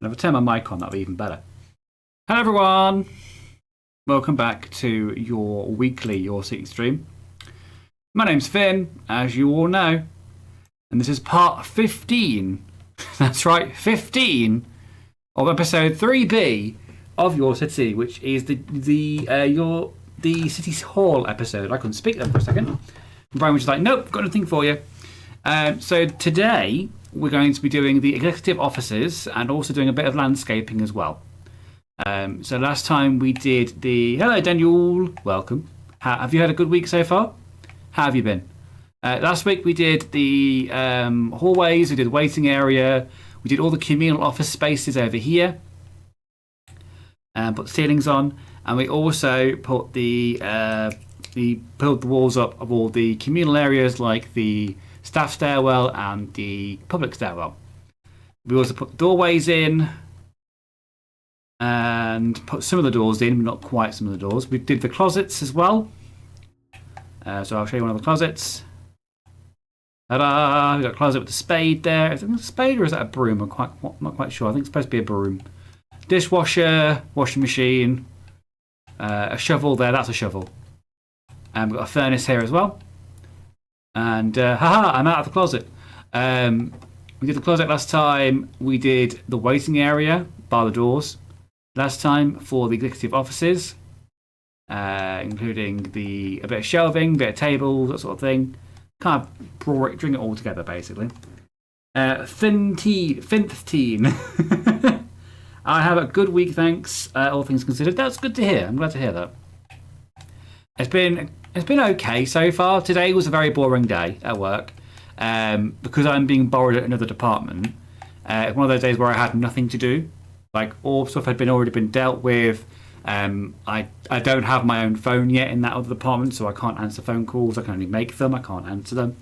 And if I turn my mic on, that'll be even better. Hello everyone! Welcome back to your weekly Yorcity stream. My name's Finn, as you all know. And this is part 15. That's right, 15 of episode 3B of Yorcity, which is the City Hall episode. I couldn't speak there for a second. Brian was just like, nope, got nothing for you. So today we're going to be doing the executive offices and also doing a bit of landscaping as well. So last time we did the... Hello Daniel, welcome. Have you had a good week so far? How have you been? Last week we did the hallways, we did the waiting area, we did all the communal office spaces over here, and put the ceilings on, and we also put pulled the walls up of all the communal areas like the staff stairwell and the public stairwell. We also put doorways in and put some of the doors in, but not quite some of the doors. We did the closets as well. So I'll show you one of the closets. Ta-da! We've got a closet with a spade there. Is it a spade or is that a broom? I'm not quite sure. I think it's supposed to be a broom. Dishwasher, washing machine, a shovel there. That's a shovel. And we've got a furnace here as well. And haha, I'm out of the closet. We did the closet last time. We did the waiting area by the doors last time for the executive offices, including a bit of shelving, bit of tables, that sort of thing. Kind of bring it all together, basically. 15. I have a good week, thanks. All things considered, that's good to hear. I'm glad to hear that. It's been okay so far. Today was a very boring day at work because I'm being borrowed at another department. It's one of those days where I had nothing to do. Like all stuff had already been dealt with. I don't have my own phone yet in that other department, so I can't answer phone calls. I can only make them. I can't answer them.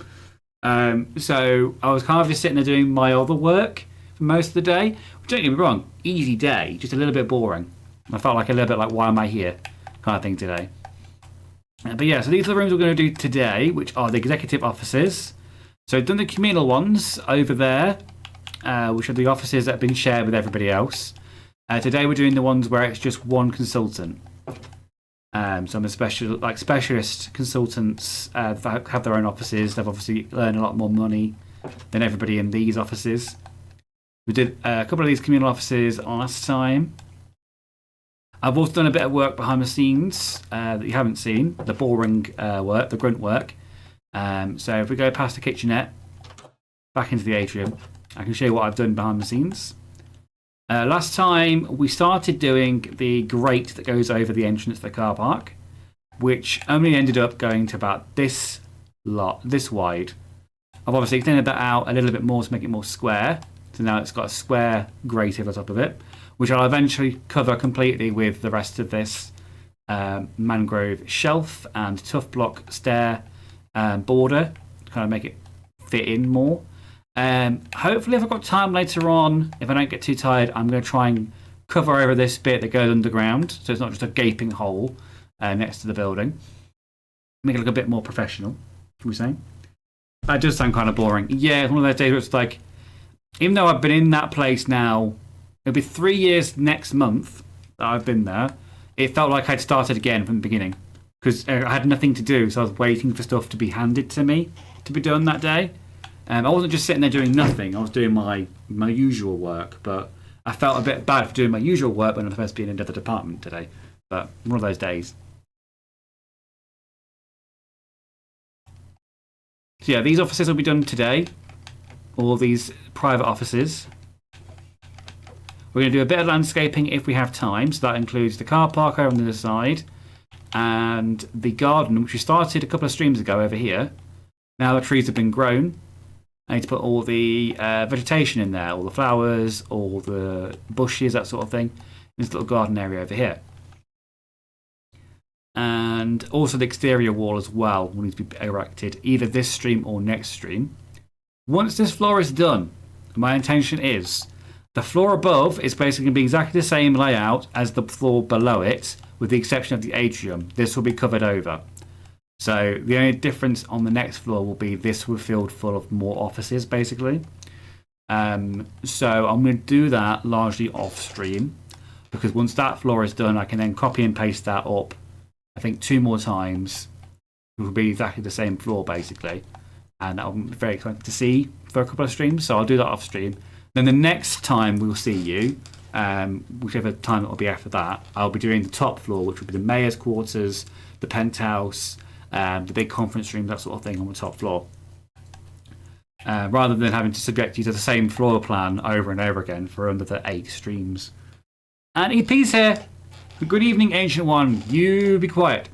So I was kind of just sitting there doing my other work for most of the day. Don't get me wrong, easy day, just a little bit boring. I felt like a little bit like, why am I here kind of thing today. But yeah, so these are the rooms we're going to do today, which are the executive offices. So I've done the communal ones over there, which are the offices that have been shared with everybody else. Today we're doing the ones where it's just one consultant. Some specialist consultants that have their own offices. They've obviously earned a lot more money than everybody in these offices. We did a couple of these communal offices last time. I've also done a bit of work behind the scenes that you haven't seen, the boring work, the grunt work. So if we go past the kitchenette, back into the atrium, I can show you what I've done behind the scenes. Last time we started doing the grate that goes over the entrance to the car park, which only ended up going to about this wide. I've obviously extended that out a little bit more to make it more square. So now it's got a square grate over the top of it, which I'll eventually cover completely with the rest of this mangrove shelf and tough block stair border to kind of make it fit in more. Hopefully, if I've got time later on, if I don't get too tired, I'm going to try and cover over this bit that goes underground, so it's not just a gaping hole next to the building. Make it look a bit more professional, can we say? That does sound kind of boring. Yeah, it's one of those days where it's like, even though I've been in that place now, it'll be 3 years next month that I've been there, it felt like I'd started again from the beginning. Because I had nothing to do, so I was waiting for stuff to be handed to me to be done that day. I wasn't just sitting there doing nothing, I was doing my usual work, but I felt a bit bad for doing my usual work when I'm supposed to be in another department today. But one of those days. So yeah, these offices will be done today. All these private offices. We're going to do a bit of landscaping if we have time, so that includes the car park over on the other side and the garden, which we started a couple of streams ago over here. Now the trees have been grown. I need to put all the vegetation in there, all the flowers, all the bushes, that sort of thing, in this little garden area over here. And also the exterior wall as well will need to be erected, either this stream or next stream. Once this floor is done, my intention is the floor above is basically going to be exactly the same layout as the floor below it, with the exception of the atrium. This will be covered over. So the only difference on the next floor will be this will be filled full of more offices, basically. So I'm going to do that largely off stream, because once that floor is done, I can then copy and paste that up, I think 2 more times. It will be exactly the same floor basically, and I'm very excited to see for a couple of streams. So I'll do that off stream. Then the next time we'll see you, whichever time it will be after that, I'll be doing the top floor, which will be the mayor's quarters, the penthouse, the big conference room, that sort of thing on the top floor. Rather than having to subject you to the same floor plan over and over again for another 8 streams. And EP's here. Good evening, Ancient One. You be quiet.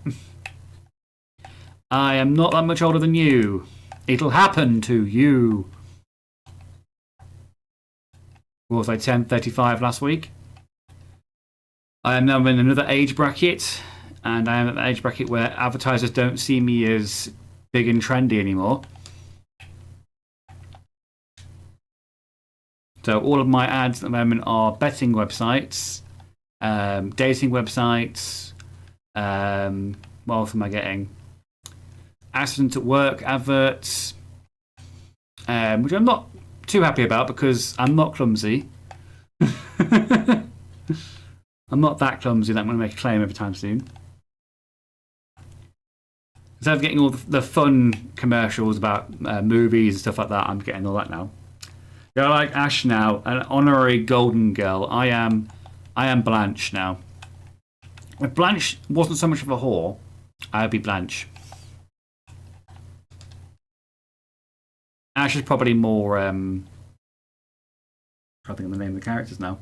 I am not that much older than you. It'll happen to you. What was I, 10:35 last week? I am now in another age bracket, and I am at the age bracket where advertisers don't see me as big and trendy anymore. So all of my ads at the moment are betting websites, dating websites, what else am I getting? Accident at work adverts, which I'm not too happy about because I'm not clumsy. I'm not that clumsy that I'm going to make a claim every time soon. Instead of getting all the fun commercials about movies and stuff like that, I'm getting all that now. You're like Ash now, an honorary golden girl. I am Blanche now. If Blanche wasn't so much of a whore, I'd be Blanche. Ash is probably more. I'm trying to think of the name of the characters now.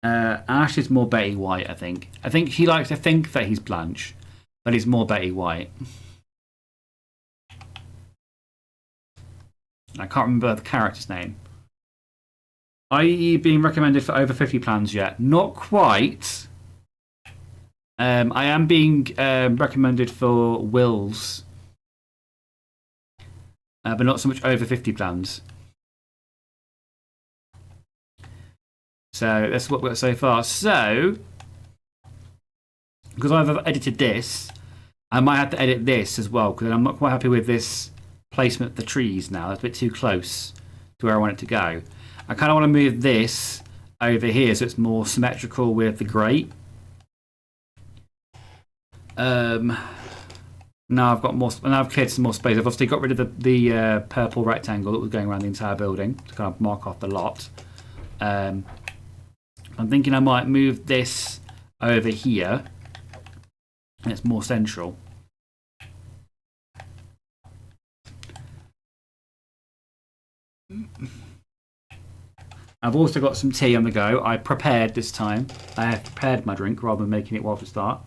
Ash is more Betty White, I think. I think he likes to think that he's Blanche, but he's more Betty White. I can't remember the character's name. Are you being recommended for over 50 plans yet? Not quite. I am being recommended for Wills, but not so much over 50 plans. So that's what we've got so far. So, because I've edited this, I might have to edit this as well, because I'm not quite happy with this placement of the trees now. It's a bit too close to where I want it to go. I kind of want to move this over here so it's more symmetrical with the grate. Now I've got more. Now I've cleared some more space. I've obviously got rid of the purple rectangle that was going around the entire building to kind of mark off the lot. I'm thinking I might move this over here, and it's more central. I've also got some tea on the go. I prepared this time. I have prepared my drink rather than making it while we start.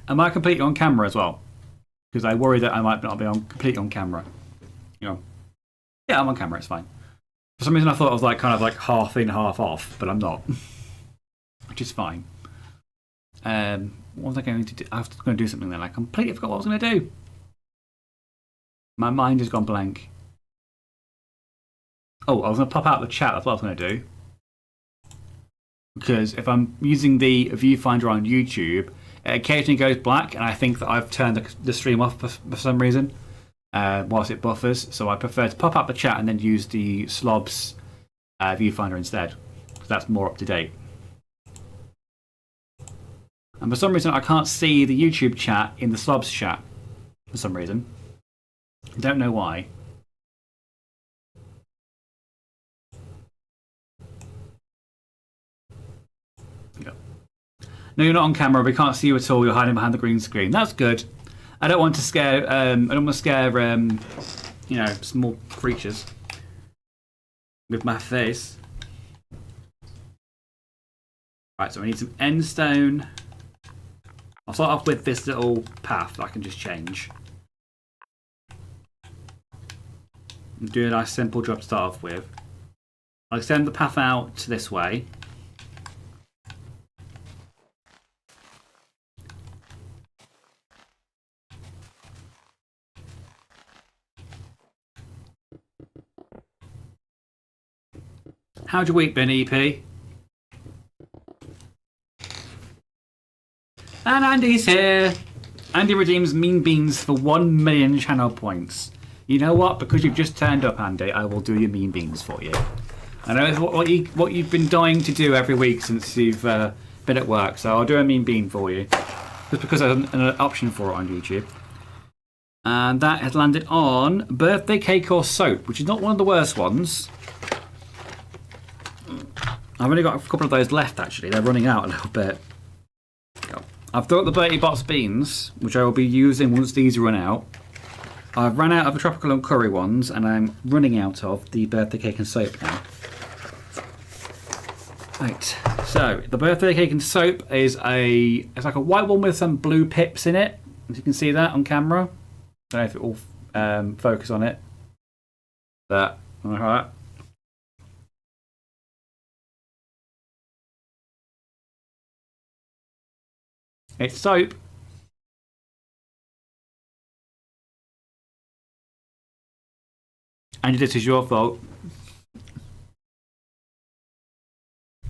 Am I completely on camera as well? Because I worry that I might not be completely on camera. You know, yeah, I'm on camera. It's fine. For some reason, I thought I was like kind of like half in, half off, but I'm not, which is fine. What was I going to do? I was going to do something then. I completely forgot what I was going to do. My mind has gone blank. Oh, I was going to pop out the chat. That's what I was going to do. Because if I'm using the viewfinder on YouTube, it occasionally goes black, and I think that I've turned the stream off for some reason whilst it buffers. So I prefer to pop out the chat and then use the Slobs viewfinder instead, because that's more up to date. And for some reason, I can't see the YouTube chat in the Slobs chat. For some reason. I don't know why. Yeah. No, you're not on camera. We can't see you at all. You're hiding behind the green screen. That's good. I don't want to scare. I don't want to scare. You know, small creatures with my face. Right. So we need some end stone. I'll start off with this little path that I can just change. Do a nice simple job to start off with. I'll extend the path out this way. How'd your week been, EP? And Andy's here. Andy redeems Mean Beans for 1 million channel points. You know what? Because you've just turned up, Andy, I will do your mean beans for you. I know it's what you've been dying to do every week since you've been at work, so I'll do a mean bean for you. Just because there's an option for it on YouTube. And that has landed on birthday cake or soap, which is not one of the worst ones. I've only got a couple of those left, actually. They're running out a little bit. I've got the Bertie Bott's beans, which I will be using once these run out. I've run out of the tropical and curry ones, and I'm running out of the birthday cake and soap now. Right, so the birthday cake and soap is it's like a white one with some blue pips in it. As you can see that on camera. I don't know if it will focus on it. That, alright. It's soap. And this is your fault.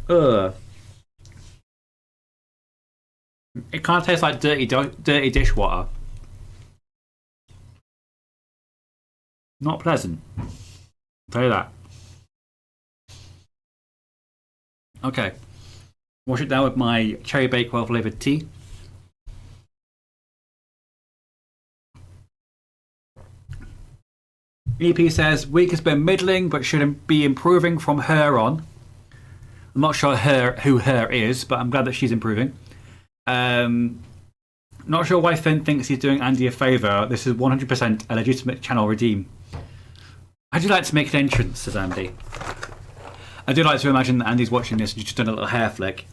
Ugh. It kind of tastes like dirty dishwater. Not pleasant. I'll tell you that. Okay. Wash it down with my cherry bakewell flavoured tea. EP says, week has been middling, but should be improving from her on. I'm not sure who her is, but I'm glad that she's improving. Not sure why Finn thinks he's doing Andy a favour. This is 100% a legitimate channel redeem. I'd like to make an entrance, says Andy. I do like to imagine that Andy's watching this and just done a little hair flick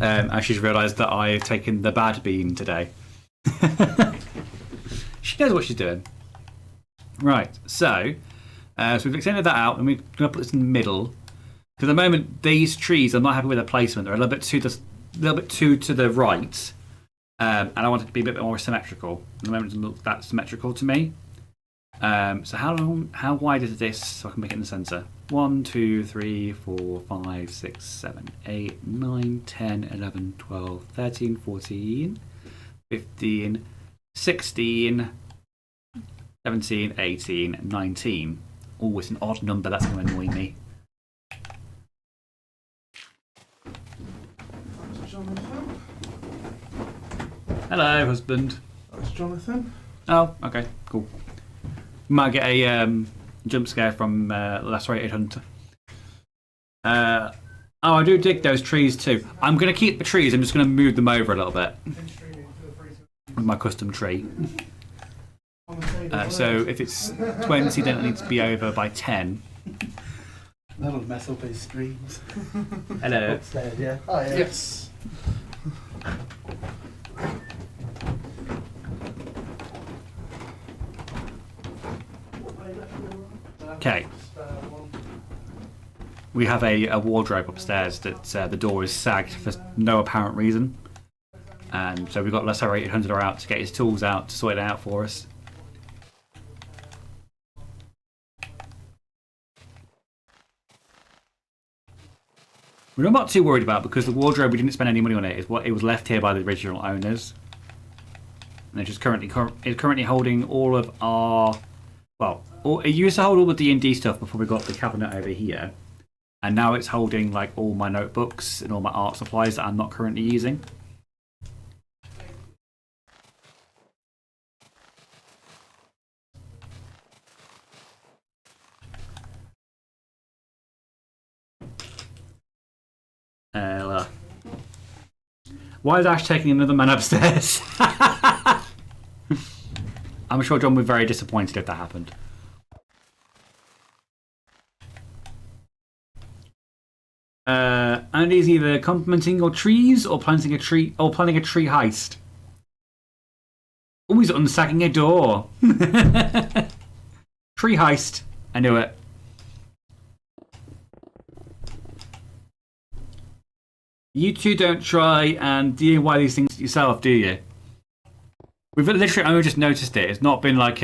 as she's realised that I've taken the bad bean today. She knows what she's doing. Right, so we've extended that out and we're going to put this in the middle. For the moment, these trees, I'm not happy with their placement. They're a little bit too to the right. And I want it to be a bit more symmetrical. At the moment, it doesn't look that symmetrical to me. So how wide is this so I can make it in the centre? 1, 2, 3, 4, 5, 6, 7, 8, 9, 10, 11, 12, 13, 14, 15, 16, 17, 18, 19. Oh, it's an odd number. That's going to annoy me. Jonathan. Hello, husband. That's Jonathan. Oh, okay, cool. Might get a jump scare from Lacerated Hunter. Oh, I do dig those trees too. I'm going to keep the trees. I'm just going to move them over a little bit with my custom tree. So if it's 20, then it needs to be over by 10. That'll mess up his streams. Hello. Upstairs, yeah. Oh, yeah. Yes. Okay. We have a wardrobe upstairs that the door is sagged for no apparent reason. And so we've got Lacerated Hunter out to get his tools out to sort it out for us. We're not too worried about because the wardrobe, we didn't spend any money on it. It was left here by the original owners. And it's just currently holding all of our... Well, it used to hold all the D&D stuff before we got the cabinet over here. And now it's holding like all my notebooks and all my art supplies that I'm not currently using. Why is Ash taking another man upstairs? I'm sure John would be very disappointed if that happened. Andy's either complimenting your trees or planting a tree heist. Oh, he's unsagging a door. Tree heist. I knew it. You two don't try and DIY these things yourself, do you? We've literally only just noticed it. It's not been like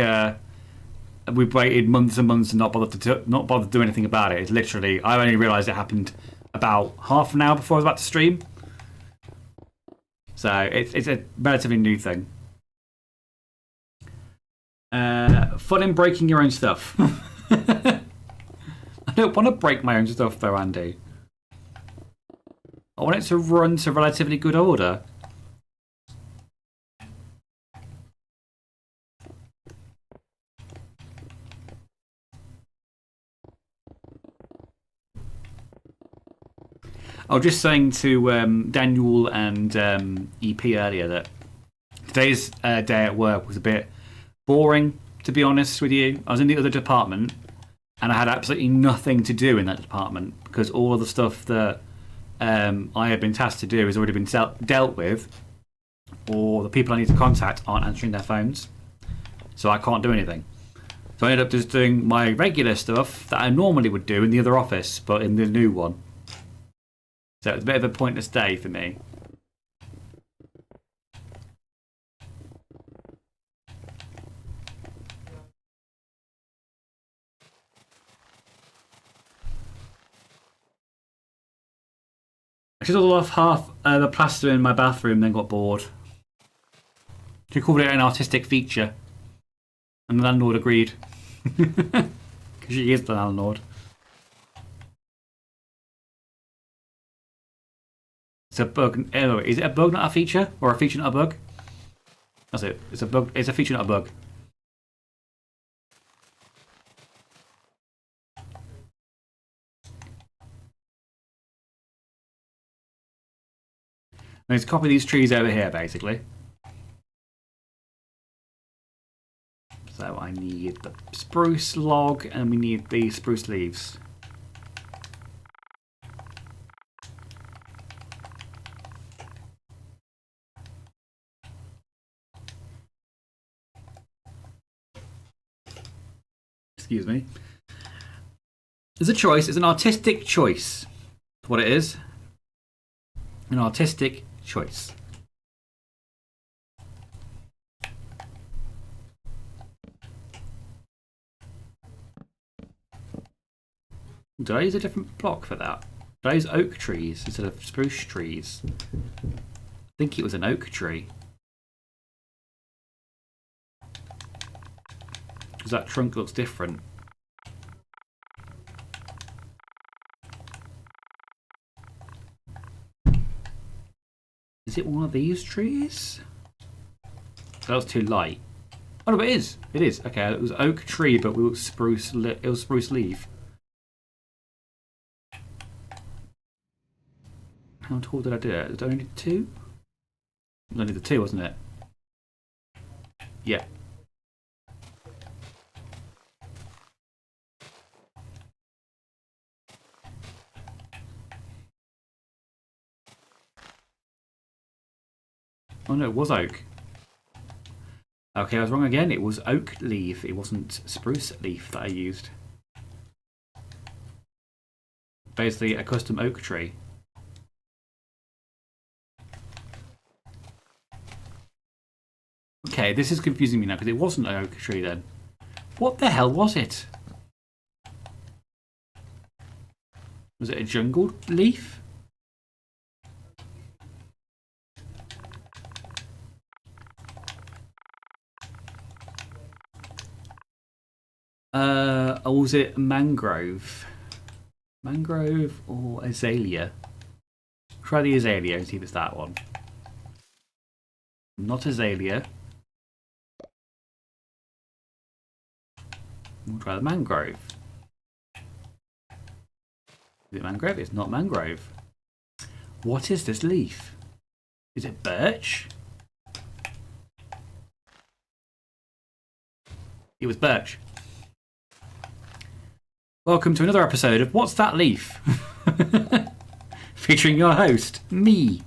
we've waited months and months and not bothered to do anything about it. It's literally, I only realised it happened about half an hour before I was about to stream. So it's a relatively new thing. Fun in breaking your own stuff. I don't want to break my own stuff though, Andy. I want it to run to relatively good order. I was just saying to Daniel and EP earlier that today's day at work was a bit boring, to be honest with you. I was in the other department and I had absolutely nothing to do in that department because all of the stuff that I had been tasked to do has already been dealt with, or the people I need to contact aren't answering their phones, so I can't do anything. So I ended up just doing my regular stuff that I normally would do in the other office, but in the new one. So it was a bit of a pointless day for me. I chiseled off half the plaster in my bathroom, then got bored. She called it an artistic feature, and the landlord agreed. Because she is the landlord. It's a bug. Anyway, is it a bug, not a feature? Or a feature, not a bug? That's it. It's a bug. It's a feature, not a bug. Let's copy these trees over here, basically. So I need the spruce log, and we need the spruce leaves. Excuse me. It's a choice. It's an artistic choice. That's what it is. An artistic choice. Did I use a different block for that? Did I use oak trees instead of spruce trees? I think it was an oak tree. Because that trunk looks different. Is it one of these trees? That was too light. Oh no, but it is. It is. Okay, it was oak tree, but it was spruce. It was spruce leaf. How tall did I do it? Did I only need two? It was only the two, wasn't it? Yeah. Oh no, it was oak. Okay, I was wrong again. It was oak leaf. It wasn't spruce leaf that I used. Basically, a custom oak tree. Okay, this is confusing me now because it wasn't an oak tree then. What the hell was it? Was it a jungle leaf? Or was it mangrove? Mangrove or azalea? Try the azalea and see if it's that one. Not azalea. We'll try the mangrove. Is it mangrove? It's not mangrove. What is this leaf? Is it birch? It was birch. Welcome to another episode of What's That Leaf? Featuring your host, me.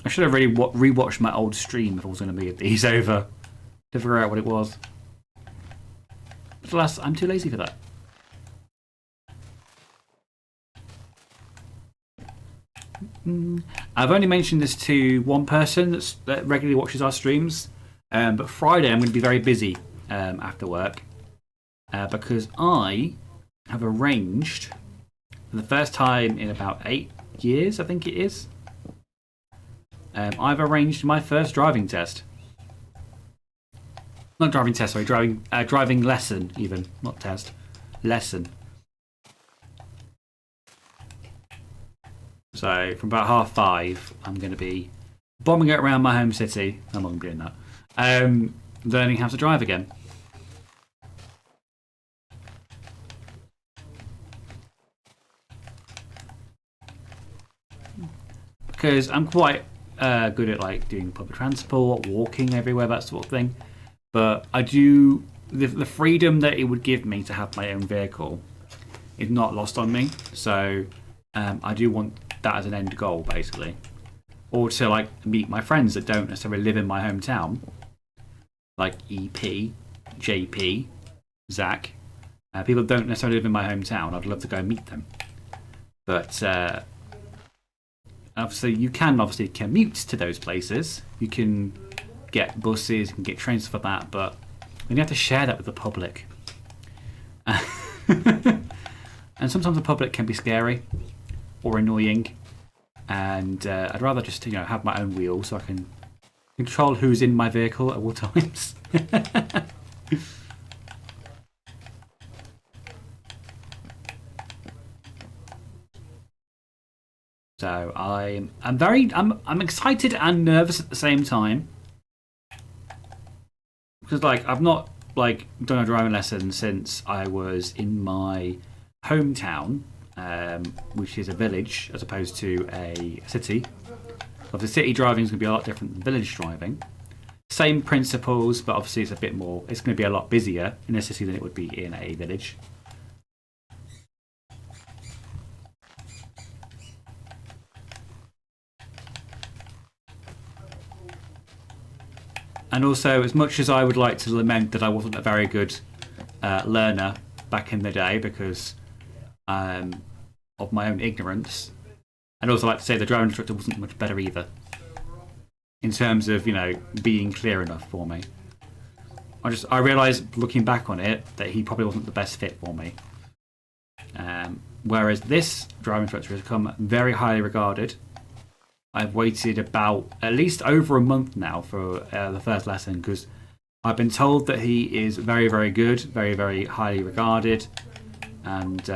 I should have really rewatched my old stream if I was going to be at these over to figure out what it was. But alas, I'm too lazy for that. I've only mentioned this to one person that regularly watches our streams, but Friday I'm going to be very busy after work because I have arranged for the first time in about 8 years, I think it is, I've arranged my first driving test. Not driving test, sorry, driving lesson even, not test, lesson. So from about 5:30, I'm going to be bombing it around my home city. I'm not doing that. Learning how to drive again. Because I'm quite good at like doing public transport, walking everywhere, that sort of thing. But I do the freedom that it would give me to have my own vehicle is not lost on me. So I do want that as an end goal, basically, or to like meet my friends that don't necessarily live in my hometown, like EP, JP, Zach. People that don't necessarily live in my hometown. I'd love to go meet them, but obviously you can commute to those places. You can get buses, you can get trains for that, but then you have to share that with the public. And sometimes the public can be scary or annoying, and I'd rather just have my own wheel so I can control who's in my vehicle at all times. So I'm excited and nervous at the same time, because like I've not like done a driving lesson since I was in my hometown, which is a village as opposed to a city. The city driving is going to be a lot different than village driving. Same principles, but obviously it's a bit more. It's going to be a lot busier in a city than it would be in a village. And also, as much as I would like to lament that I wasn't a very good learner back in the day because of my own ignorance, and also like to say the driving instructor wasn't much better either in terms of being clear enough for me. I realised looking back on it that he probably wasn't the best fit for me. Whereas this driving instructor has come very highly regarded. I've waited about at least over a month now for the first lesson because I've been told that he is very, very good, very, very highly regarded, and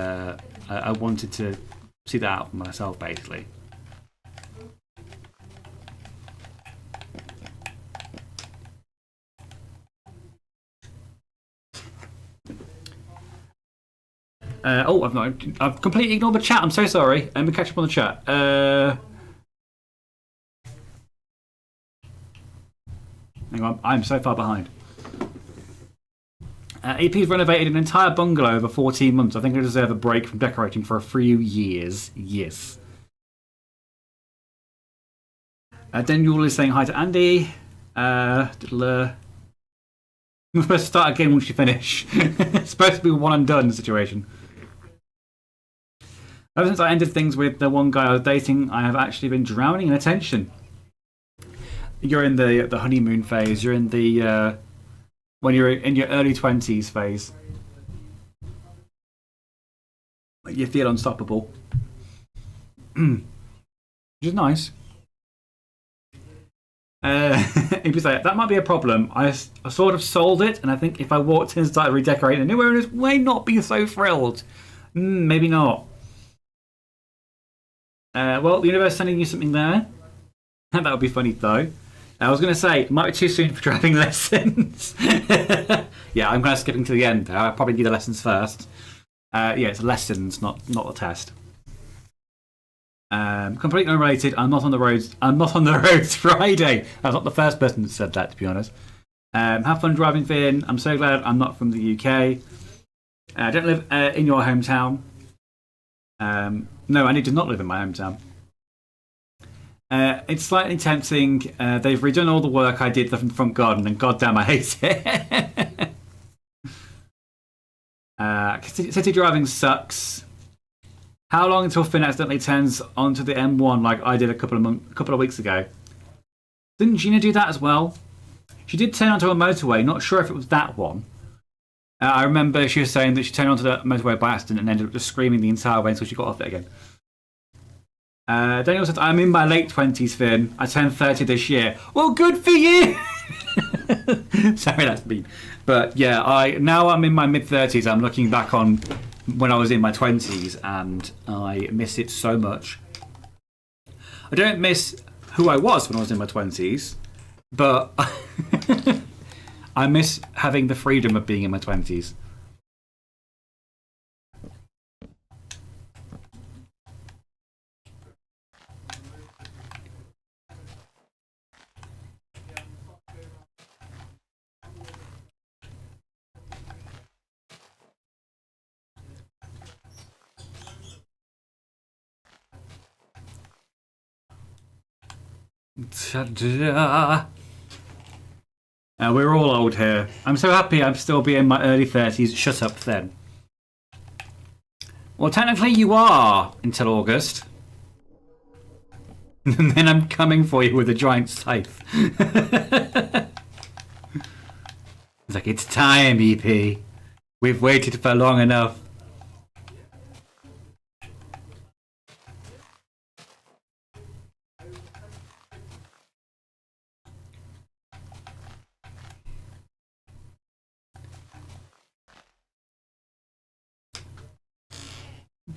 I wanted to see that out for myself, basically. I've completely ignored the chat. I'm so sorry. Let me catch up on the chat. Hang on, I'm so far behind. EP's renovated an entire bungalow over 14 months. I think I deserve a break from decorating for a few years. Yes. Daniel is saying hi to Andy. I'm supposed to start again once you finish. It's supposed to be a one and done situation. Ever since I ended things with the one guy I was dating, I have actually been drowning in attention. You're in the honeymoon phase. You're in the when you're in your early 20s phase. You feel unstoppable, which is nice. If you say that might be a problem, I sort of solved it, and I think if I walked in and started redecorating, the new owners may not be so thrilled. Maybe not. Well, the universe is sending you something there. That would be funny though. I was going to say, it might be too soon for driving lessons. Yeah, I'm kind of skipping to the end there. I probably do the lessons first. Yeah, it's lessons, not a test. Completely unrelated. I'm not on the roads. I'm not on the roads Friday. I was not the first person that said that, to be honest. Have fun driving, Finn. I'm so glad I'm not from the UK. I don't live in your hometown. No, I do not live in my hometown. It's slightly tempting. They've redone all the work I did from the front garden, and goddamn, I hate it. City driving sucks. How long until Finn accidentally turns onto the M1 like I did a couple of weeks ago? Didn't Gina do that as well? She did turn onto a motorway. Not sure if it was that one. I remember she was saying that she turned onto the motorway by accident and ended up just screaming the entire way until she got off it again. Daniel said, I'm in my late 20s, Finn. I turned 30 this year. Well, good for you! Sorry, that's mean. But yeah, now I'm in my mid-30s. I'm looking back on when I was in my 20s and I miss it so much. I don't miss who I was when I was in my 20s, but I miss having the freedom of being in my 20s. Ta-da. We're all old here. I'm so happy I'm still be in my early 30s. Shut up, then. Well, technically you are until August. And then I'm coming for you with a giant scythe. It's like, it's time, EP. We've waited for long enough.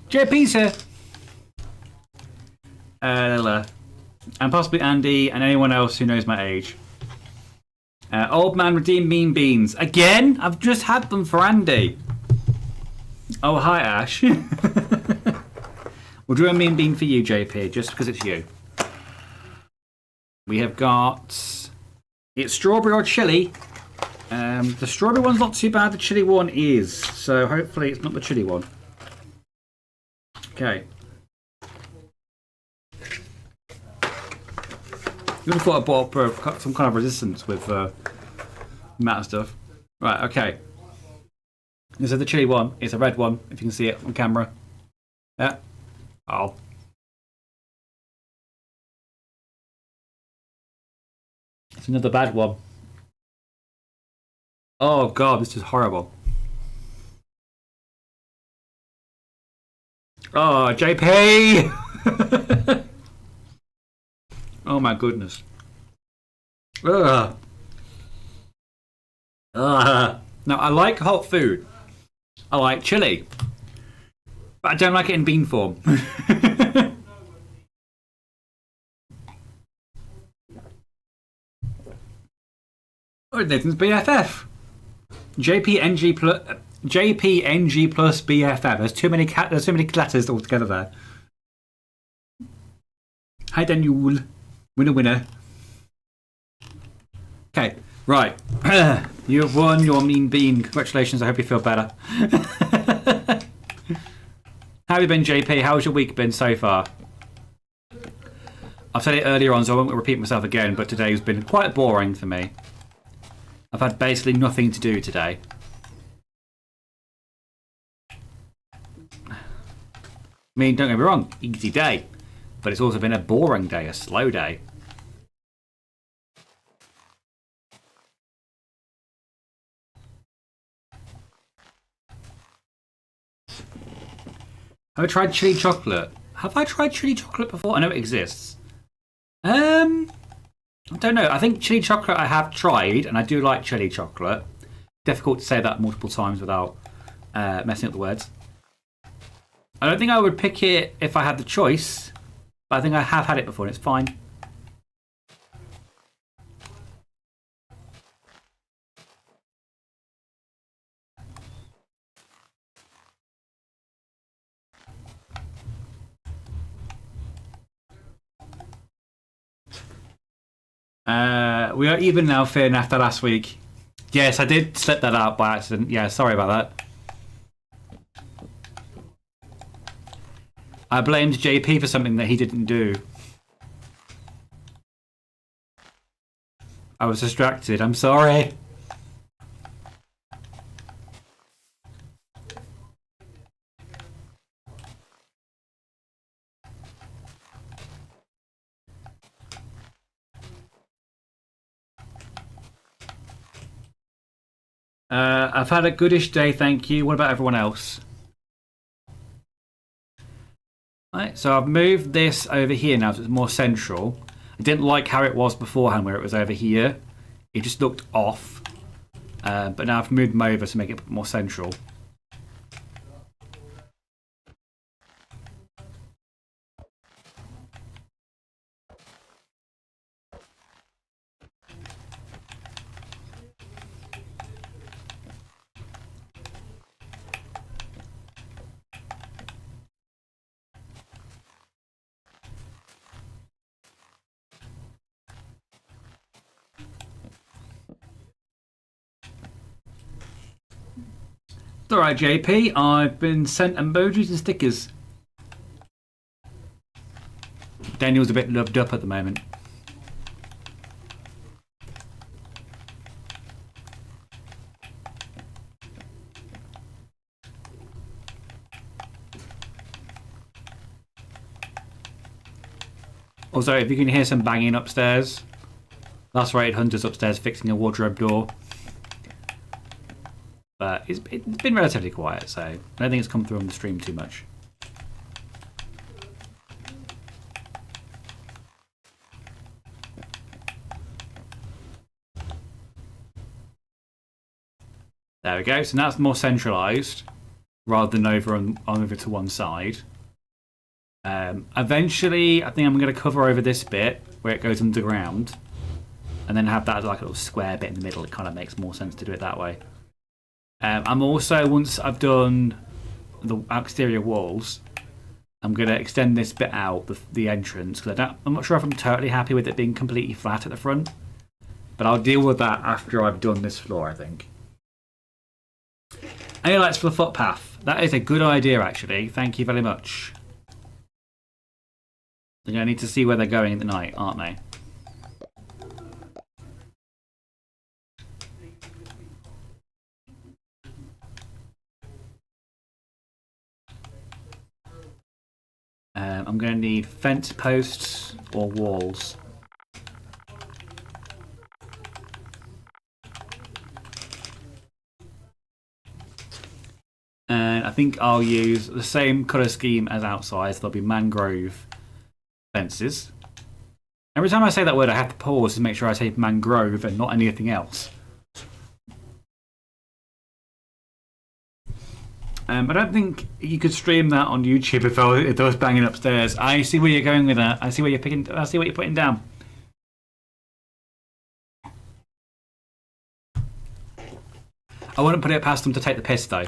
JP's here. And possibly Andy and anyone else who knows my age. Old man redeem mean beans. Again? I've just had them for Andy. Oh, hi, Ash. We'll do a mean bean for you, JP, just because it's you. We have got... It's strawberry or chili. The strawberry one's not too bad. The chili one is. So hopefully it's not the chili one. Okay. You would have thought I bought up some kind of resistance with matte stuff. Right, okay. This is the chili one. It's a red one, if you can see it on camera. Yeah. Oh. It's another bad one. Oh, God, this is horrible. Oh, JP! Oh, my goodness. Ugh. Ugh. Now, I like hot food. I like chili. But I don't like it in bean form. Oh, Nathan's BFF. JPNG plus BFF. There's too many letters all together there. Hi, Daniel. Winner. Okay, right. You have won your mean bean. Congratulations. I hope you feel better. How have you been, JP? How's your week been so far? I've said it earlier on, so I won't repeat myself again, but today's been quite boring for me. I've had basically nothing to do today. I mean, don't get me wrong, easy day. But it's also been a boring day, a slow day. Have I tried chili chocolate? Have I tried chili chocolate before? I know it exists. I don't know. I think chili chocolate I have tried, and I do like chili chocolate. Difficult to say that multiple times without messing up the words. I don't think I would pick it if I had the choice, but I think I have had it before and it's fine. We are even now, Finn, after last week. Yes, I did slip that out by accident. Yeah, sorry about that. I blamed JP for something that he didn't do. I was distracted. I'm sorry. I've had a goodish day, thank you. What about everyone else? Right, so I've moved this over here now so it's more central. I didn't like how it was beforehand where it was over here. It just looked off. But now I've moved them over to make it more central. It's alright, JP. I've been sent emojis and stickers. Daniel's a bit loved up at the moment. Also, if you can hear some banging upstairs, that's right, Hunter's upstairs fixing a wardrobe door. But it's been relatively quiet, so I don't think it's come through on the stream too much. There we go. So now it's more centralised rather than over to one side. Eventually, I think I'm going to cover over this bit where it goes underground, and then have that as like a little square bit in the middle. It kind of makes more sense to do it that way. I'm also, once I've done the exterior walls, I'm going to extend this bit out, the entrance, because I'm not sure if I'm totally happy with it being completely flat at the front. But I'll deal with that after I've done this floor, I think. Any lights for the footpath? That is a good idea, actually. Thank you very much. They're going to need to see where they're going at the night, aren't they? I'm going to need fence posts or walls. And I think I'll use the same colour scheme as outside, so there'll be mangrove fences. Every time I say that word, I have to pause to make sure I say mangrove and not anything else. I don't think you could stream that on YouTube if I was banging upstairs. I see where you're going with that. I see where you're picking. I see what you're putting down. I wouldn't put it past them to take the piss though,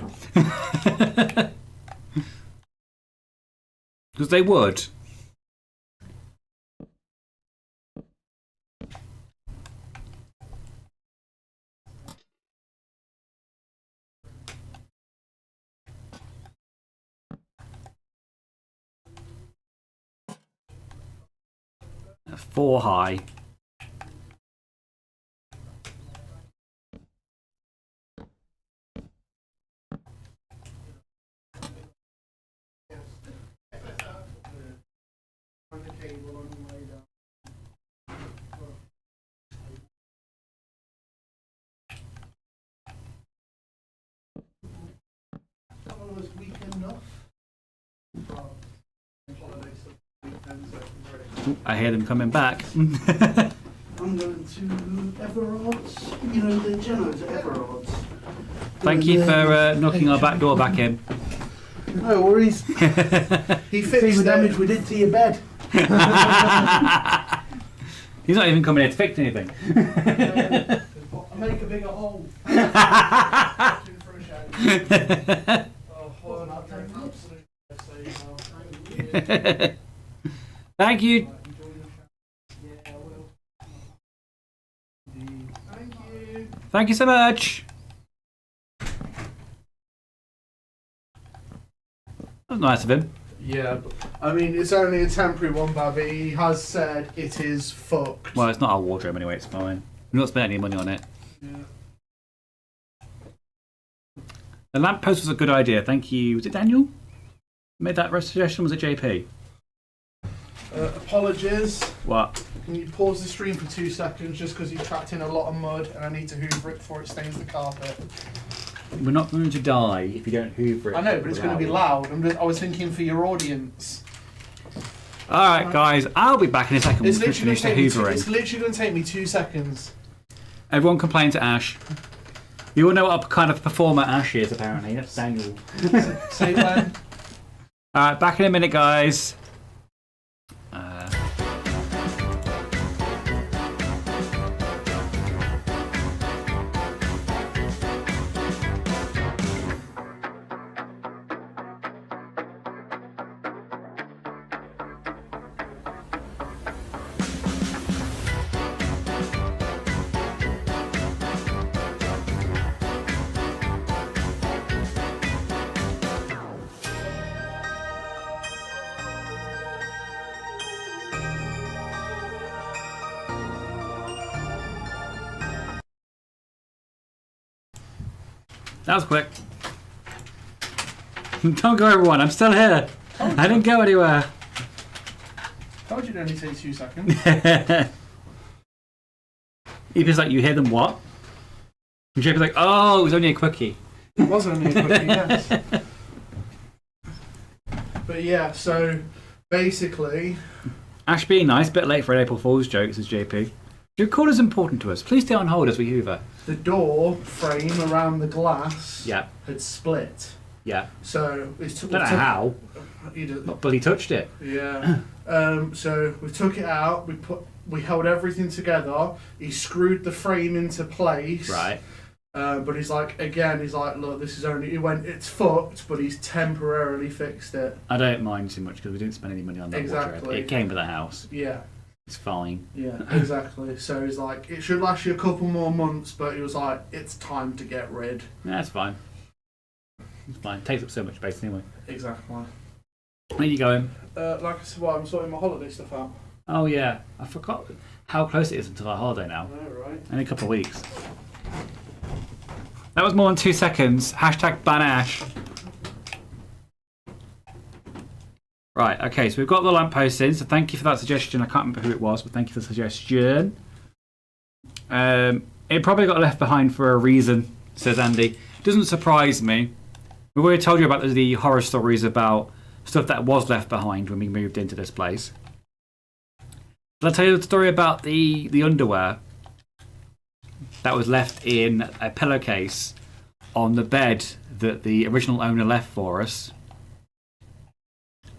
because they would. That's 4 high. I hear them coming back. I'm going to Everard's. You know the Geno's at Everard's. Thank you for knocking our back door back in. No worries. He fixed the damage we did to your bed. He's not even coming here to fix anything. Make a bigger hole. Thank you. Thank you so much. That was nice of him. Yeah, I mean, it's only a temporary one, Babby. He has said it is fucked. Well, it's not our wardrobe anyway, it's fine. We've not spent any money on it. Yeah. The lamppost was a good idea, thank you. Was it Daniel? Made that suggestion, was it JP? Apologies. What? Can you pause the stream for 2 seconds just because you trapped in a lot of mud and I need to hoover it before it stains the carpet? We're not going to die if you don't hoover it. I know, but it's going to be loud. I was thinking for your audience. Alright, guys, I'll be back in a second. It's We'll literally finish the hoovering. it's literally going to take me 2 seconds. Everyone complain to Ash. You all know what kind of performer Ash is, apparently. That's Daniel. Say when. Alright, back in a minute, guys. That was quick. Don't go, everyone. I'm still here. I didn't go anywhere. Told you it'd only take 2 seconds. Even like you hear them what? And JP's like, oh, it was only a quickie. It was only a quickie, yes. But yeah, so basically... Ash being nice, bit late for an April Fool's joke, says JP. Your call is important to us. Please stay on hold as we hoover. The door frame around the glass had split. Yeah. So it took. I don't know how. But Billy touched it. Yeah. So we took it out. We held everything together. He screwed the frame into place. Right. But he's like, look, this is only. It's fucked, but he's temporarily fixed it. I don't mind too much because we didn't spend any money on that wardrobe. It came with the house. Yeah. It's fine. Yeah, exactly. So he's like, it should last you a couple more months, but he was like, it's time to get rid. Yeah, that's fine. It's fine. It takes up so much space anyway. Exactly. Where are you going? Like I said, I'm sorting my holiday stuff out. Oh yeah, I forgot how close it is until our holiday now. I know, right? In a couple of weeks. That was more than 2 seconds. Hashtag ban Ash. Right, okay, so we've got the lampposts in, so thank you for that suggestion. I can't remember who it was, but thank you for the suggestion. It probably got left behind for a reason, says Andy. Doesn't surprise me. We've already told you about the horror stories about stuff that was left behind when we moved into this place. But I'll tell you the story about the underwear that was left in a pillowcase on the bed that the original owner left for us.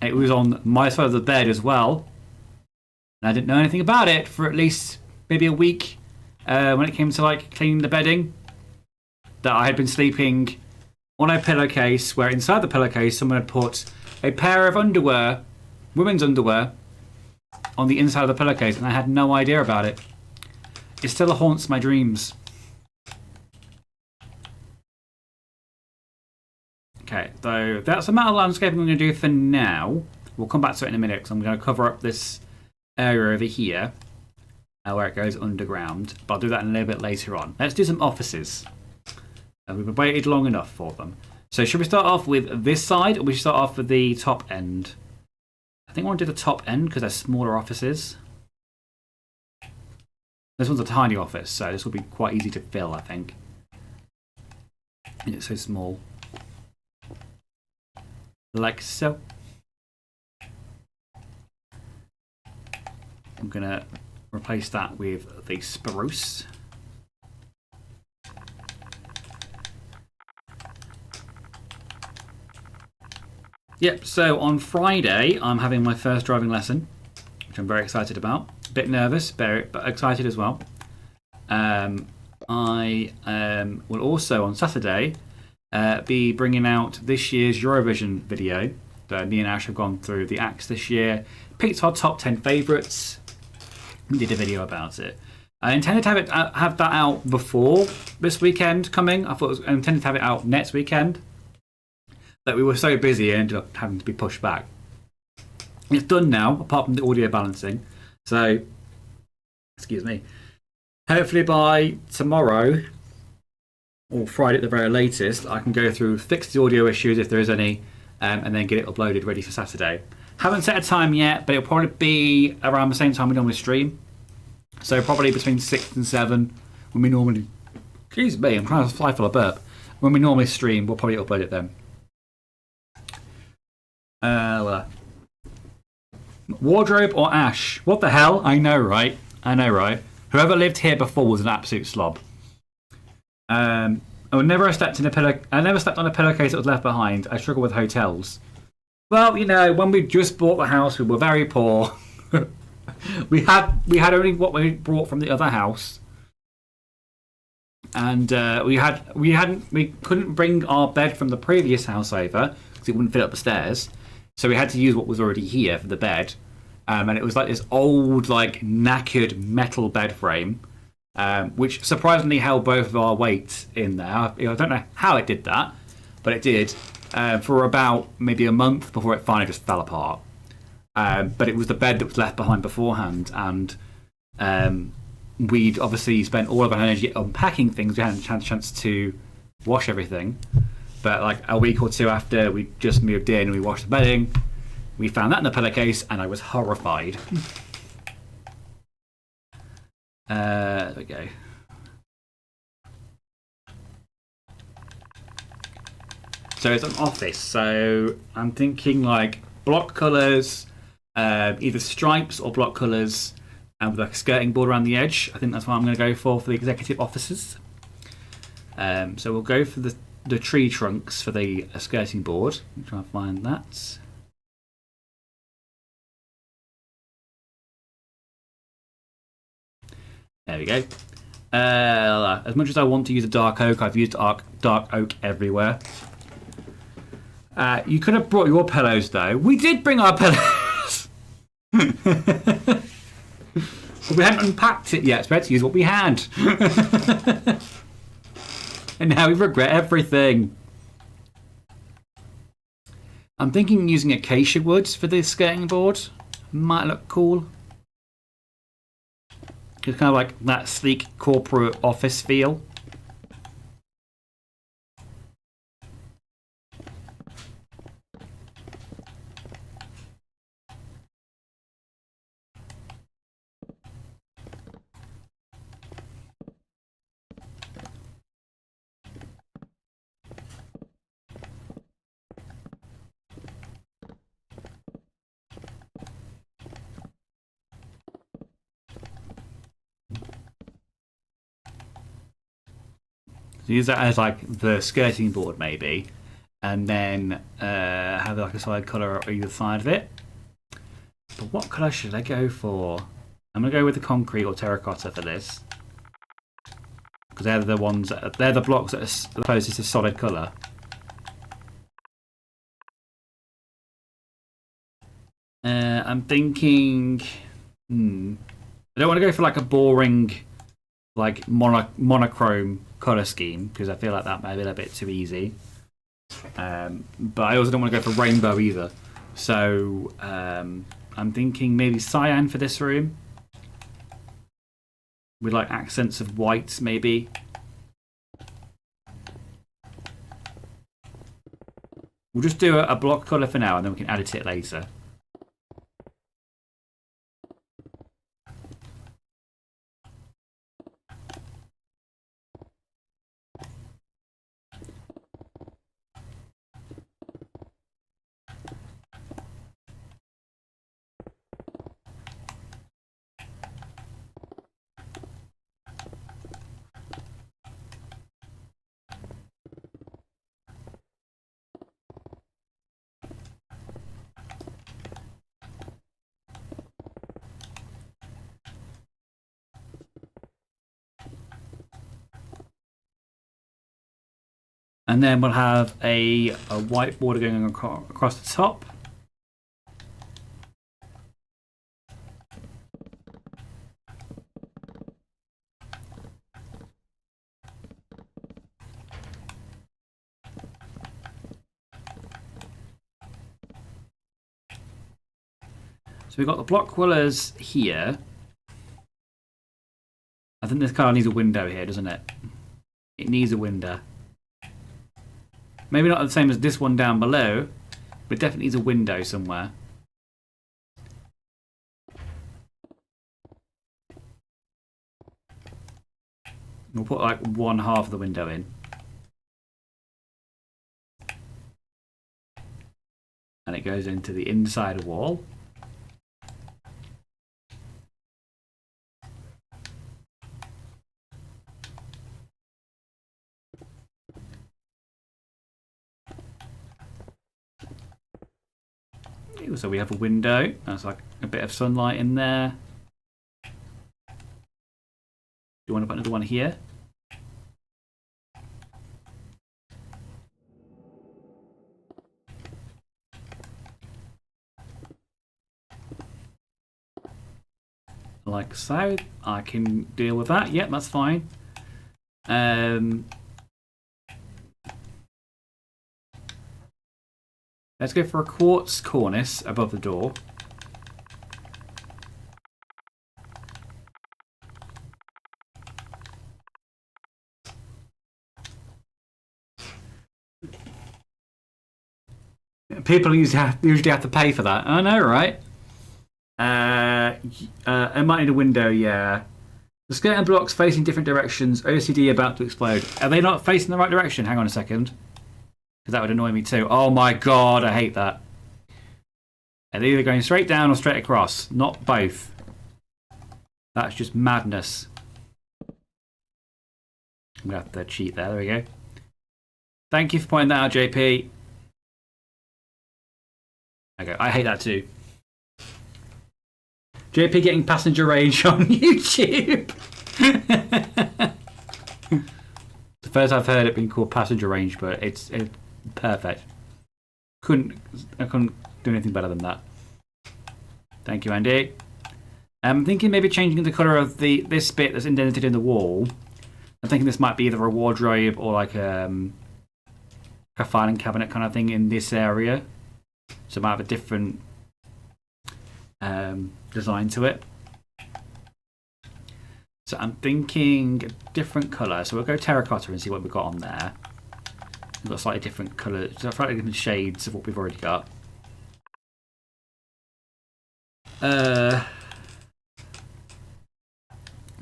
It was on my side of the bed as well. And I didn't know anything about it for at least maybe a week when it came to like cleaning the bedding. That I had been sleeping on a pillowcase where inside the pillowcase someone had put a pair of underwear, women's underwear, on the inside of the pillowcase, and I had no idea about it. It still haunts my dreams. Okay, so that's the amount of landscaping I'm going to do for now. We'll come back to it in a minute because I'm going to cover up this area over here where it goes underground. But I'll do that in a little bit later on. Let's do some offices. We've waited long enough for them. So should we start off with this side or we should start off with the top end? I think I want to do the top end because they're smaller offices. This one's a tiny office, so this will be quite easy to fill, I think. And it's so small. Like so. I'm going to replace that with the spruce. Yep, so on Friday I'm having my first driving lesson, which I'm very excited about. A bit nervous, but excited as well. I will also on Saturday be bringing out this year's Eurovision video. Me and Ash have gone through the acts this year, picked our top 10 favourites. We did a video about it. I intended to have that out before this weekend coming. I intended to have it out next weekend. That we were so busy it ended up having to be pushed back. It's done now, apart from the audio balancing. So, excuse me. Hopefully by tomorrow, or Friday at the very latest, I can go through, fix the audio issues if there is any, and then get it uploaded ready for Saturday. Haven't set a time yet, but it'll probably be around the same time we normally stream. So probably between 6 and 7 when we normally... Excuse me, I'm trying to fly full of burp. When we normally stream, we'll probably upload it then. Wardrobe or Ash? What the hell? I know, right? I know, right? Whoever lived here before was an absolute slob. I never slept on a pillowcase that was left behind. I struggle with hotels. Well, you know, when we just bought the house, we were very poor. we had only what we brought from the other house, and we couldn't bring our bed from the previous house over because it wouldn't fit up the stairs. So we had to use what was already here for the bed, and it was like this old, like knackered metal bed frame, which surprisingly held both of our weight in there. I don't know how it did that, but it did. For about maybe a month before it finally just fell apart. But it was the bed that was left behind beforehand, and we'd obviously spent all of our energy unpacking things. We hadn't had a chance to wash everything. But like a week or two after we just moved in and we washed the bedding, we found that in the pillowcase, and I was horrified. There we go. So it's an office, so I'm thinking like block colours, either stripes or block colours, and with like a skirting board around the edge. I think that's what I'm going to go for the executive offices. So we'll go for the tree trunks for the skirting board. I'm trying to find that. There we go. As much as I want to use a dark oak, I've used dark oak everywhere. You could have brought your pillows, though. We did bring our pillows. But we hadn't unpacked it yet, so we had to use what we had. And now we regret everything. I'm thinking using acacia woods for this skirting board. Might look cool. It's kind of like that sleek corporate office feel. Use that as like the skirting board maybe, and then have like a solid colour on either side of it. But what colour should I go for? I'm going to go with the concrete or terracotta for this, because they're the ones they're the blocks that are the closest to solid colour. I'm thinking I don't want to go for like a boring like monochrome colour scheme, because I feel like that might be a bit too easy. But I also don't want to go for rainbow either. So I'm thinking maybe cyan for this room, with like accents of white maybe. We'll just do a block colour for now, and then we can edit it later. And then we'll have a white border going across the top. So we've got the block colours here. I think this car needs a window here, doesn't it? It needs a window. Maybe not the same as this one down below, but definitely needs a window somewhere. We'll put like one half of the window in. And it goes into the inside wall. So we have a window. That's like a bit of sunlight in there. Do you want to put another one here? Like so. I can deal with that. Yep, that's fine. Let's go for a quartz cornice above the door. People usually have to pay for that. I know, right? I might need a window, yeah. The skeleton blocks facing different directions. OCD about to explode. Are they not facing the right direction? Hang on a second. Because that would annoy me too. Oh my god, I hate that. And they're either going straight down or straight across. Not both. That's just madness. I'm going to have to cheat there. There we go. Thank you for pointing that out, JP. Okay, I hate that too. JP getting passenger range on YouTube. The first I've heard it being called passenger range, but it's perfect. I couldn't do anything better than that. Thank you, Andy. I'm thinking maybe changing the colour of this bit that's indented in the wall. I'm thinking this might be either a wardrobe or like a filing cabinet kind of thing in this area. So it might have a different design to it. So I'm thinking a different colour. So we'll go terracotta and see what we've got on there. We've got slightly different colours, slightly different shades of what we've already got. I'll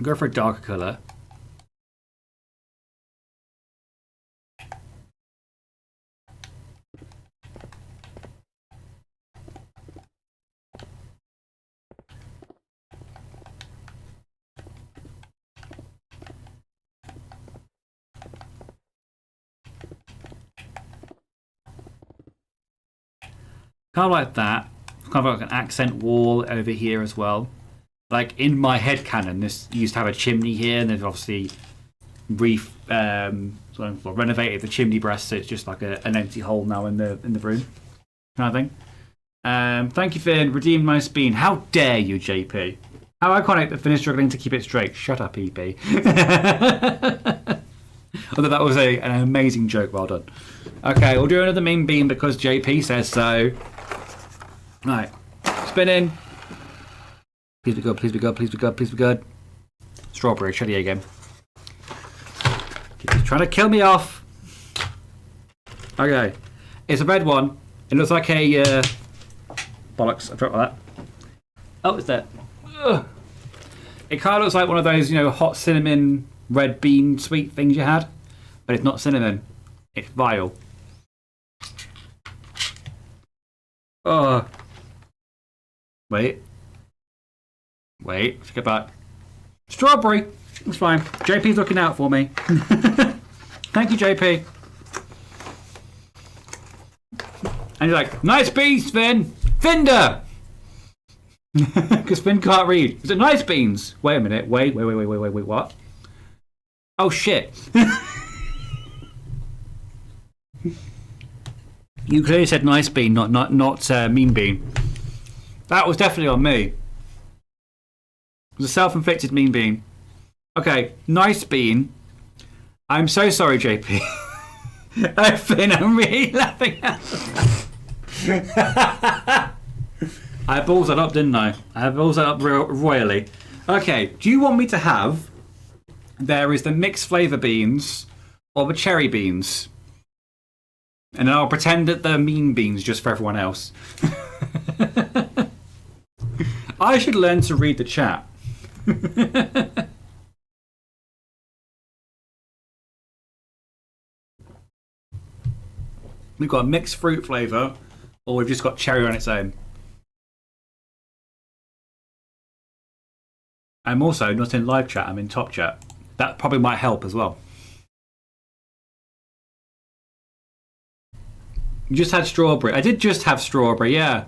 go for a darker colour. Kind of like that. Kind of like an accent wall over here as well. Like in my headcanon, this used to have a chimney here, and they've obviously renovated the chimney breast, so it's just like an empty hole now in the room, kind of thing. Thank you, Finn. Redeemed my spine. How dare you, JP? How iconic that Finn is struggling to keep it straight. Shut up, EP. Although that was an amazing joke. Well done. Okay, we'll do another mean beam because JP says so. Right, spinning. Please be good, please be good, please be good, please be good. Strawberry, try it again. He's trying to kill me off. Okay, it's a red one. It looks like a bollocks. I dropped that. Oh, it's there. Ugh. It kind of looks like one of those, hot cinnamon red bean sweet things you had, but it's not cinnamon. It's vile. Oh. Wait, let's get back. Strawberry! It's fine. JP's looking out for me. Thank you, JP. And you're like, nice beans, Finn! Finder! Because Finn can't read. Is it nice beans? Wait a minute. Wait, what? Oh, shit. You clearly said nice bean, not mean bean. That was definitely on me. It was a self-inflicted mean bean. Okay, nice bean. I'm so sorry, JP. Oh, Finn, I'm really laughing at that. I balls that up, didn't I? I balls that up royally. Okay, do you want me to have... There is the mixed flavour beans or the cherry beans? And then I'll pretend that they're mean beans just for everyone else. I should learn to read the chat. We've got a mixed fruit flavour, or we've just got cherry on its own. I'm also not in live chat, I'm in top chat. That probably might help as well. You just had strawberry. I did just have strawberry, yeah.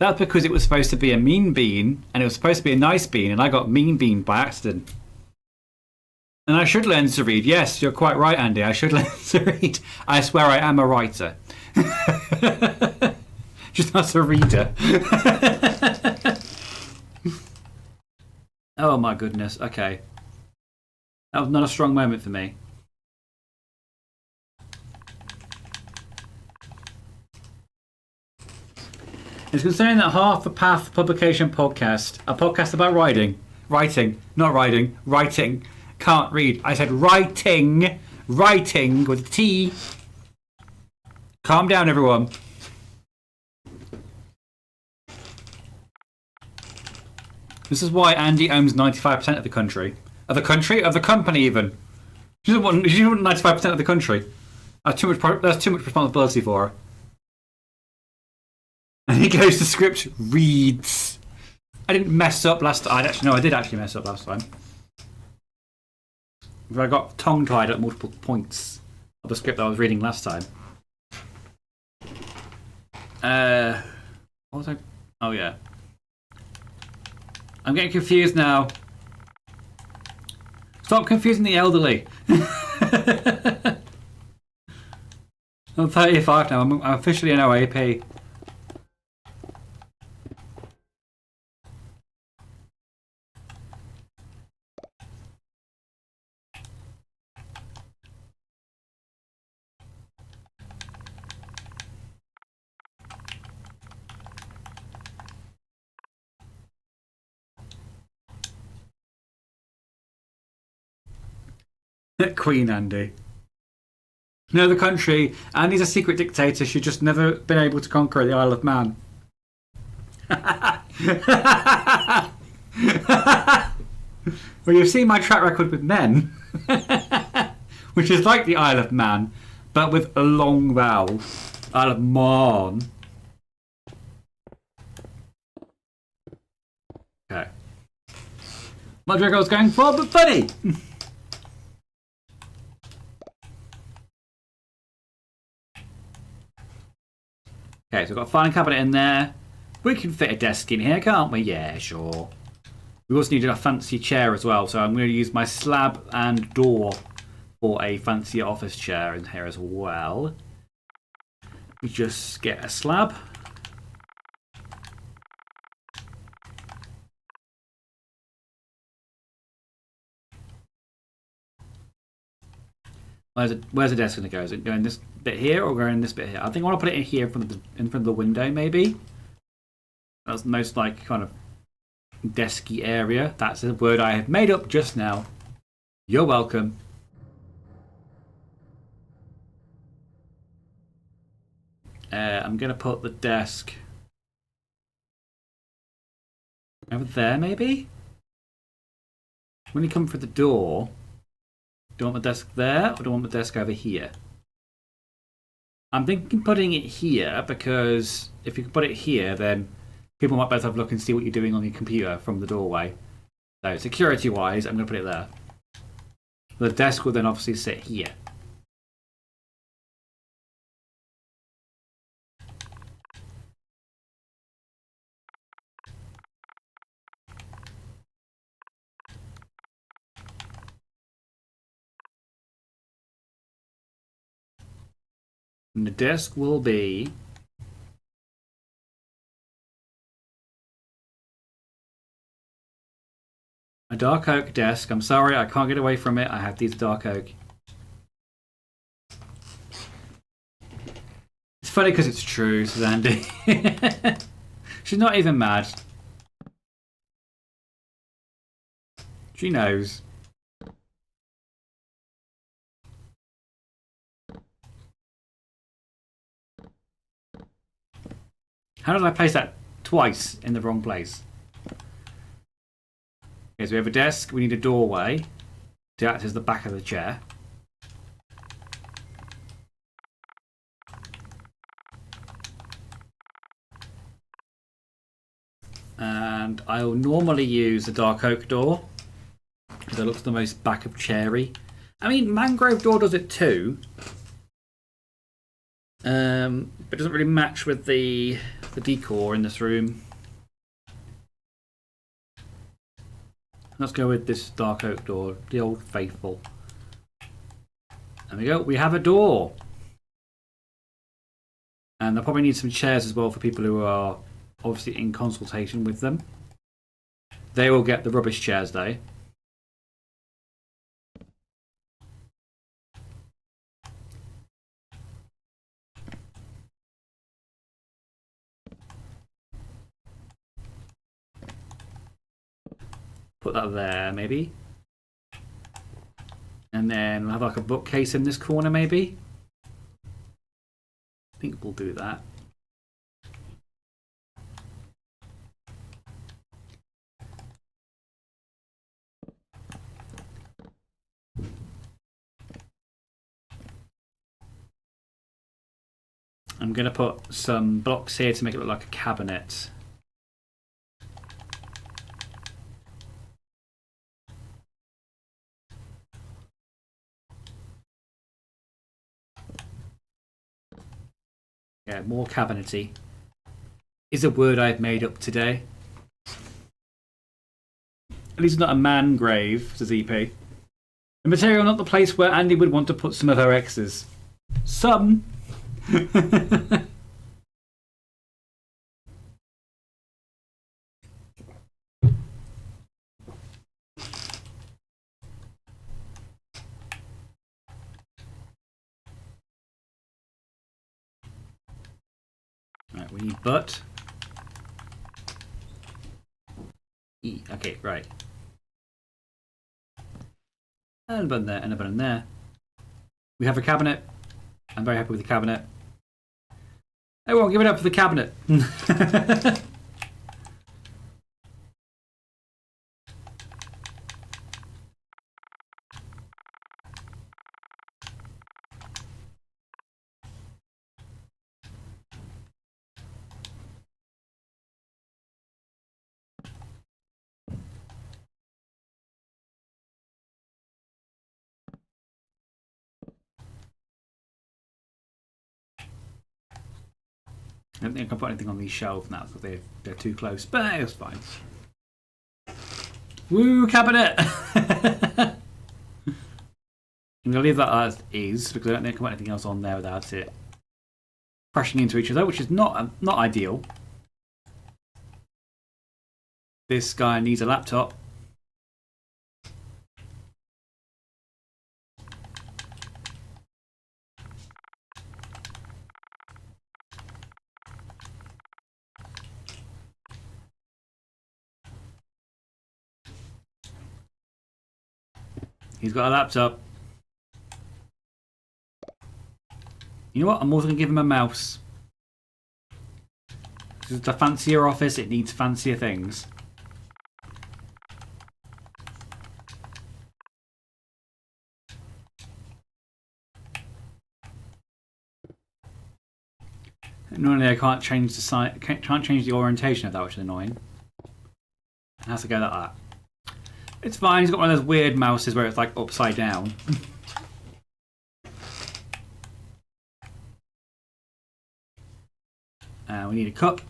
That's because it was supposed to be a mean bean, and it was supposed to be a nice bean, and I got mean bean by accident. And I should learn to read. Yes, you're quite right, Andy. I should learn to read. I swear I am a writer. Just not a reader. Oh my goodness. Okay. That was not a strong moment for me. It's concerning that half the Path Publication podcast, a podcast about writing, can't read. I said writing with a T. Calm down, everyone. This is why Andy owns 95% of the country. Of the country? Of the company, even. She doesn't want 95% of the country. That's too much responsibility for her. And he goes to script, reads. I didn't mess up last time. I did actually mess up last time. I got tongue-tied at multiple points of the script that I was reading last time. What was I? Oh, yeah. I'm getting confused now. Stop confusing the elderly. I'm 35 now. I'm officially an OAP. Queen Andy. No, the country. Andy's a secret dictator. She's just never been able to conquer the Isle of Man. Well, you've seen my track record with men, which is like the Isle of Man, but with a long vowel. Isle of Man. Okay. Not sure what I was going for, but funny. Okay, so we've got a filing cabinet in there. We can fit a desk in here, can't we? Yeah, sure. We also need a fancy chair as well, so I'm going to use my slab and door for a fancy office chair in here as well. We just get a slab. Where's the desk going to go? Is it going this bit here or going this bit here? I think I want to put it in here in front of the window, maybe. That's the most like kind of desky area. That's a word I have made up just now. You're welcome. I'm going to put the desk over there, maybe? When you come through the door, do you want the desk there or do you want the desk over here? I'm thinking putting it here because if you can put it here, then people might both have a look and see what you're doing on your computer from the doorway. So security-wise, I'm going to put it there. The desk will then obviously sit here. And the desk will be a dark oak desk. I'm sorry, I can't get away from it. I have these dark oak. It's funny because it's true, says Andy. She's not even mad. She knows. How did I place that twice in the wrong place? Okay, so we have a desk. We need a doorway to act as the back of the chair. And I'll normally use the dark oak door because it looks the most back of cherry. I mean, mangrove door does it too, but it doesn't really match with the decor in this room. Let's go with this dark oak door, the old faithful. There we go. We have a door. And they'll probably need some chairs as well for people who are obviously in consultation with them. They will get the rubbish chairs though. Put that there maybe. And then we'll have like a bookcase in this corner maybe. I think we'll do that. I'm going to put some blocks here to make it look like a cabinet. Yeah, more cabinety is a word I've made up today. At least it's not a man grave, says EP. The material, not the place where Andy would want to put some of her exes. Some. Right, we need butt. E. Okay, right. And a button there, and a button there. We have a cabinet. I'm very happy with the cabinet. Everyone, give it up for the cabinet. I don't think I can put anything on these shelves now because they're too close, but it's fine. Woo, cabinet! I'm going to leave that as is because I don't think I can put anything else on there without it crashing into each other, which is not ideal. This guy needs a laptop. He's got a laptop. You know what? I'm also going to give him a mouse. This is the fancier office. It needs fancier things. Normally I can't change the site. Can't change the orientation of that, which is annoying. It has to go like that. It's fine, he's got one of those weird mouses where it's like upside down. We need a cup.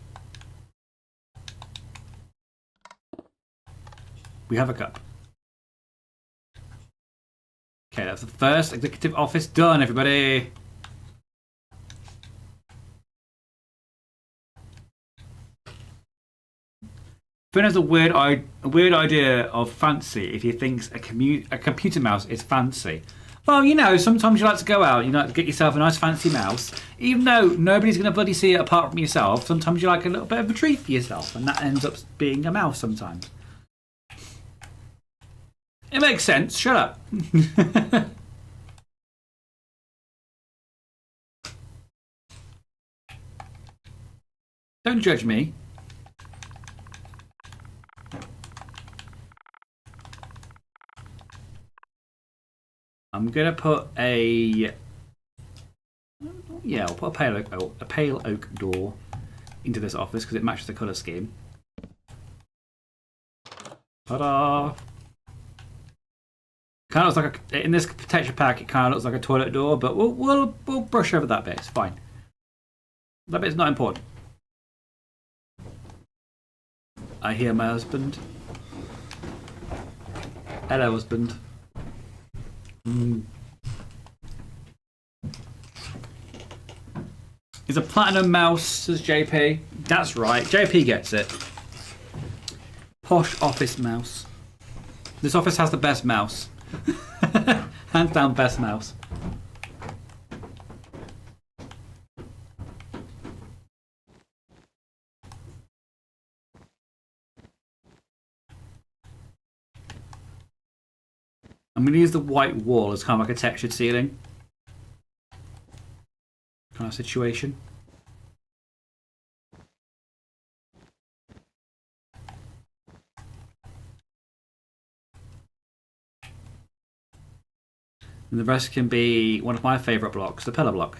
We have a cup. Okay, that's the first executive office done, everybody. Finn has a weird idea of fancy if he thinks a computer mouse is fancy. Well, you know, sometimes you like to go out, you like to get yourself a nice fancy mouse. Even though nobody's going to bloody see it apart from yourself, sometimes you like a little bit of a treat for yourself, and that ends up being a mouse sometimes. It makes sense, shut up. Don't judge me. I'm gonna put a I'll put a pale oak door into this office because it matches the colour scheme. Ta-da! Kind of looks like in this texture pack. It kind of looks like a toilet door, but we'll brush over that bit. It's fine. That bit's not important. I hear my husband. Hello, husband. It's a platinum mouse, says JP. That's right. JP gets it. Posh office mouse. This office has the best mouse. Hands down, best mouse. I'm going to use the white wall as kind of like a textured ceiling kind of situation. And the rest can be one of my favourite blocks, the pillar block.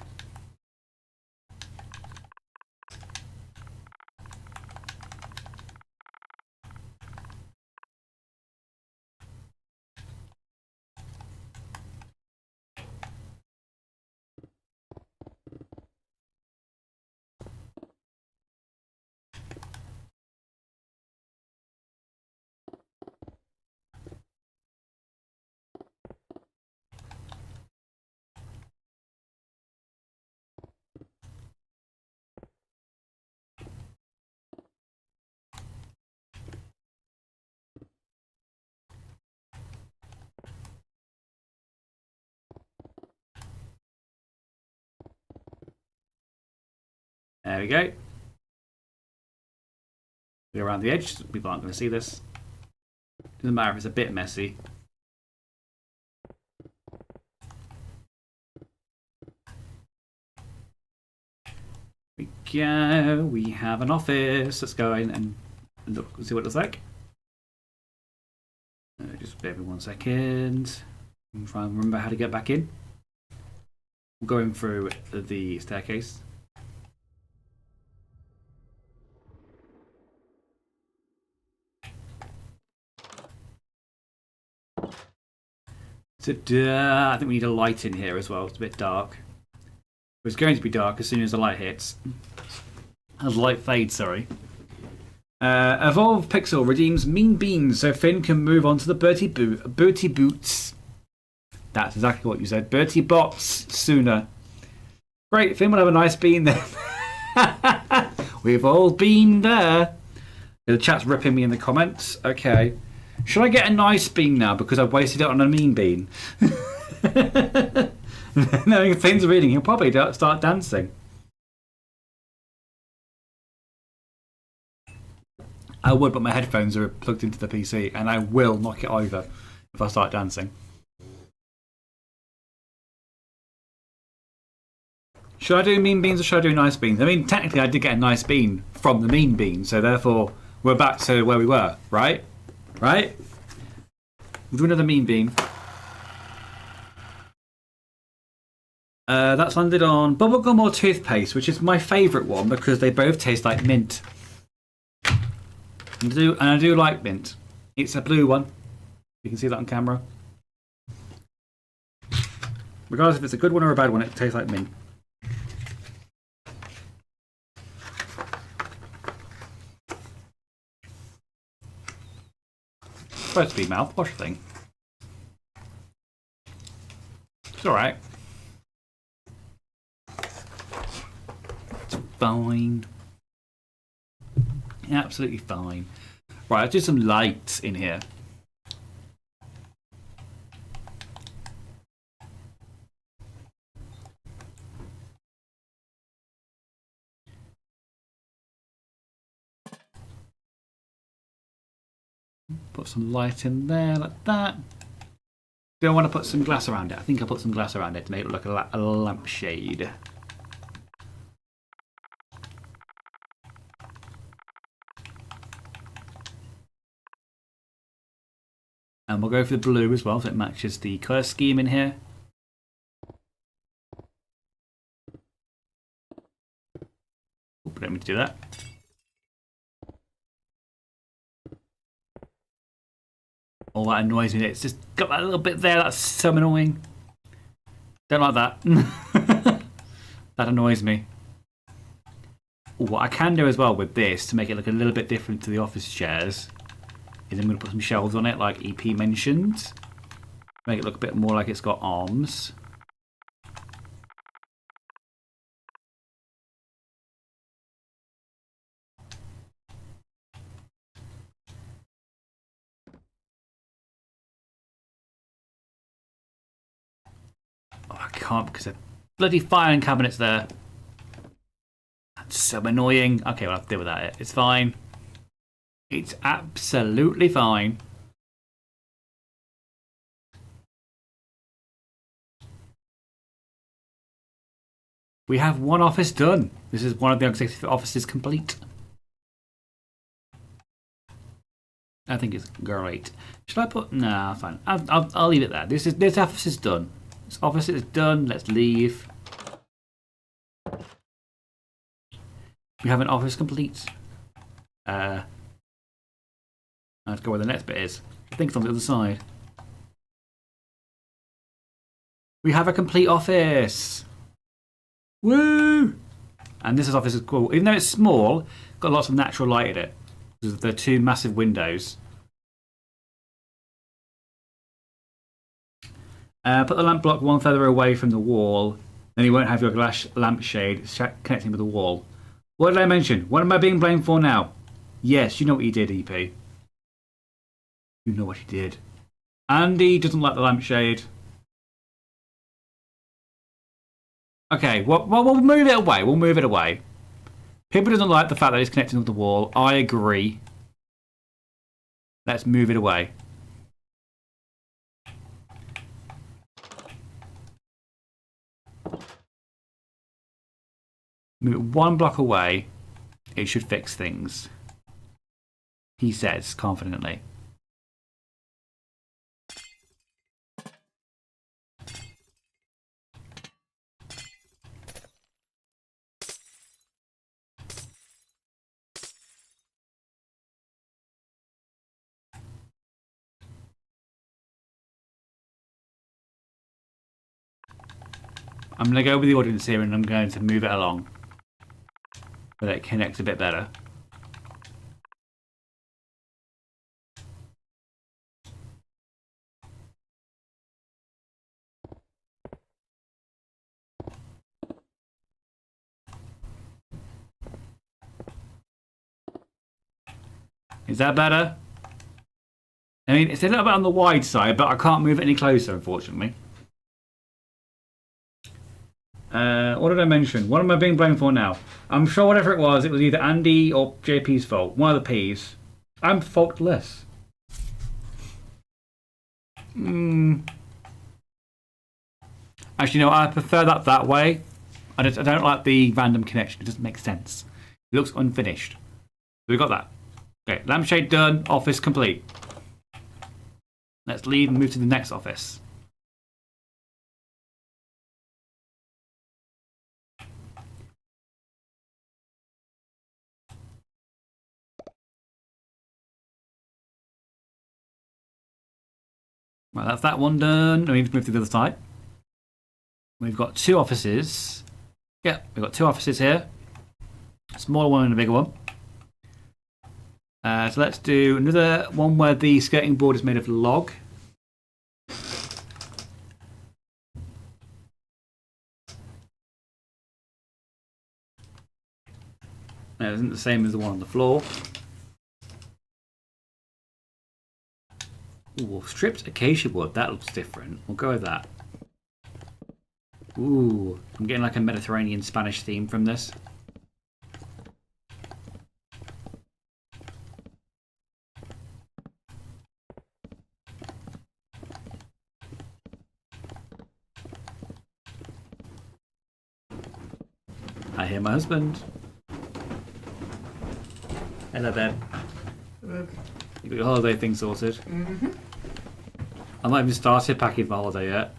There we go. Go around the edge. People aren't going to see this. Doesn't matter if it's a bit messy. We go. We have an office. Let's go in and look, see what it looks like. Just bear with me 1 second. I'm trying to remember how to get back in. We're going through the staircase. So, I think we need a light in here as well. It's a bit dark. It's going to be dark as soon as the light hits. As the light fades, sorry. Evolve Pixel redeems mean beans so Finn can move on to the Bertie boots. That's exactly what you said. Bertie bots sooner. Great, Finn will have a nice bean then. We've all been there. The chat's ripping me in the comments. Okay. Should I get a nice bean now because I've wasted it on a mean bean? No, Finn's reading. He'll probably start dancing. I would, but my headphones are plugged into the PC and I will knock it over if I start dancing. Should I do mean beans or should I do nice beans? I mean, technically I did get a nice bean from the mean bean, so therefore we're back to where we were, right? Right? We'll do another mean bean. That's landed on bubblegum or toothpaste, which is my favourite one because they both taste like mint. And I do like mint. It's a blue one. You can see that on camera. Regardless if it's a good one or a bad one, it tastes like mint. It's supposed to be mouthwash thing. It's alright. It's fine. Absolutely fine. Right, let's do some lights in here. Put some light in there like that. Do I want to put some glass around it? I think I'll put some glass around it to make it look like a lampshade. And we'll go for the blue as well, so it matches the colour scheme in here. Oh, I don't mean to do that. Oh, that annoys me. It's just got that little bit there. That's so annoying. Don't like that. That annoys me. What I can do as well with this to make it look a little bit different to the office chairs is I'm going to put some shelves on it like EP mentioned. Make it look a bit more like it's got arms. Oh, I can't because the bloody filing cabinet's there. That's so annoying. Okay, well, I'll deal with that. It's fine. It's absolutely fine. We have one office done. This is one of the executive offices complete. I think it's great. Should I put? Nah, fine. I'll leave it there. This office is done. This office is done. Let's leave. We have an office complete. Let's go where the next bit is. I think it's on the other side. We have a complete office. Woo! And this office is cool. Even though it's small, got lots of natural light in it. There are two massive windows. Put the lamp block one further away from the wall, then you won't have your glass lampshade connecting with the wall. What did I mention? What am I being blamed for now? Yes, you know what you did, EP. You know what you did. Andy doesn't like the lampshade. Okay, well, we'll move it away. We'll move it away. Pippa doesn't like the fact that it's connecting with the wall. I agree. Let's move it away. Move it one block away. It should fix things. He says confidently. I'm going to go with the audience here and I'm going to move it along so that it connects a bit better. Is that better? I mean, it's a little bit on the wide side, but I can't move it any closer, unfortunately. What did I mention? What am I being blamed for now? I'm sure whatever it was either Andy or JP's fault. One of the P's. I'm faultless. Actually, no, I prefer that way. I don't like the random connection. It doesn't make sense. It looks unfinished. So we got that. Okay, lampshade done. Office complete. Let's leave and move to the next office. Right, that's that one done. We need to move to the other side. We've got two offices. Yeah, we've got two offices here. A smaller one and a bigger one. So let's do another one where the skirting board is made of log. That isn't the same as the one on the floor. Ooh, stripped acacia wood. That looks different. We'll go with that. Ooh, I'm getting like a Mediterranean Spanish theme from this. I hear my husband. Hello, babe. Hello. You got your holiday thing sorted? Mm-hmm. I'm not even started packing for holiday yet.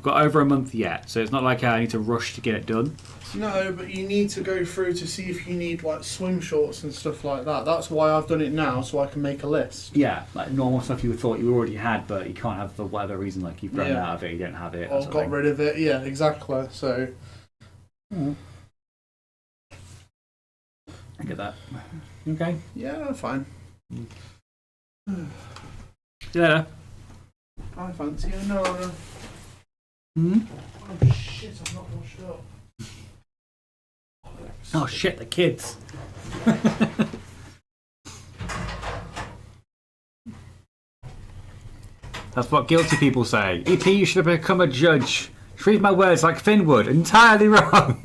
got over a month yet, so it's not like I need to rush to get it done. No, but you need to go through to see if you need like swim shorts and stuff like that. That's why I've done it now, so I can make a list. Yeah, like normal stuff you thought you already had, but you can't have for whatever reason, like you've thrown Yeah. out of it, you don't have it. Or got rid of it. Yeah, exactly. So. I get that. Okay. Yeah, I'm fine. See you later. I fancy another. Hmm? Oh shit! I've not washed up. Oh shit! The kids. That's what guilty people say. EP, you should have become a judge. Treat my words like Finn would. Entirely wrong.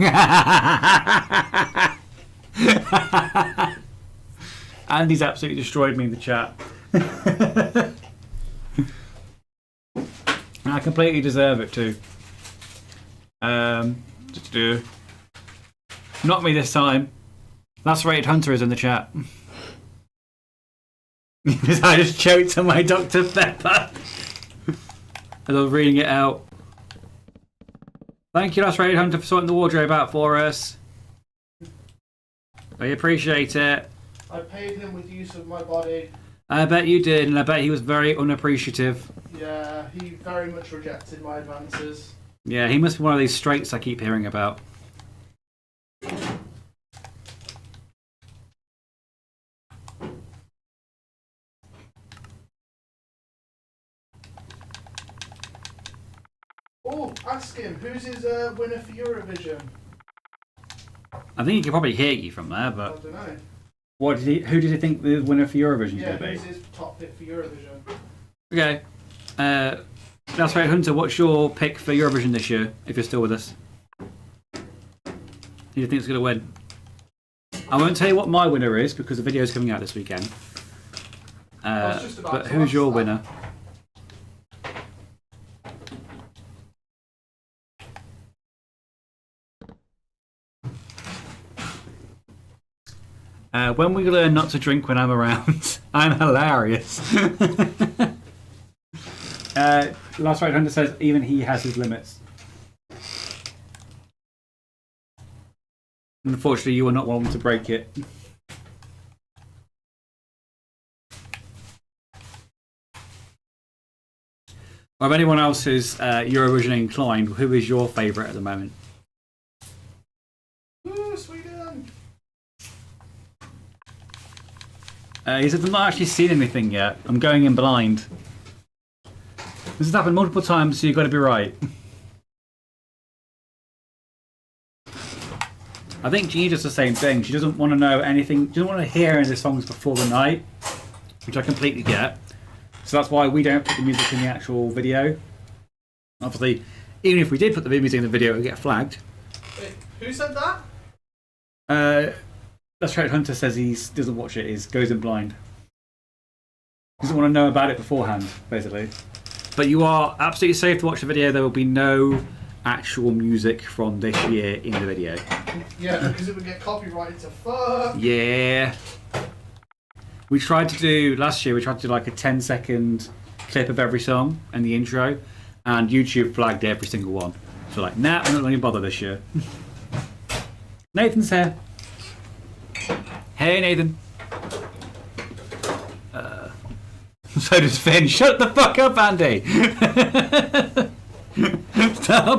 Andy's absolutely destroyed me in the chat. I completely deserve it too. Not me this time. Last Rated Hunter is in the chat. I just choked on my Dr. Pepper as I was reading it out. Thank you, Last Rated Hunter, for sorting the wardrobe out for us. I appreciate it. I paid him with use of my body. I bet you did, and I bet he was very unappreciative. Yeah, he very much rejected my advances. Yeah, he must be one of these straights I keep hearing about. Oh, ask him, who's his winner for Eurovision? I think he could probably hear you from there, I but don't know. who did he think the winner for Eurovision is Yeah, going to who's be? his top pick for Eurovision? Okay. That's right, Hunter. What's your pick for Eurovision this year, if you're still with us? Who do you think is going to win? I won't tell you what my winner is because the video is coming out this weekend. But who's your winner? When we learn not to drink when I'm around, I'm hilarious. Last Right Hunter says even he has his limits. Unfortunately, you are not one to break it. Or if anyone else is Eurovision inclined, who is your favourite at the moment? Ooh, Sweden! He said, I've not actually seen anything yet. I'm going in blind. This has happened multiple times, so you've got to be right. I think G does the same thing. She doesn't want to know anything. She doesn't want to hear any of the songs before the night, which I completely get. So that's why we don't put the music in the actual video. Obviously, even if we did put the music in the video, it would get flagged. Wait, who said that? That's right. Hunter says he doesn't watch it. He goes in blind. He doesn't want to know about it beforehand, basically. But you are absolutely safe to watch the video. There will be no actual music from this year in the video. Yeah, because it would get copyrighted to fuck. Yeah. We tried to do, last year, we tried to do like a 10-second clip of every song and the intro, and YouTube flagged every single one. So like, nah, I'm not going to bother this year. Nathan's here. Hey, Nathan. So does Finn. Shut the fuck up, Andy.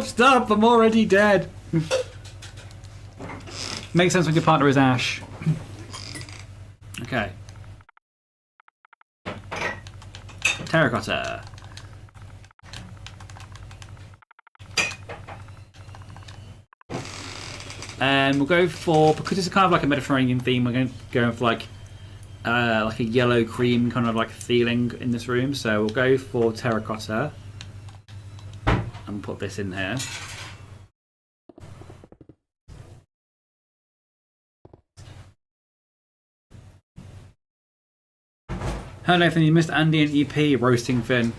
Stop, I'm already dead. Makes sense when your partner is Ash. Okay. Terracotta. And we'll go for, because it's kind of like a Mediterranean theme, we're going to go for like a yellow cream kind of like feeling in this room. So we'll go for terracotta and put this in here. Hello Nathan, you missed Andy and EP roasting Finn.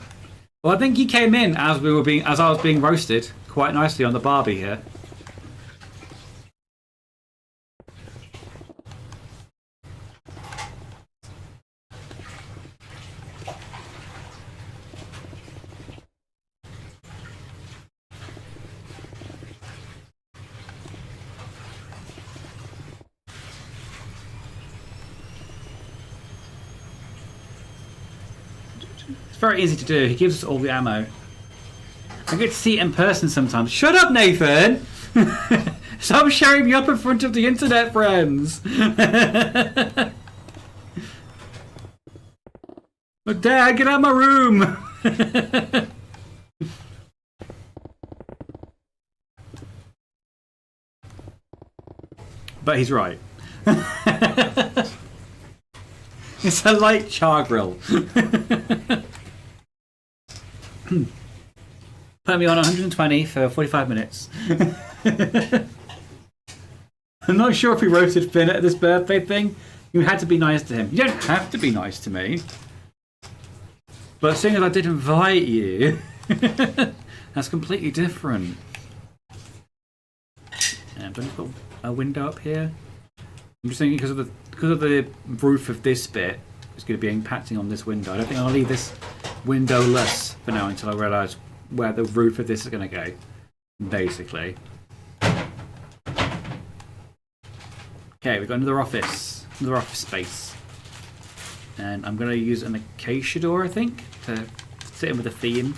Well, I think he came in as I was being roasted quite nicely on the Barbie here. It's very easy to do. He gives us all the ammo. I get to see it in person sometimes. Shut up, Nathan! Stop showing me up in front of the internet, friends! But Dad, get out of my room! But he's right. It's a light char grill. Put me on 120 for 45 minutes. I'm not sure if he roasted Finn at this birthday thing. You had to be nice to him. You don't have to be nice to me. But seeing as I did invite you, that's completely different. And do I put a window up here? I'm just thinking because of the roof of this bit, it's going to be impacting on this window. I don't think I'll leave this windowless for now until I realise where the roof of this is going to go. Basically. Okay, we've got another office space. And I'm going to use an acacia door, I think, to sit in with a theme.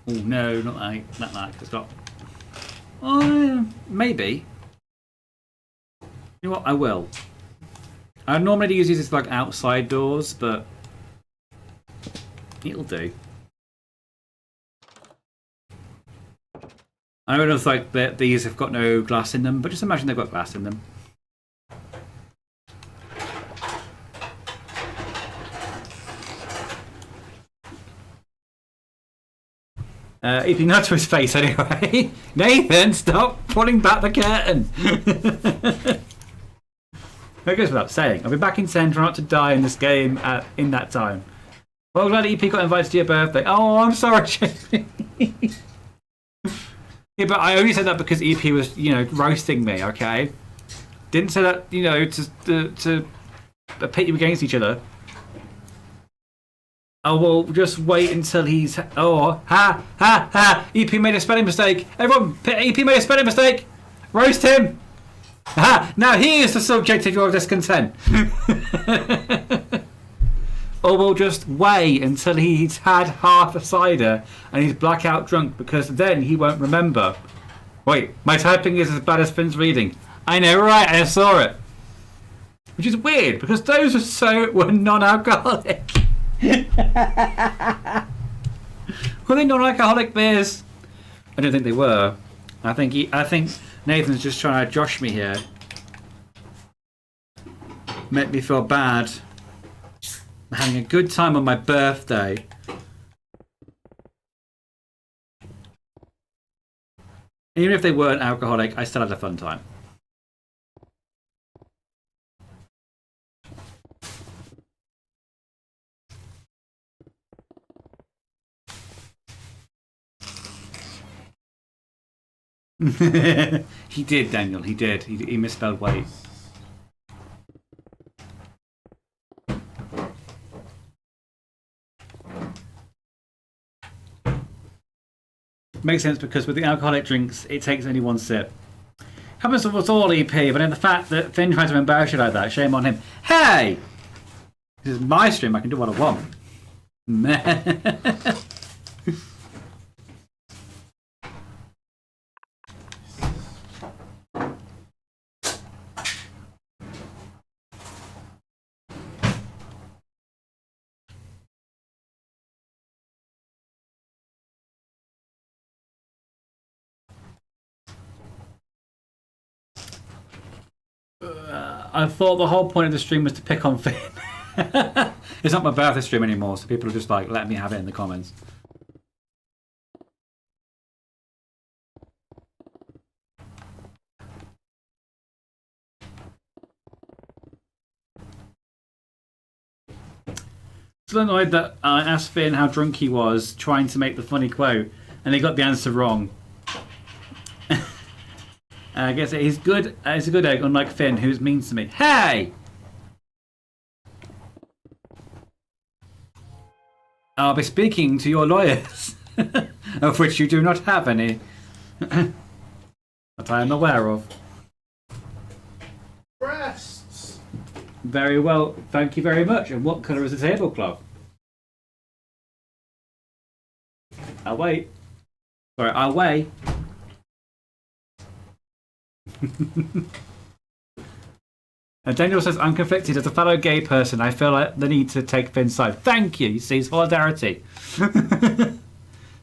Oh no, not that. It's got. Maybe. You know what? I will. I normally use these as like outside doors, but it'll do. I don't know if like these have got no glass in them, but just imagine they've got glass in them. Eating that to his face anyway. Nathan, stop pulling back the curtain. That goes without saying. I'll be back in 10, try not to die in this game in that time. Well, glad EP got invited to your birthday. Oh, I'm sorry, Jamie. Yeah, but I only said that because EP was, roasting me, okay? Didn't say that, to pit you against each other. Oh, well, just wait until he's... Oh, ha! EP made a spelling mistake. Everyone, EP made a spelling mistake. Roast him. Ha! Now he is the subject of your discontent. Or we'll just wait until he's had half a cider and he's blackout drunk, because then he won't remember. Wait, my typing is as bad as Finn's reading. I know, right? I saw it. Which is weird, because those were non-alcoholic. Were they non-alcoholic beers? I don't think they were. I think Nathan's just trying to josh me here. Make me feel bad. I'm having a good time on my birthday. Even if they weren't alcoholic, I still had a fun time. He did, Daniel. He did. He misspelled wait. Makes sense, because with the alcoholic drinks, it takes only one sip. Happens to us all, EP, but in the fact that Finn tries to embarrass you like that, shame on him. Hey! This is my stream, I can do what I want. I thought the whole point of the stream was to pick on Finn. It's not my birthday stream anymore, so people are just like, let me have it in the comments. Still annoyed that I asked Finn how drunk he was, trying to make the funny quote, and he got the answer wrong. I guess he's good. He's a good egg, unlike Finn, who's mean to me. Hey! I'll be speaking to your lawyers, of which you do not have any, that I am aware of. Very well, thank you very much. And what colour is the tablecloth? I'll wait. Sorry, I'll wait. And Daniel says, I'm conflicted. As a fellow gay person, I feel like the need to take Finn's side. Thank you. You see, solidarity.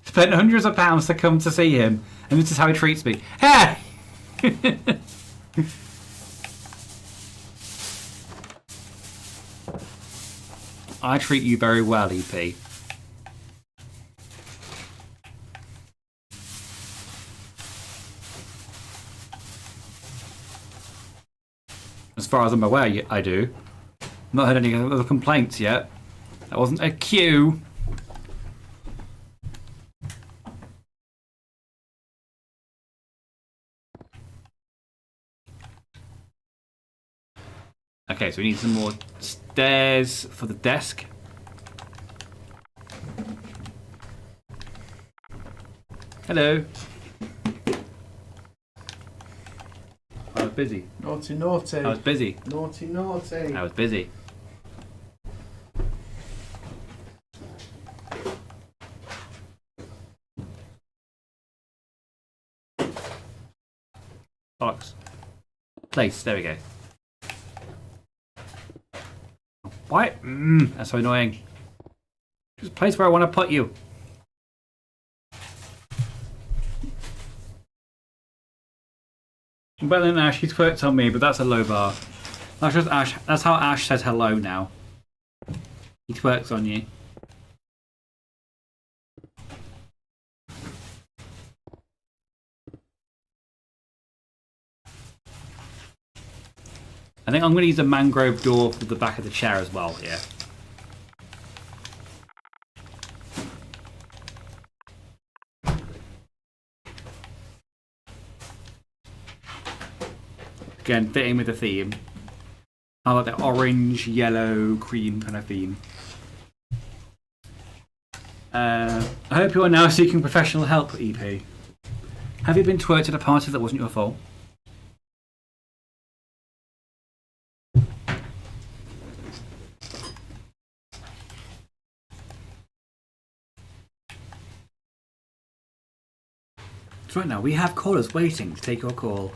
Spent hundreds of pounds to come to see him, and this is how he treats me. Hey! I treat you very well, EP. As far as I'm aware, I do. Not heard any other complaints yet. That wasn't a cue. Okay, so we need some more stairs for the desk. Hello. I was busy. Naughty, naughty. I was busy. Naughty, naughty. I was busy. Box. Place. There we go. Why? That's so annoying. Just a place where I want to put you. Better than Ash, he's twerked on me, but that's a low bar. That's just Ash. That's how Ash says hello now. He twerks on you. I think I'm going to use a mangrove door for the back of the chair as well here. Again, fitting with the theme. I like the orange, yellow, cream kind of theme. I hope you are now seeking professional help, EP. Have you been twerked at a party that wasn't your fault? So right now, we have callers waiting to take your call.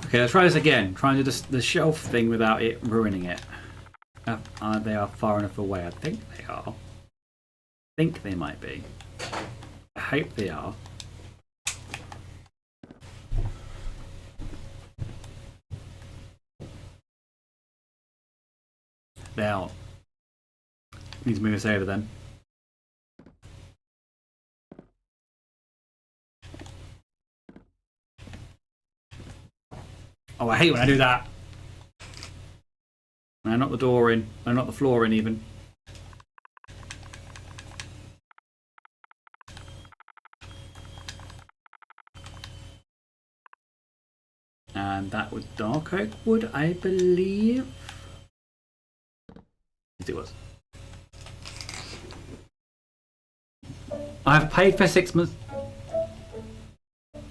Okay, let's try this again. Try and do the shelf thing without it ruining it. They are far enough away. I think they are. I think they might be. I hope they are. They are. Need to move this over then. Oh, I hate when I do that. I knock the door in. I knock the floor in even. And that was dark oak wood, I believe. Yes, it was. I've paid for 6 months.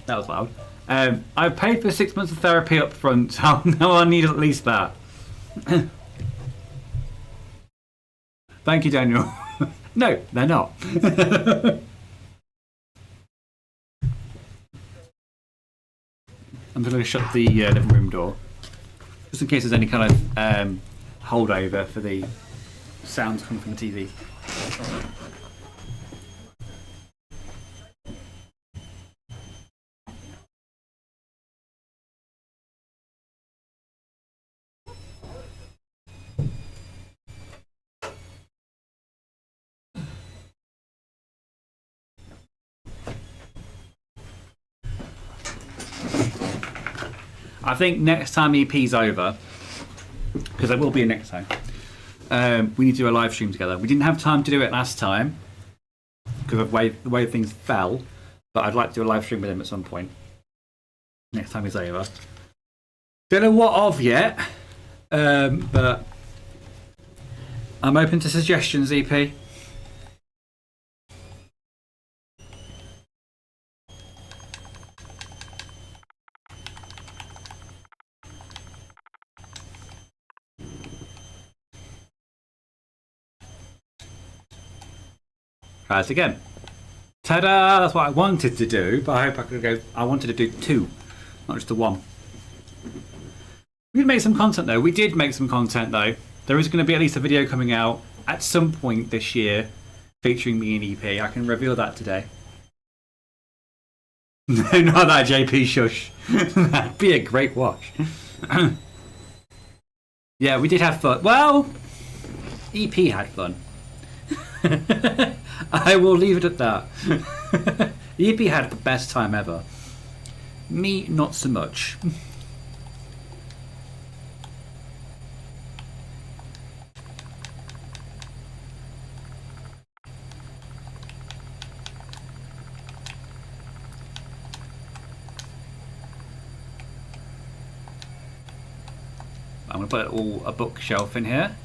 That was loud. I've paid for 6 months of therapy up front, so now I need at least that. Thank you, Daniel. No, they're not. I'm going to shut the living room door, just in case there's any kind of holdover for the sounds coming from the TV. I think next time EP's over, because there will be a next time, we need to do a live stream together. We didn't have time to do it last time, because of the way things fell. But I'd like to do a live stream with him at some point. Next time he's over. Don't know what of yet, but I'm open to suggestions, EP. Try this again. Ta-da! That's what I wanted to do, but I hope I could go. I wanted to do 2, not just the 1. We did make some content though. We did make some content though. There is going to be at least a video coming out at some point this year featuring me and EP. I can reveal that today. No, not that JP shush. That'd be a great watch. Yeah, we did have fun. Well, EP had fun. I will leave it at that. EP had the best time ever. Me, not so much. I'm going to put a bookshelf in here.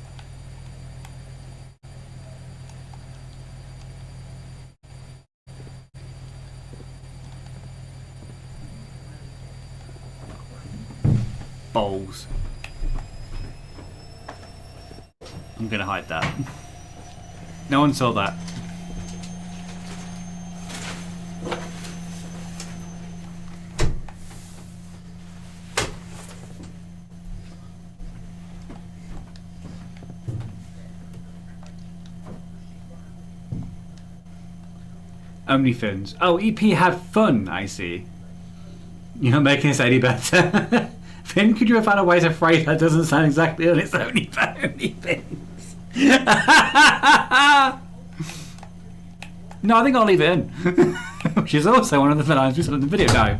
Bowls. I'm going to hide that. No one saw that. OnlyFins. Oh, EP had fun, I see. You're not making this any better. Finn, could you have found a way to phrase that doesn't sound exactly on its OnlyFins? No, I think I'll leave it in. Which is also one of the lines we saw in the video. No.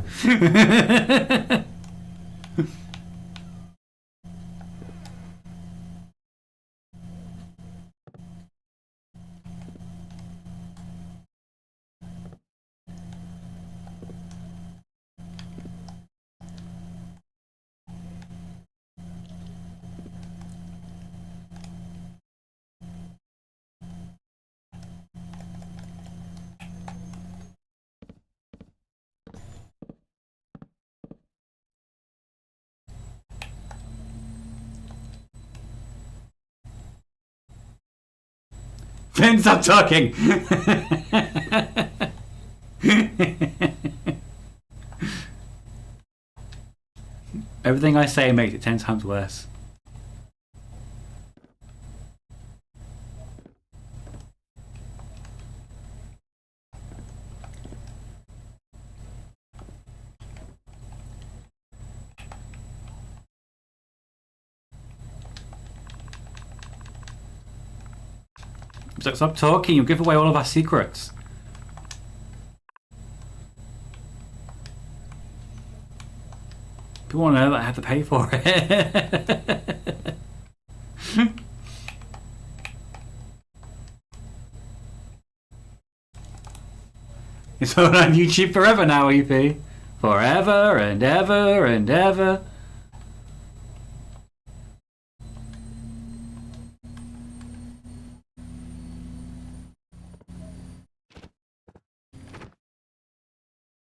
Finn, stop talking! Everything I say makes it 10 times worse. So stop talking, you'll give away all of our secrets. People want to know that I have to pay for it. It's all on YouTube forever now, EP. Forever and ever and ever.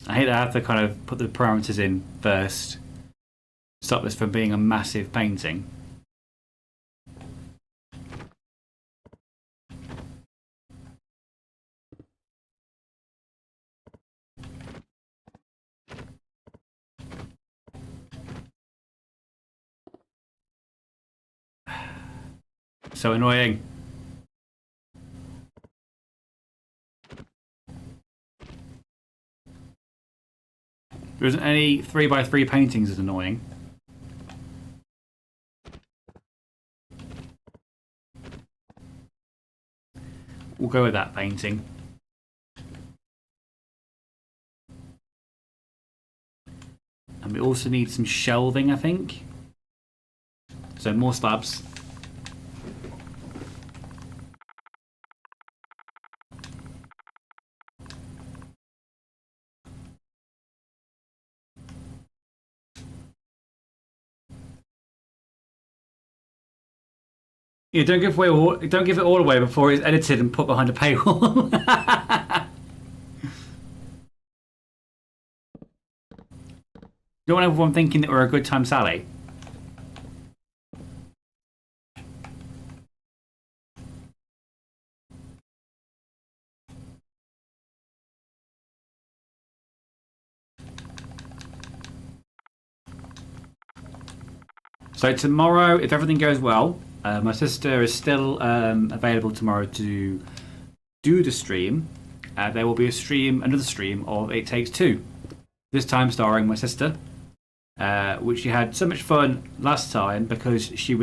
I hate that I have to kind of put the parameters in first. Stop this from being a massive painting. So annoying. There isn't any 3x3 paintings as annoying. We'll go with that painting. And we also need some shelving, I think. So more slabs. Yeah, don't give it all away before it's edited and put behind a paywall. You don't want everyone thinking that we're a good time Sally. So tomorrow, if everything goes well, my sister is still available tomorrow to do the stream. There will be another stream of It Takes Two. This time starring my sister, which she had so much fun last time because she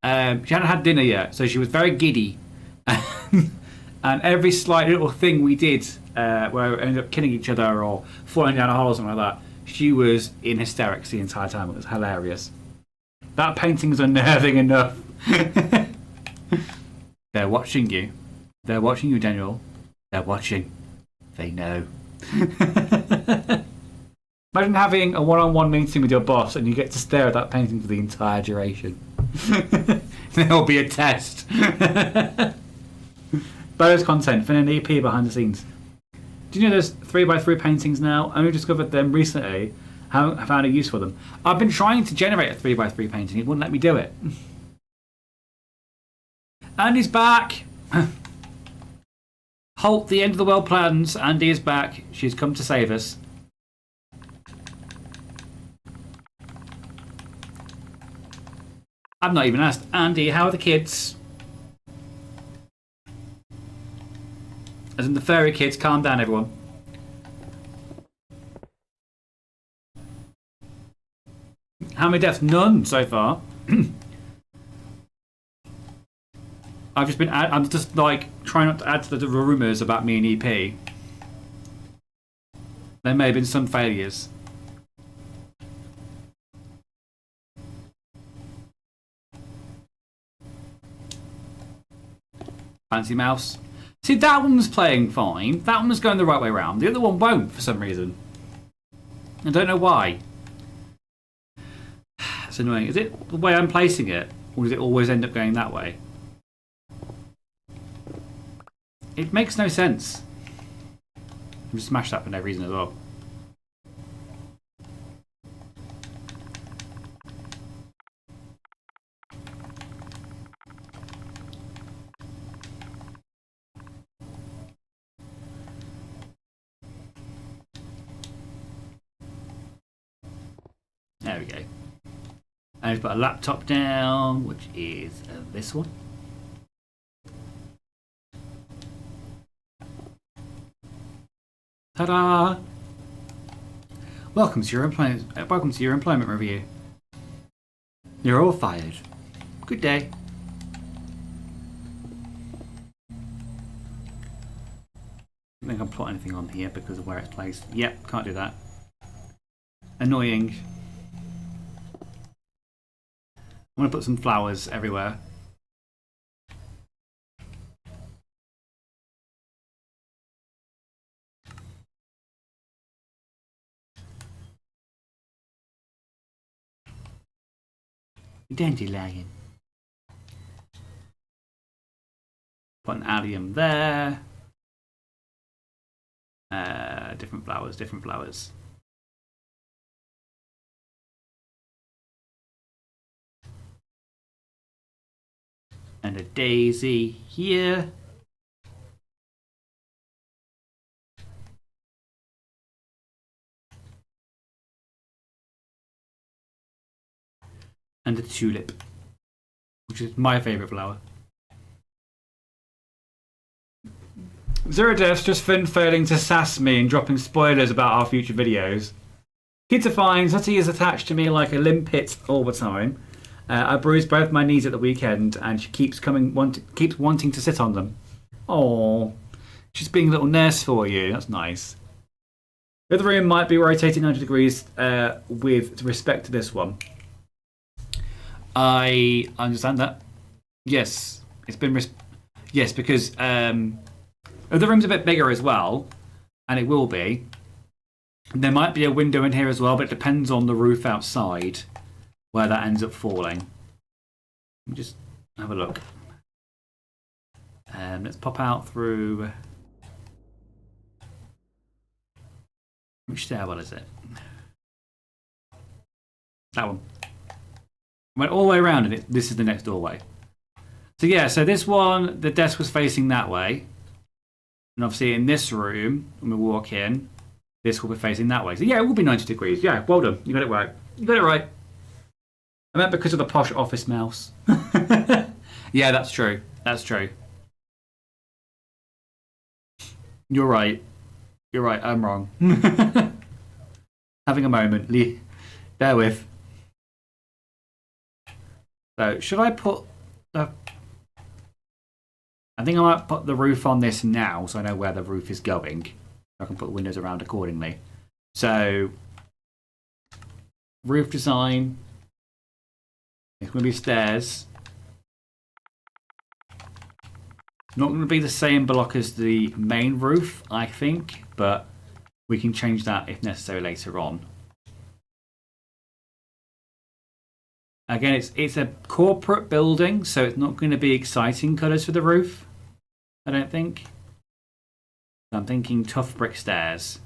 hadn't had dinner yet, so she was very giddy. And every slight little thing we did, where we ended up killing each other or falling down a hole or something like that, she was in hysterics the entire time. It was hilarious. That painting is unnerving enough. They're watching you. They're watching you, Daniel. They're watching. They know. Imagine having a one-on-one meeting with your boss and you get to stare at that painting for the entire duration. There'll be a test. Bonus content, for an EP behind the scenes. Do you know there's 3x3 paintings now? I only discovered them recently. Haven't found a use for them. I've been trying to generate a 3x3 painting. It wouldn't let me do it. Andy's back. Halt the end of the world plans. Andy is back. She's come to save us. I've not even asked. Andy, how are the kids? As in the furry kids. Calm down, everyone. How many deaths? None so far. I'm just like trying not to add to the rumours about me and EP. There may have been some failures. Fancy Mouse. See, that one was playing fine. That one was going the right way around. The other one won't for some reason. I don't know why. It's annoying. Is it the way I'm placing it? Or does it always end up going that way? It makes no sense. I'm just smash that for no reason as well. There we go. And we've got a laptop down, which is this one. Ta-da! Welcome to your employment review. You're all fired. Good day. I don't think I can put anything on here because of where it's placed. Yep, can't do that. Annoying. I'm going to put some flowers everywhere. Dandelion. Put an allium there. Different flowers, different flowers. And a daisy here. And a tulip, which is my favourite flower. Zero deaths, just Finn failing to sass me and dropping spoilers about our future videos. Kids are fine. Zutty is attached to me like a limpet all the time. I bruised both my knees at the weekend, and she keeps wanting to sit on them. Oh, she's being a little nurse for you. That's nice. The other room might be rotating 90 degrees with respect to this one. I understand that. Yes, it's been yes, because the room's a bit bigger as well, and it will be. There might be a window in here as well, but it depends on the roof outside where that ends up falling. have a look. Let's pop out through. Which stairwell is it? That one. Went all the way around and this is the next doorway. So yeah, so this one, the desk was facing that way. And obviously in this room, when we walk in, this will be facing that way. So yeah, it will be 90 degrees. Yeah, well done. You got it right. You got it right. I meant because of the posh office mouse. Yeah, that's true. That's true. You're right. You're right. I'm wrong. Having a moment. Bear with. So, should I put the... I think I might put the roof on this now so I know where the roof is going. I can put the windows around accordingly. So, roof design. It's going to be stairs. Not going to be the same block as the main roof, I think, but we can change that if necessary later on. Again, it's a corporate building, so it's not going to be exciting colours for the roof, I don't think. I'm thinking tough brick stairs.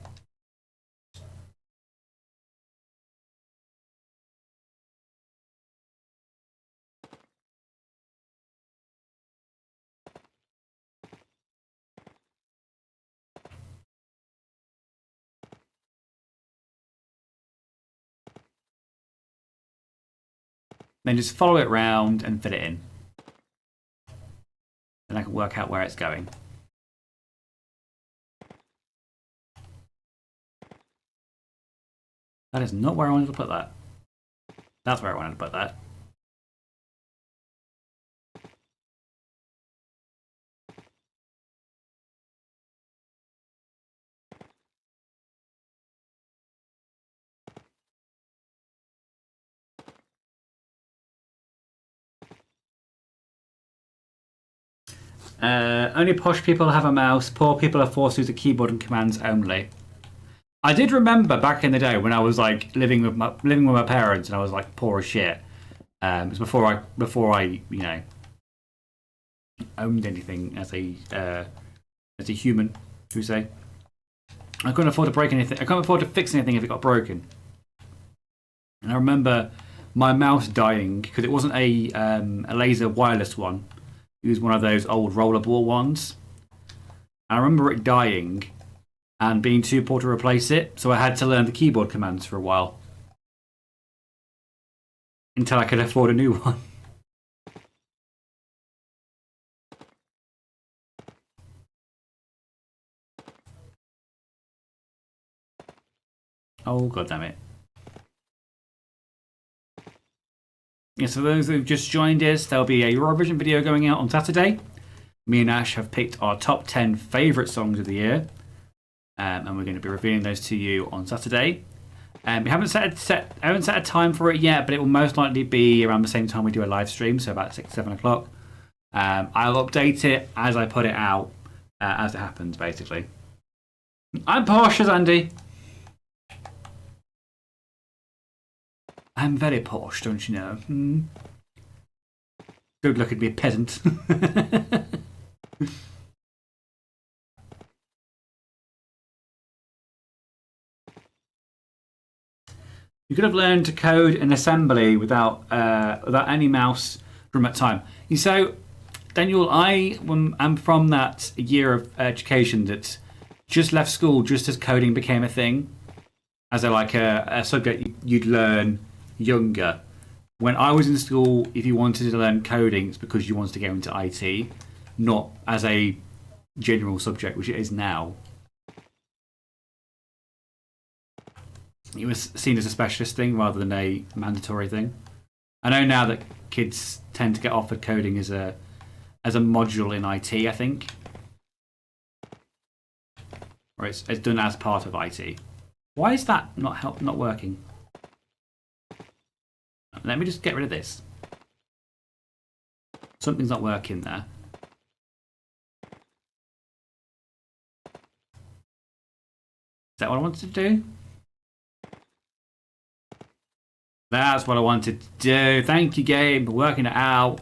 Then just follow it round and fit it in. Then I can work out where it's going. That is not where I wanted to put that. That's where I wanted to put that. Only posh people have a mouse. Poor people are forced to use the keyboard and commands only. I did remember back in the day when I was like living with my parents and I was like poor as shit. It was before I you know owned anything as a human. Should we say? I couldn't afford to break anything. I couldn't afford to fix anything if it got broken. And I remember my mouse dying because it wasn't a laser wireless one. It was one of those old rollerball ones. I remember it dying and being too poor to replace it, so I had to learn the keyboard commands for a while. Until I could afford a new one. Oh, god damn it. Yeah, so those who've just joined us, there'll be a Eurovision video going out on Saturday. Me and Ash have picked our top 10 favourite songs of the year. And we're going to be revealing those to you on Saturday. We haven't set a time for it yet, but it will most likely be around the same time we do a live stream, so about 6, 7 o'clock. I'll update it as I put it out, as it happens, basically. I'm posh as Andy. I'm very posh, don't you know? Good luck at me, peasant. You could have learned to code in assembly without any mouse from that time. So, Daniel, I'm from that year of education that just left school just as coding became a thing, as a subject you'd learn younger. When I was in school, if you wanted to learn coding, it's because you wanted to go into IT, not as a general subject, which it is now. It was seen as a specialist thing rather than a mandatory thing. I know now that kids tend to get offered coding as a module in IT, I think. Or it's done as part of IT. Why is that not working? Let me just get rid of this. Something's not working there. Is that what I wanted to do? That's what I wanted to do. Thank you, game, for working it out.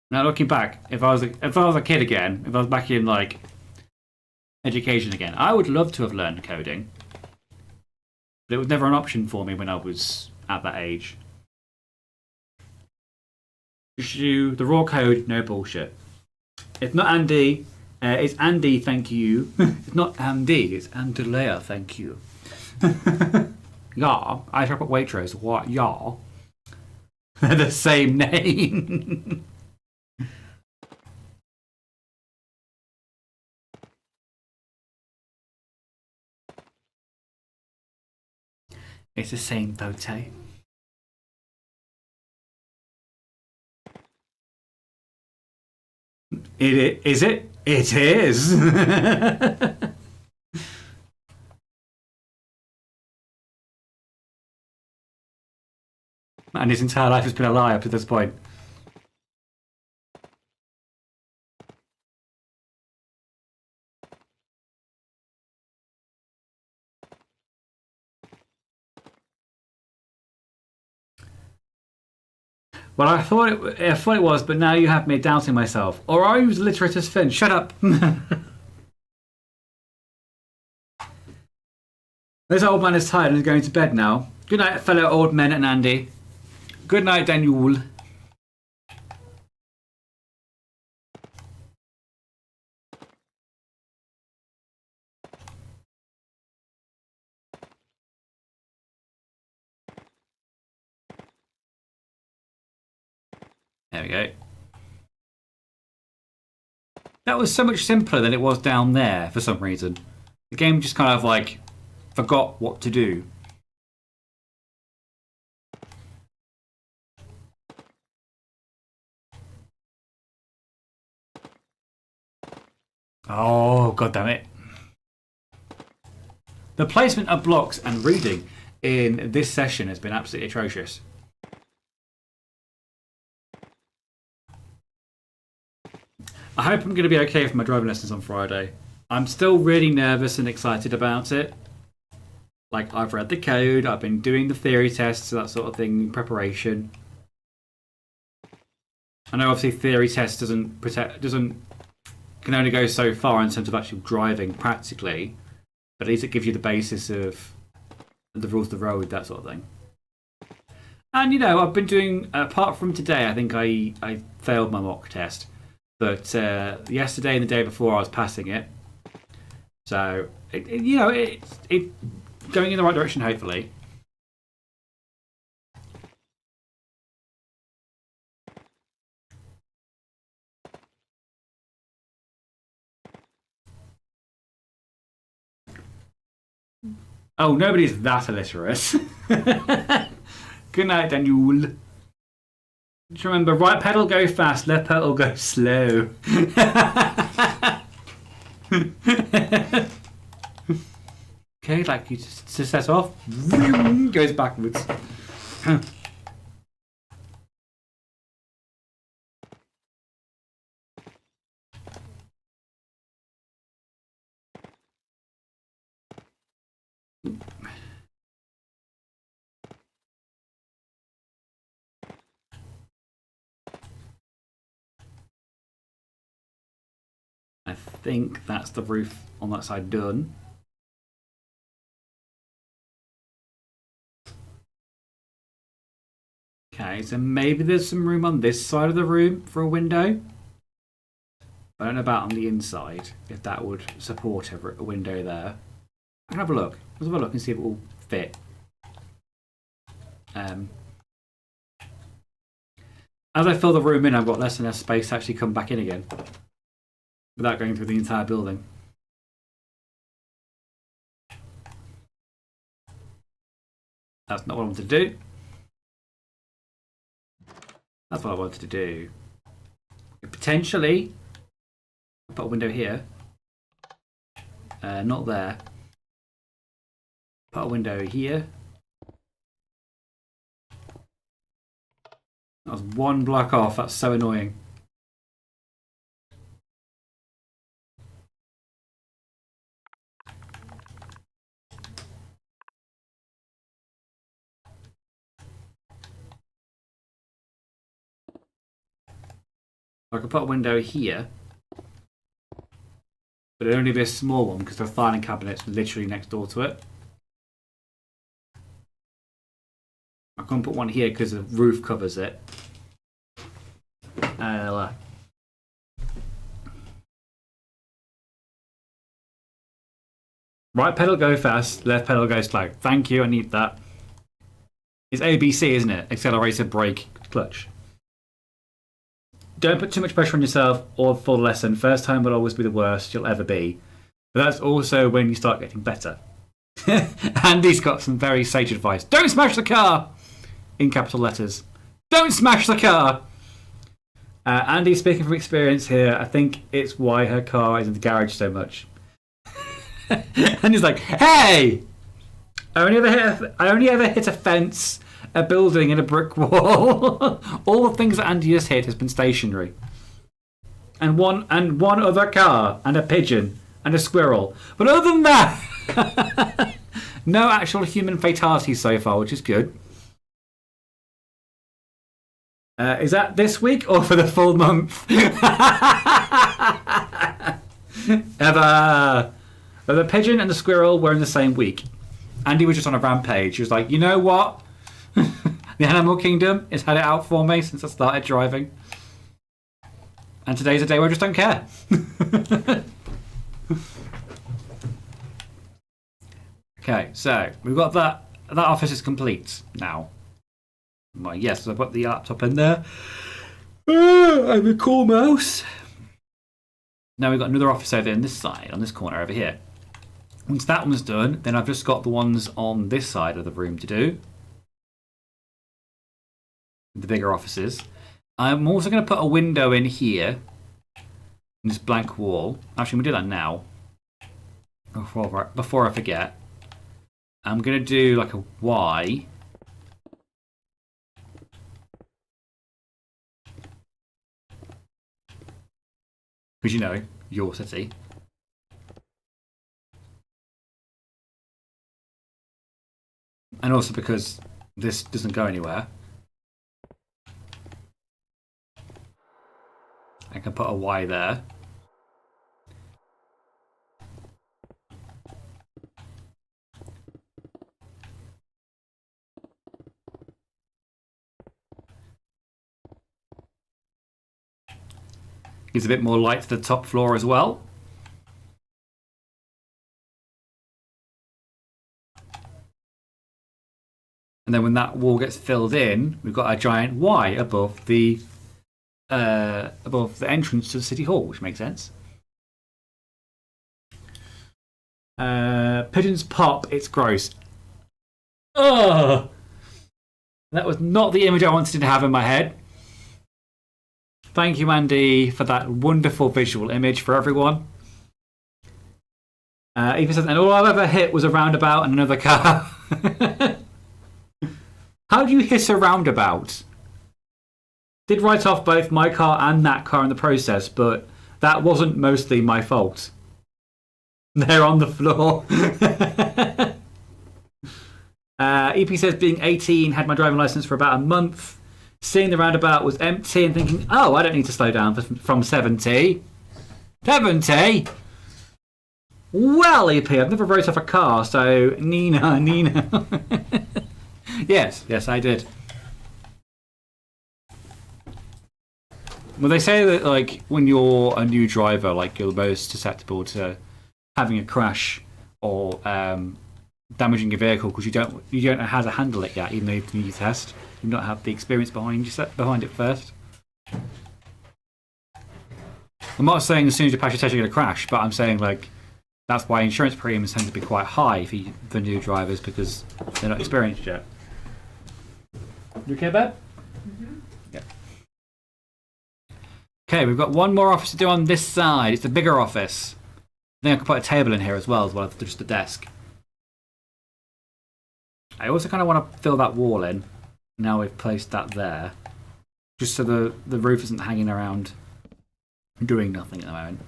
Now looking back, if I was a kid again, if I was back in like education again, I would love to have learned coding. But it was never an option for me when I was at that age. Issue the raw code, no bullshit. It's not Andy. It's Andy, thank you. It's not Andy, it's Andalea, thank you. Yeah, I shop at Waitrose. What? Yeah. They're the same name. It's the same photo. Is it? It is. And his entire life has been a lie up to this point. Well, I thought it was, but now you have me doubting myself. Or are you as literate as Finn? Shut up. This old man is tired and is going to bed now. Good night, fellow old men and Andy. Good night, Daniel. There we go. That was so much simpler than it was down there for some reason. The game just kind of like forgot what to do. Oh, god damn it. The placement of blocks and reading in this session has been absolutely atrocious. I hope I'm going to be okay for my driving lessons on Friday. I'm still really nervous and excited about it. Like, I've read the code, I've been doing the theory tests, that sort of thing in preparation. I know obviously theory test can only go so far in terms of actual driving practically, but at least it gives you the basis of the rules of the road, that sort of thing. And you know, I've been doing, apart from today, I think I failed my mock test, but yesterday and the day before I was passing it. So it's going in the right direction, hopefully. Oh, nobody's that illiterate. Good night, Daniel. Just remember, right pedal go fast, left pedal go slow. Okay, like you just set off, goes backwards. I think that's the roof on that side done. Okay, so maybe there's some room on this side of the room for a window. I don't know about on the inside, if that would support a window there. I can have a look. Let's have a look and see if it will fit. As I fill the room in, I've got less and less space to actually come back in again without going through the entire building. That's not what I wanted to do. That's what I wanted to do. Potentially, put a window here. Not there. Put a window here. That was one block off. That's so annoying. I could put a window here, but it'd only be a small one because the filing cabinet's literally next door to it. I can't put one here because the roof covers it. Right pedal go fast, left pedal go slow. Thank you, I need that. It's ABC, isn't it? Accelerator, brake, clutch. Don't put too much pressure on yourself or for the lesson. First time will always be the worst you'll ever be. But that's also when you start getting better. Andy's got some very sage advice. Don't smash the car! In capital letters. Don't smash the car! Andy, speaking from experience here, I think it's why her car is in the garage so much. And he's like, hey! I only ever hit a fence, a building, and a brick wall. All the things that Andy has hit has been stationary. And one other car, and a pigeon, and a squirrel. But other than that, no actual human fatalities so far, which is good. Is that this week or for the full month? Ever. But the pigeon and the squirrel were in the same week. Andy was just on a rampage. He was like, you know what? The animal kingdom has had it out for me since I started driving. And today's a day where I just don't care. Okay, so we've got that. That office is complete now. Well, yes, so I put the laptop in there. I have a cool mouse. Now we've got another office over in this side, on this corner over here. Once that one's done, then I've just got the ones on this side of the room to do. The bigger offices. I'm also going to put a window in here. In this blank wall. Actually, we do that now. Before I forget. I'm going to do like a Y. Because you know, Yorcity. And also because this doesn't go anywhere. I can put a Y there. Gives a bit more light to the top floor as well. And then when that wall gets filled in, we've got a giant Y above the entrance to the City Hall, which makes sense. Pigeons pop, it's gross. Ugh! That was not the image I wanted to have in my head. Thank you, Andy, for that wonderful visual image for everyone. Eva says, and all I've ever hit was a roundabout and another car. How do you hit a roundabout? Did write off both my car and that car in the process, but that wasn't mostly my fault. They're on the floor. EP says, being 18, had my driving license for about a month. Seeing the roundabout was empty and thinking, oh, I don't need to slow down from 70. 70? Well, EP, I've never wrote off a car, so Nina. Yes, I did. Well, they say that like when you're a new driver, like you're most susceptible to having a crash or damaging your vehicle because you don't know how to handle it yet, even though you've done your test. You don't have the experience behind it first. I'm not saying as soon as you pass your test you're going to crash, but I'm saying like that's why insurance premiums tend to be quite high for new drivers because they're not experienced yet. You okay, Beb? Mm-hmm. Yeah. Okay, we've got one more office to do on this side. It's the bigger office. I think I could put a table in here as well as just a desk. I also kind of want to fill that wall in. Now we've placed that there. Just so the roof isn't hanging around doing nothing at the moment.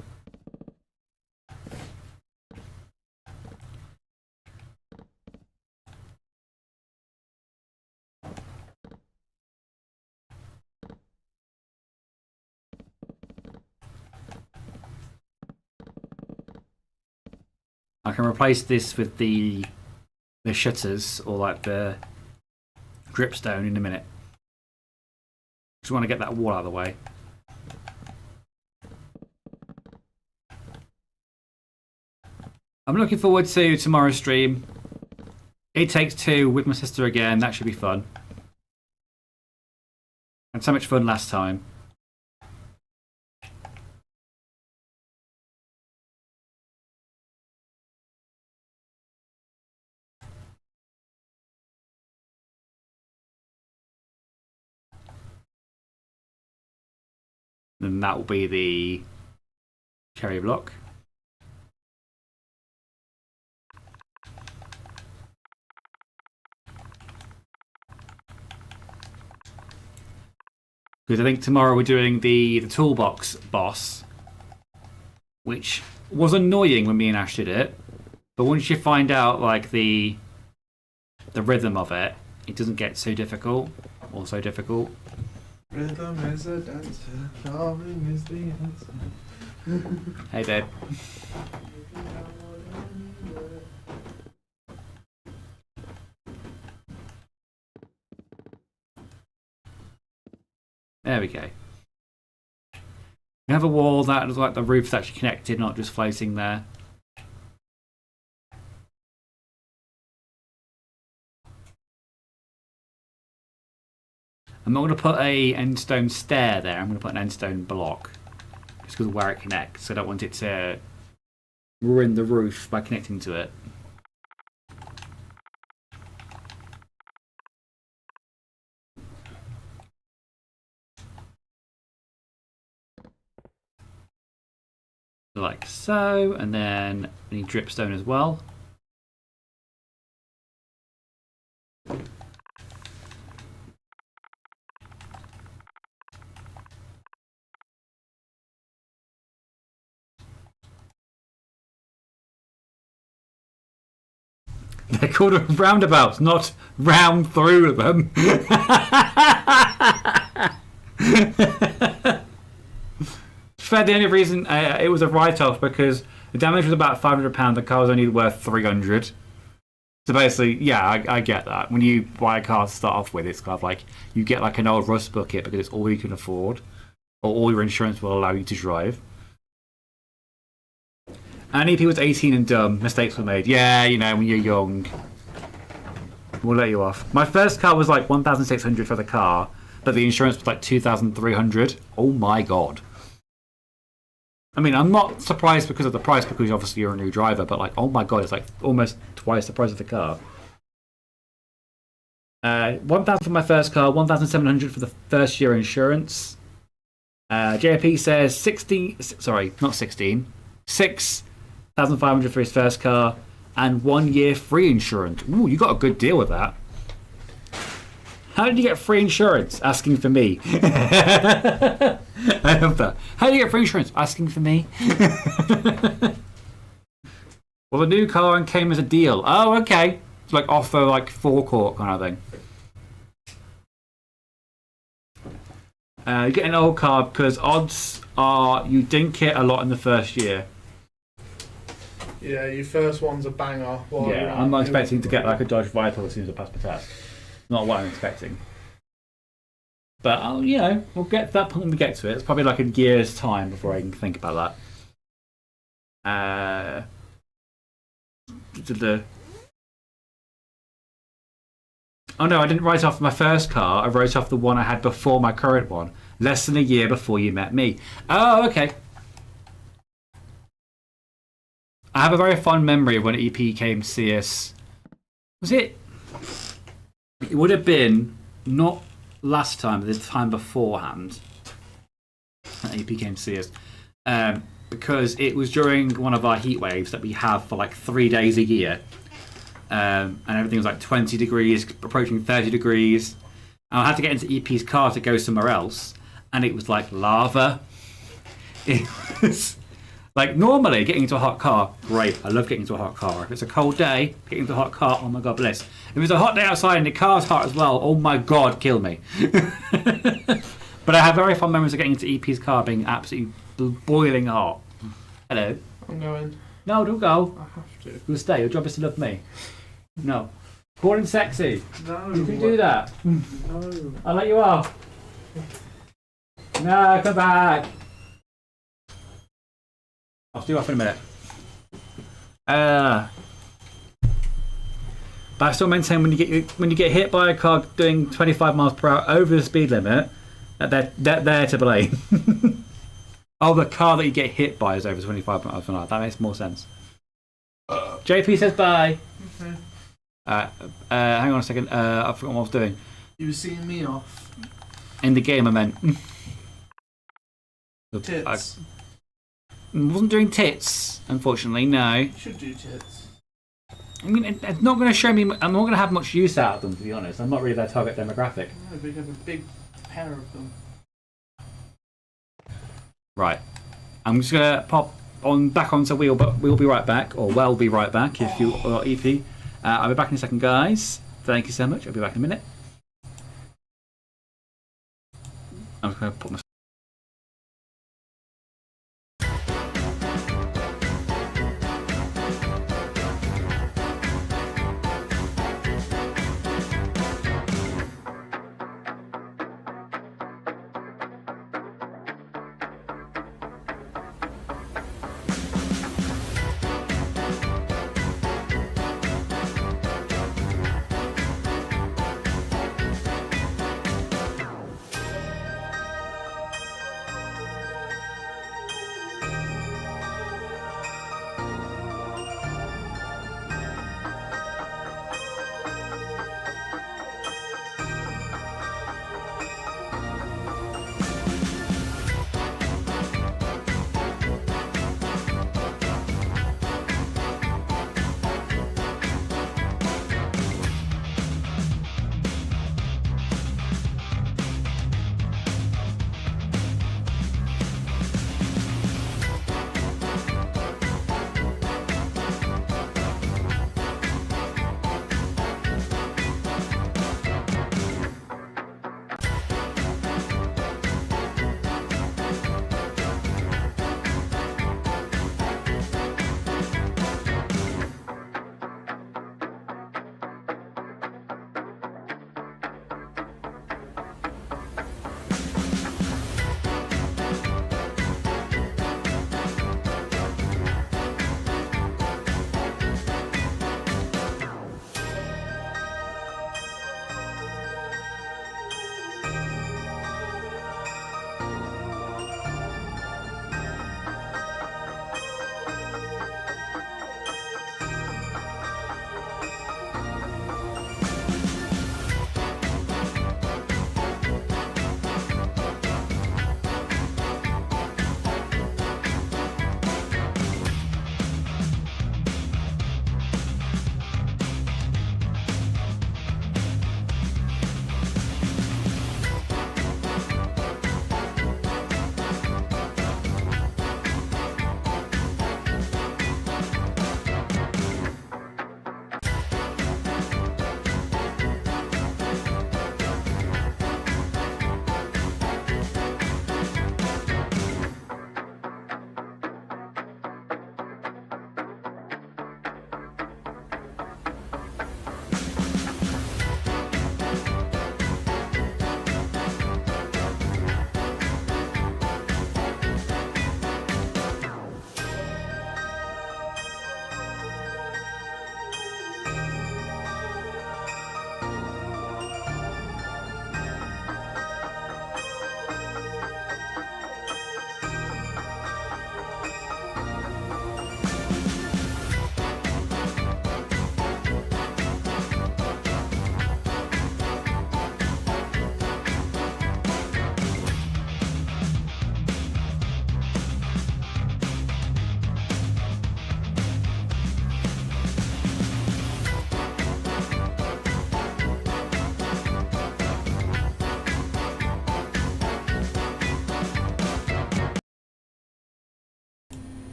I can replace this with the shutters or like the dripstone in a minute. Just want to get that wall out of the way. I'm looking forward to tomorrow's stream. It Takes Two with my sister again. That should be fun. Had so much fun last time. And that will be the cherry block. Because I think tomorrow we're doing the toolbox boss, which was annoying when me and Ash did it. But once you find out like the rhythm of it, it doesn't get so difficult or so difficult. Rhythm is a dancer, charming is the answer. Hey, babe. There we go. We have a wall that looks like the roof's actually connected, not just floating there. I'm not going to put a endstone stair there. I'm going to put an endstone block. Just because of where it connects. I don't want it to ruin the roof by connecting to it. Like so, and then we need dripstone as well. They're called roundabouts, not round through them. Fair, the only reason it was a write-off because the damage was about £500. The car was only worth £300. So basically, yeah, I get that. When you buy a car to start off with, it's kind of like you get like an old rust bucket because it's all you can afford, or all your insurance will allow you to drive. And EP was 18 and dumb. Mistakes were made. Yeah, you know, when you're young, we'll let you off. My first car was like £1,600 for the car, but the insurance was like £2,300. Oh my god. I mean, I'm not surprised because of the price, because obviously you're a new driver, but like, oh my god, it's like almost twice the price of the car. 1,000 for my first car, 1,700 for the first year insurance. JP says 6,500 for his first car and 1 year free insurance. Ooh, you got a good deal with that. How did you get free insurance? Asking for me. I love that. How did you get free insurance? Asking for me. Well, the new car came as a deal. Oh, okay. It's like offer, like forecourt kind of thing. You get an old car because odds are you dink it a lot in the first year. Yeah, your first one's a banger. Yeah, I'm not expecting to get like a Dodge Vital as soon as I pass my test. Not what I'm expecting. But, you know, we'll get to that point when we get to it. It's probably like a year's time before I can think about that. Oh no, I didn't write off my first car. I wrote off the one I had before my current one. Less than a year before you met me. Oh, okay. I have a very fond memory of when EP came to see us. Was it? It would have been not last time, but the time beforehand. EP came to see us. Because it was during one of our heat waves that we have for like 3 days a year. And everything was like 20 degrees, approaching 30 degrees. And I had to get into EP's car to go somewhere else. And it was like lava. It was like normally getting into a hot car, great. I love getting into a hot car. If it's a cold day, getting into a hot car, oh my god, bliss. If it's a hot day outside and the car's hot as well, oh my god, kill me. But I have very fond memories of getting into EP's car being absolutely boiling hot. Hello. I'm going. No, don't go. I have to. You'll stay. Your job is to love me. No. Calling sexy. No. You can do that. No. I'll let you off. No, come back. I'll see you off in a minute. But I still maintain when you get hit by a car doing 25 miles per hour over the speed limit, they're there to blame. Oh, the car that you get hit by is over 25 miles per hour. That makes more sense. JP says bye. Okay. Hang on a second. I forgot what I was doing. You were seeing me off. In the game, I meant. Tits. I wasn't doing tits, unfortunately. No. You should do tits. I mean, it's not going to show me. I'm not going to have much use out of them, to be honest. I'm not really their target demographic. No, but you have a big pair of them. Right. I'm just going to pop on back onto wheel, but we'll be right back, or well be right back if you or EP. I'll be back in a second, guys. Thank you so much. I'll be back in a minute. I'm just going to put my.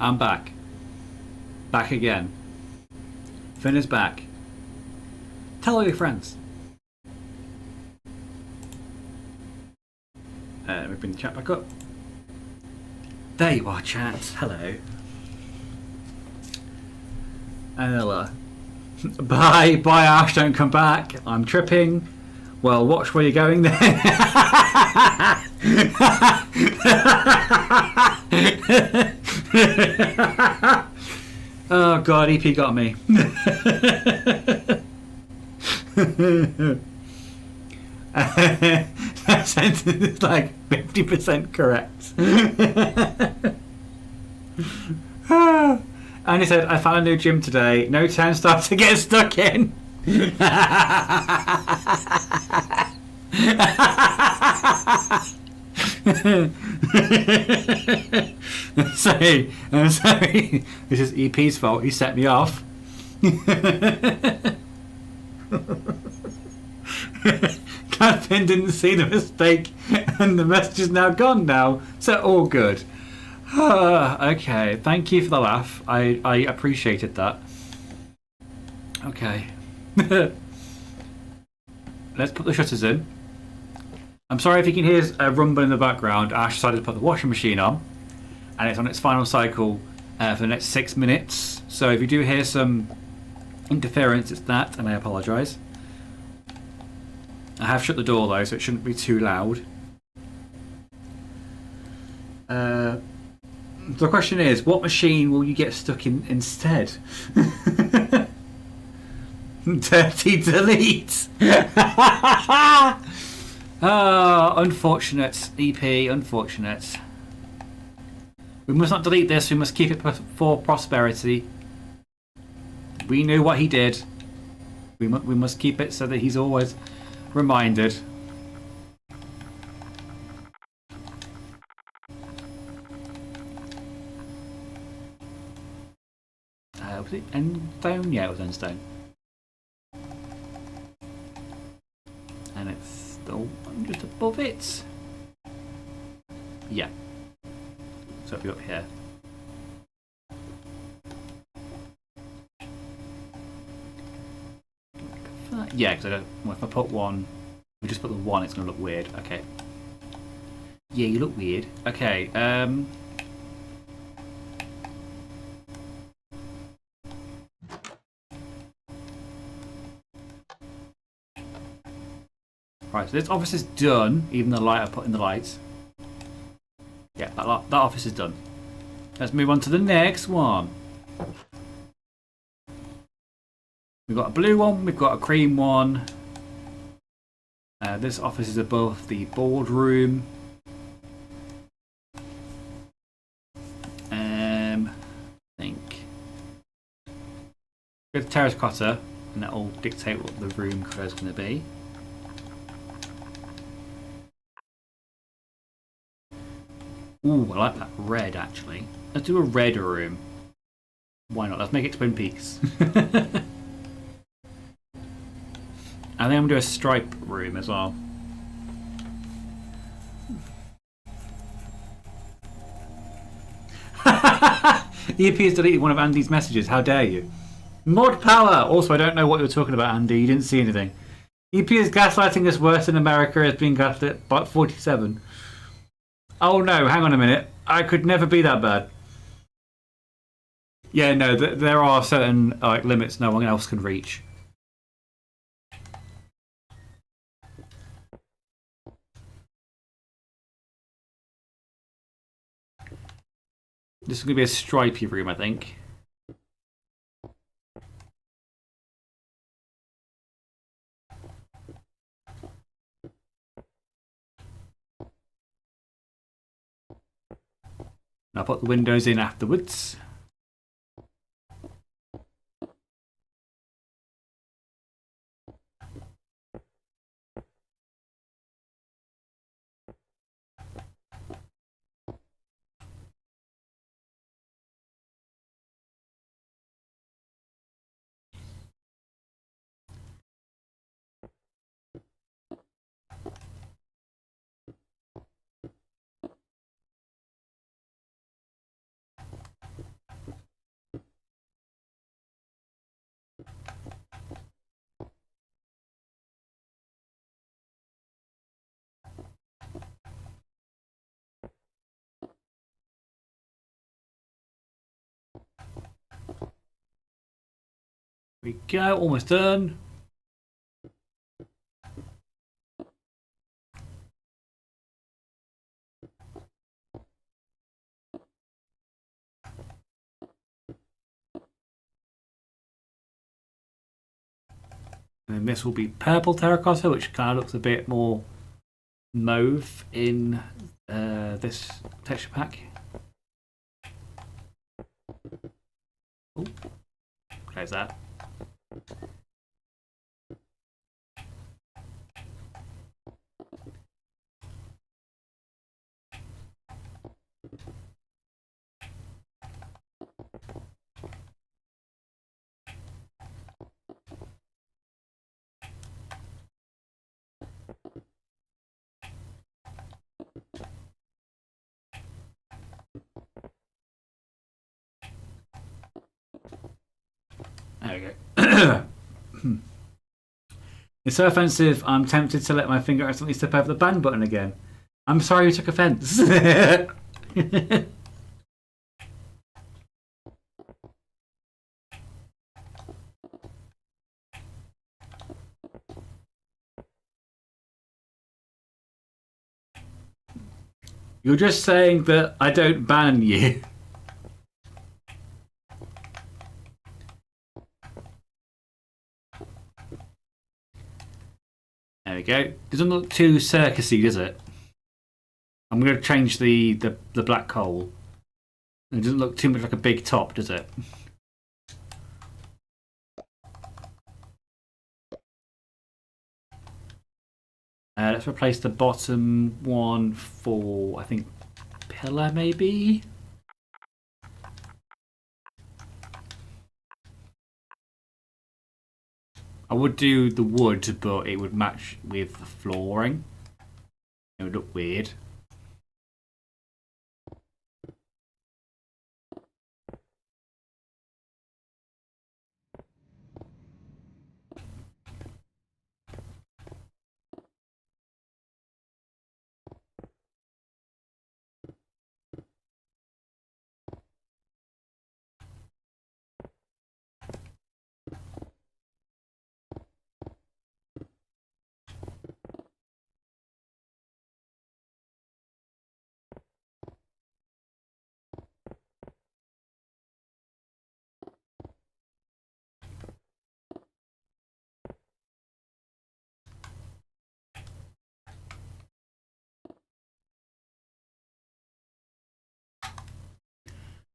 I'm back. Back again. Finn is back. Tell all your friends. Let me bring the chat back up. There you are, chat. Hello. Anilla. Bye, bye, Ash. Don't come back. I'm tripping. Well, watch where you're going then. Oh god, EP got me. That sentence is like 50% correct. And he said, I found a new gym today. No town start to get stuck in. I'm sorry. This is EP's fault. He set me off. Catherine didn't see the mistake, and the message is now gone now. So all good. Okay, thank you for the laugh. I appreciated that. Okay. Let's put the shutters in. I'm sorry if you can hear a rumble in the background. Ash decided to put the washing machine on, and it's on its final cycle for the next 6 minutes. So if you do hear some interference, it's that, and I apologise. I have shut the door though, so it shouldn't be too loud. The question is, what machine will you get stuck in instead? Dirty delete. Oh, unfortunate, EP, unfortunate. We must not delete this, we must keep it for prosperity. We knew what he did. We must keep it so that he's always reminded. Was it endstone? Yeah, it was endstone. And it's still just above it. Yeah. So it'll be up here. Yeah, because if I put one, we just put the one, it's going to look weird. Okay. Yeah, you look weird. Okay. Right, so this office is done, even the light I put in the lights. Yeah, that office is done. Let's move on to the next one. We've got a blue one, we've got a cream one. This office is above the boardroom. I think. Go to terracotta, and that will dictate what the room colour is going to be. Ooh, I like that red actually. Let's do a red room. Why not? Let's make it Twin Peaks. And then I'm going to do a stripe room as well. EP has deleted one of Andy's messages. How dare you? Mod power! Also, I don't know what you're talking about, Andy. You didn't see anything. EP is gaslighting us worse than America has been gaslit by 47. Oh no, hang on a minute. I could never be that bad. Yeah, no, there are certain limits no one else can reach. This is going to be a stripy room, I think. I'll put the windows in afterwards. There we go, almost done. And then this will be purple terracotta, which kind of looks a bit more mauve in this texture pack. Ooh, close that. There we go. It's so offensive, I'm tempted to let my finger accidentally step over the ban button again. I'm sorry you took offence. You're just saying that I don't ban you. There we go. Doesn't look too circusy, does it? I'm going to change the black coal. It doesn't look too much like a big top, does it? Let's replace the bottom one for, I think, pillar maybe? I would do the wood, but it would match with the flooring. It would look weird.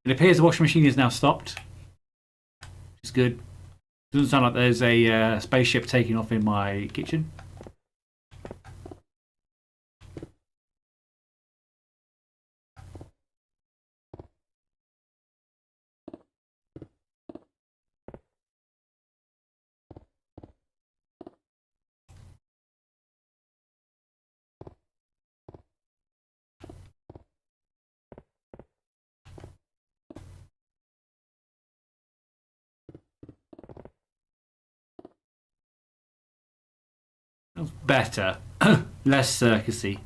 It appears the washing machine is now stopped, which is good. Doesn't sound like there's a spaceship taking off in my kitchen. Better. Less circusy.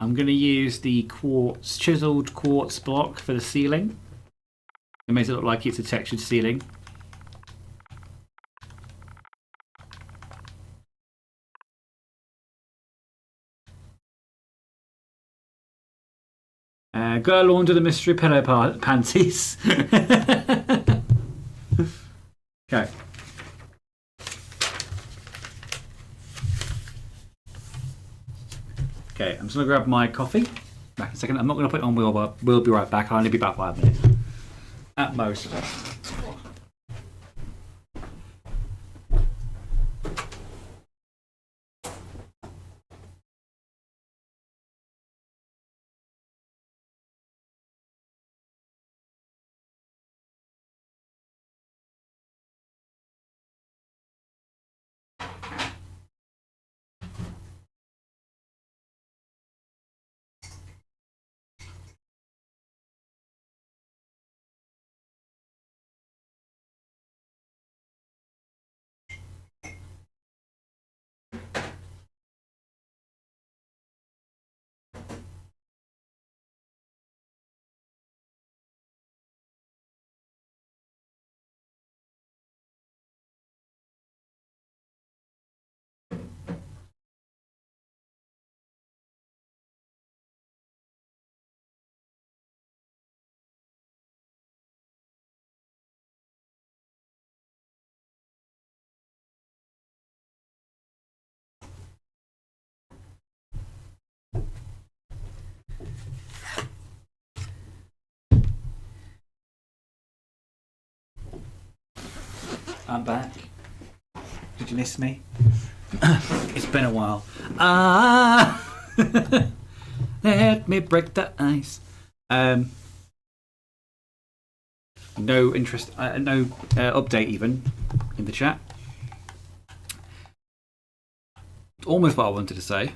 I'm going to use the chiseled quartz block for the ceiling. It makes it look like it's a textured ceiling. Gotta launder the mystery pillow panties. Okay. Okay, I'm just gonna grab my coffee. Back in a second. I'm not gonna put it on wheel, but we'll be right back. I'll only be about 5 minutes. At most. I'm back. Did you miss me? It's been a while. Ah, let me break the ice. No interest, no update even in the chat. Almost what I wanted to say.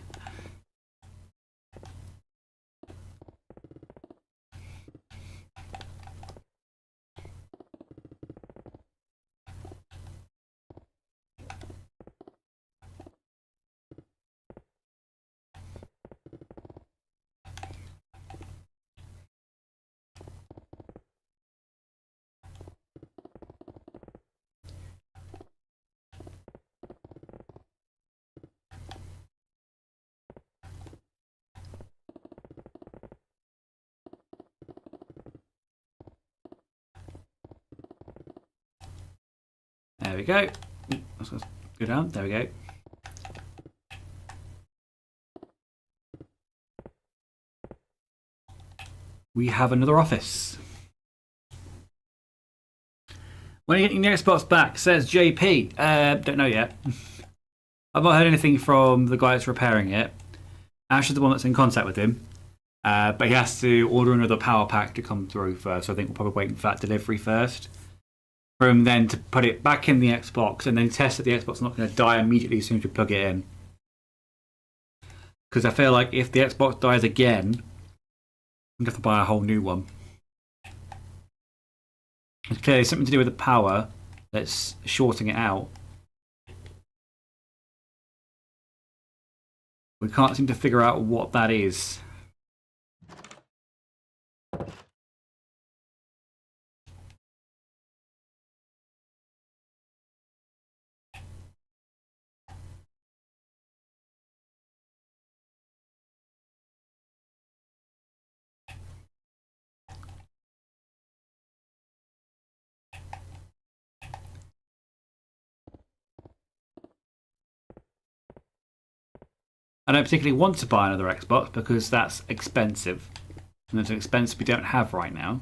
There we go. Let's go down. There we go. We have another office. When are you getting the Xbox back? Says JP. Don't know yet. I've not heard anything from the guy that's repairing it. Ash is the one that's in contact with him. But he has to order another power pack to come through first. So I think we'll probably wait for that delivery first. For him then to put it back in the Xbox and then test that the Xbox is not going to die immediately as soon as you plug it in. Because I feel like if the Xbox dies again, I'm going to have to buy a whole new one. It's clearly something to do with the power that's shorting it out. We can't seem to figure out what that is. I don't particularly want to buy another Xbox because that's expensive. And it's an expense we don't have right now.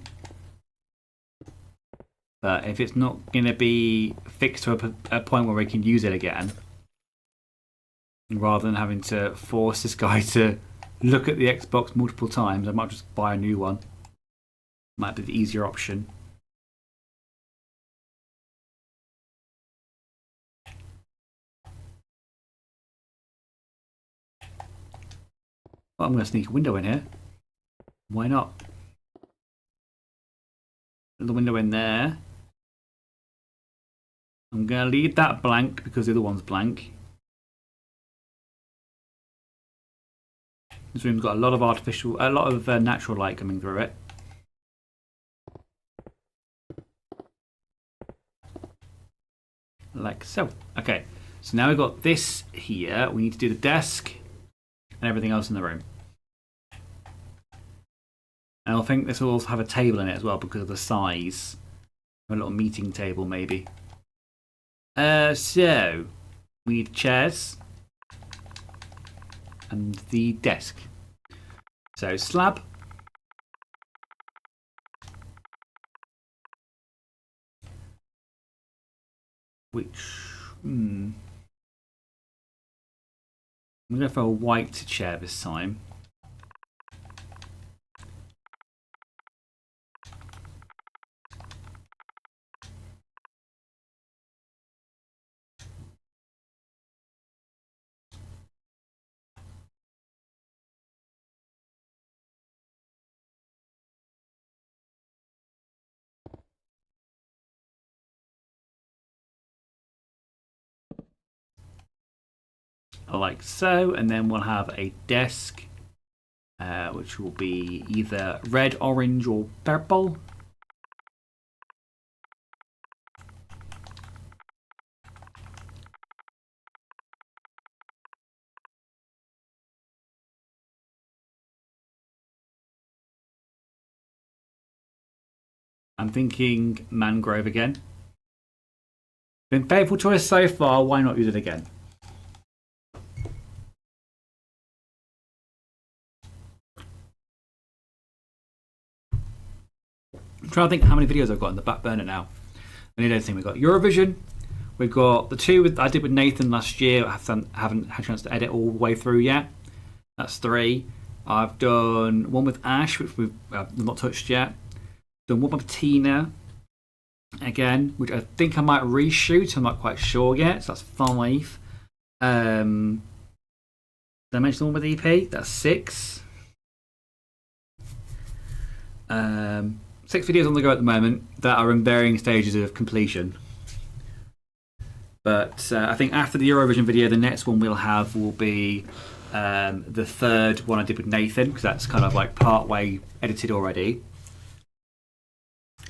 But if it's not going to be fixed to a point where we can use it again, rather than having to force this guy to look at the Xbox multiple times, I might just buy a new one. Might be the easier option. Well, I'm going to sneak a window in here. Why not? Put the window in there. I'm going to leave that blank because the other one's blank. This room's got a lot of natural light coming through it. Like so. Okay, so now we've got this here. We need to do the desk and everything else in the room. And I think this will also have a table in it as well because of the size. A little meeting table maybe. So we need chairs and the desk. So slab. Which I'm going to go for a white chair this time. Like so, and then we'll have a desk which will be either red, orange or purple. I'm thinking mangrove again. Been faithful choice so far, why not use it again? I'm trying to think how many videos I've got in the back burner now. I need everything. We've got Eurovision, We've got the two I did with Nathan last year. I haven't had a chance to edit all the way through yet. That's 3. I've done one with Ash, which we've not touched yet. Done one with Tina, again, which I think I might reshoot. I'm not quite sure yet. So that's 5. Did I mention the one with EP? That's 6. 6 videos on the go at the moment that are in varying stages of completion. But I think after the Eurovision video, the next one we'll have will be the 3rd one I did with Nathan, because that's kind of like part way edited already.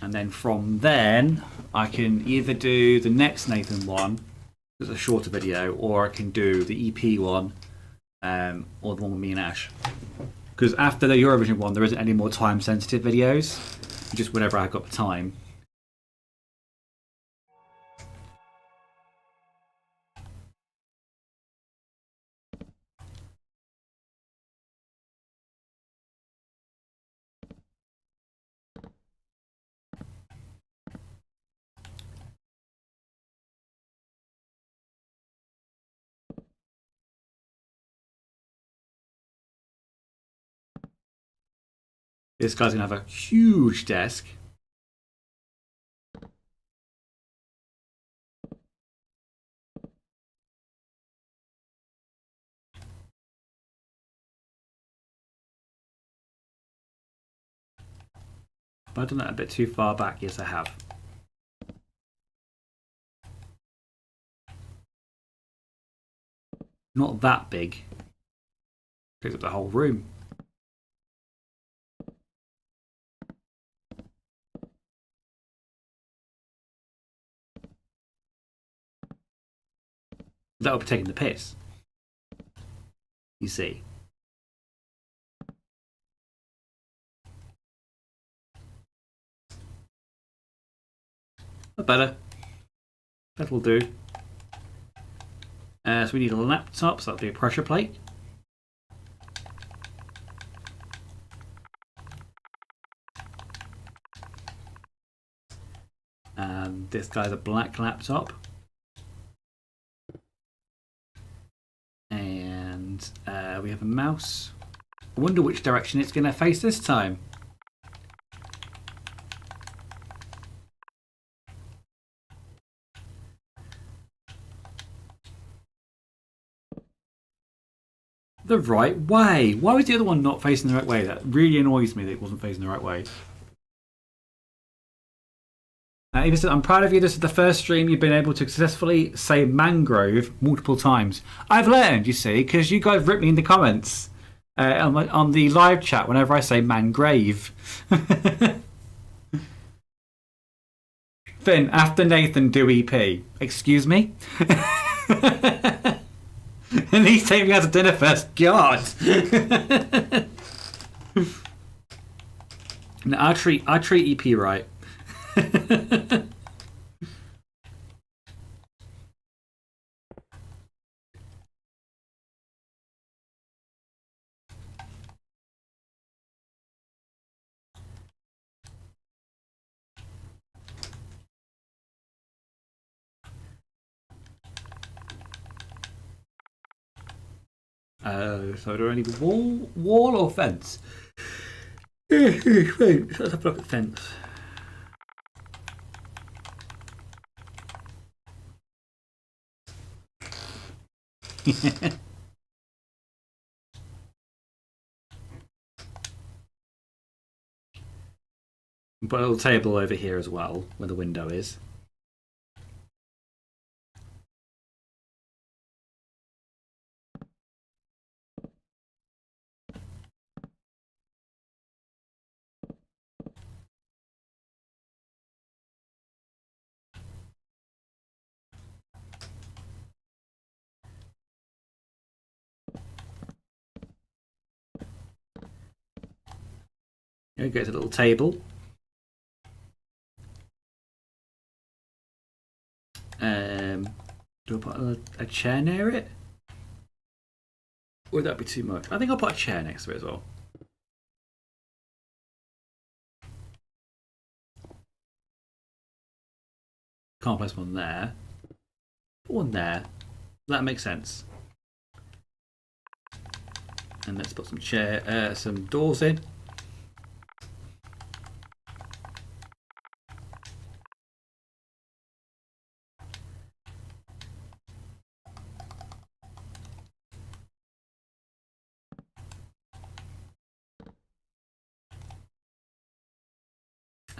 And then from then, I can either do the next Nathan one, that's a shorter video, or I can do the EP one, or the one with me and Ash. Because after the Eurovision one, there isn't any more time-sensitive videos. Just whenever I've got the time. This guy's going to have a huge desk. Have I done that a bit too far back? Yes, I have. Not that big. Takes up the whole room. That would be taking the piss. You see. Better. That'll do. So we need a laptop, so that'll be a pressure plate. And this guy's a black laptop. And we have a mouse. I wonder which direction it's going to face this time. The right way. Why was the other one not facing the right way? That really annoys me that it wasn't facing the right way. Even said, I'm proud of you. This is the first stream you've been able to successfully say mangrove multiple times. I've learned, you see, because you guys rip me in the comments on the live chat whenever I say mangrave. Finn, after Nathan, do EP. Excuse me? And he's taking me out to dinner first. God. No, I treat EP right. So do I need a wall or fence? Let's have a look at the fence. Put a little table over here as well, where the window is. There goes a little table. Do I put a chair near it? Or would that be too much? I think I'll put a chair next to it as well. Can't place one there. one there. That makes sense. And let's put some doors in.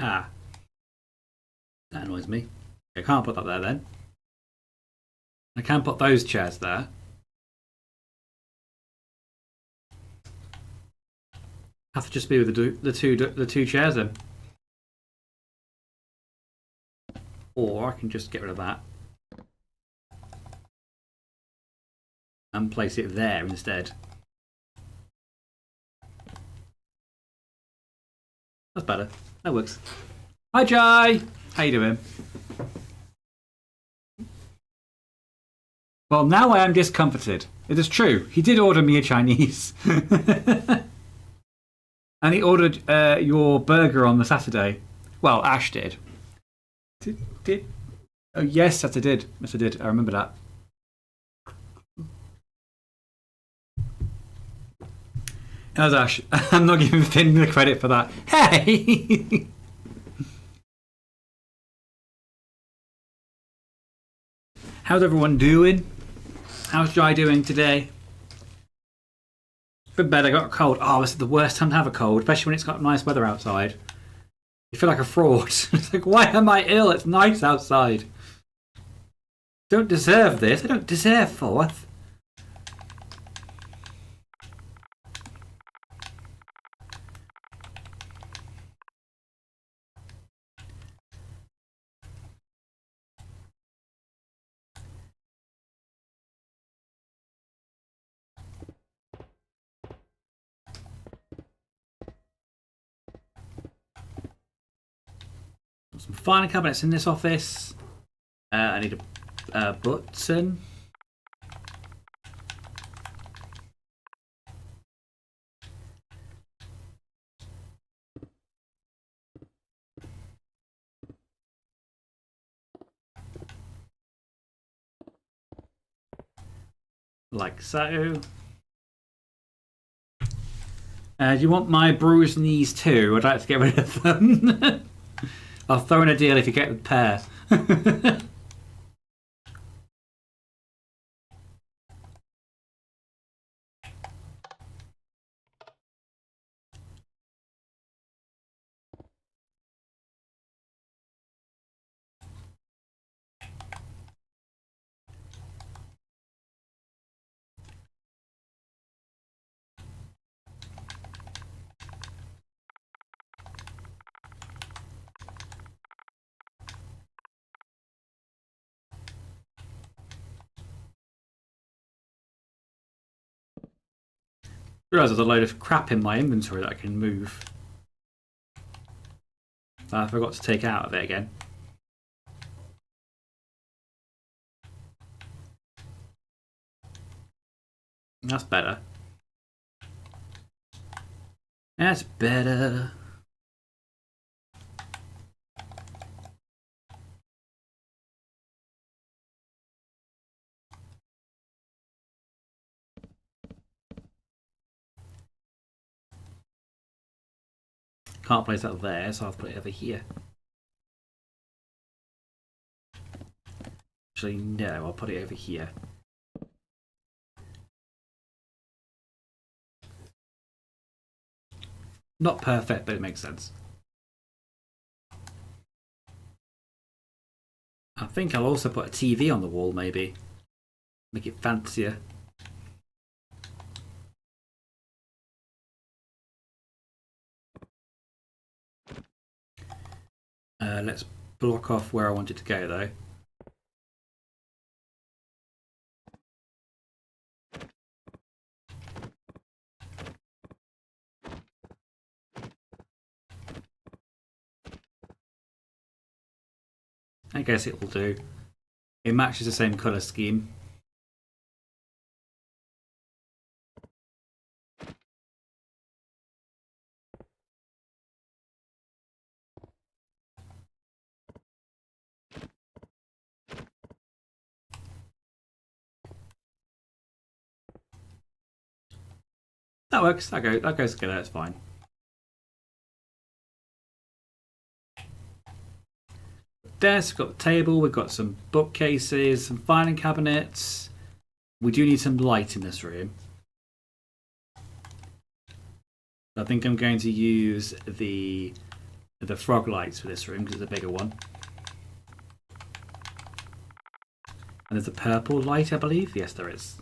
Ah, that annoys me. I can't put that there then. I can put those chairs there. Have to just be with the two chairs then. Or I can just get rid of that and place it there instead. That's better. That works. Hi Jai! How you doing? Well, now I am discomforted. It is true. He did order me a Chinese. And he ordered your burger on the Saturday. Well, Ash did. Did? Oh, yes, that I did. Yes, I did. I remember that. That was Ash. I'm not giving Finn the credit for that. Hey! How's everyone doing? How's Jai doing today? Been better. I got a cold. Oh, this is the worst time to have a cold, especially when it's got nice weather outside. You feel like a fraud. It's like, why am I ill? It's nice outside. Don't deserve this. I don't deserve 4th. Some filing cabinets in this office. I need a button. Like so. Do you want my bruised knees too? I'd like to get rid of them. I'll throw in a deal if you get the pair. I realise there's a load of crap in my inventory that I can move. I forgot to take out of it again. That's better. That's better. Can't place that there, so I'll put it over here. Actually, no, I'll put it over here. Not perfect, but it makes sense. I think I'll also put a TV on the wall, maybe. Make it fancier. Let's block off where I want it to go, though. I guess it will do. It matches the same colour scheme. That works. That goes together. That's fine. Desk, we've got the table, we've got some bookcases, some filing cabinets. We do need some light in this room. I think I'm going to use the frog lights for this room because it's a bigger one. And there's a purple light, I believe. Yes, there is.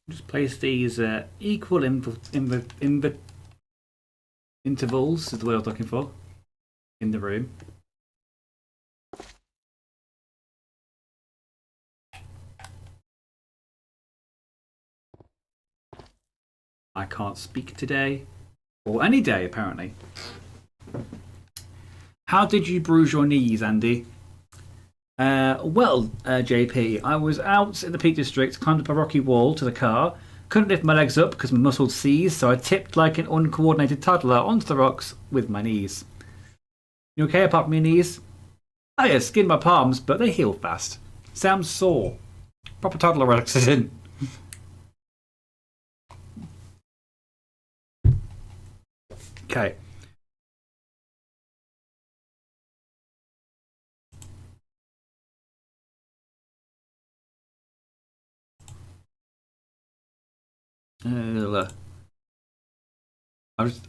Just place these equal intervals, is the word I was looking for, in the room. I can't speak today, or any day apparently. How did you bruise your knees, Andy? Well, JP, I was out in the Peak District, climbed up a rocky wall to the car, couldn't lift my legs up because my muscles seized, so I tipped like an uncoordinated toddler onto the rocks with my knees. You okay apart from your knees? Oh yeah, skinned my palms, but they heal fast. Sounds sore. Proper toddler accident. Okay.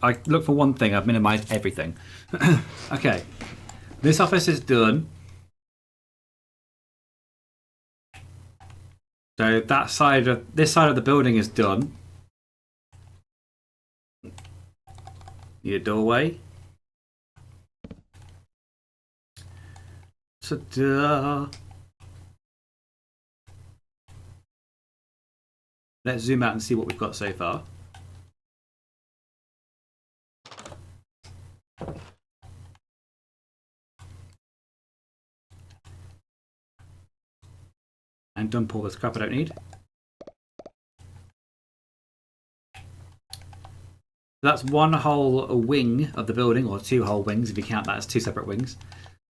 I look for one thing. I've minimized everything. Okay. This office is done. So this side of the building is done. Need a doorway. Ta-da. Let's zoom out and see what we've got so far. And dump all this crap I don't need. That's one whole wing of the building, or two whole wings if you count that as two separate wings.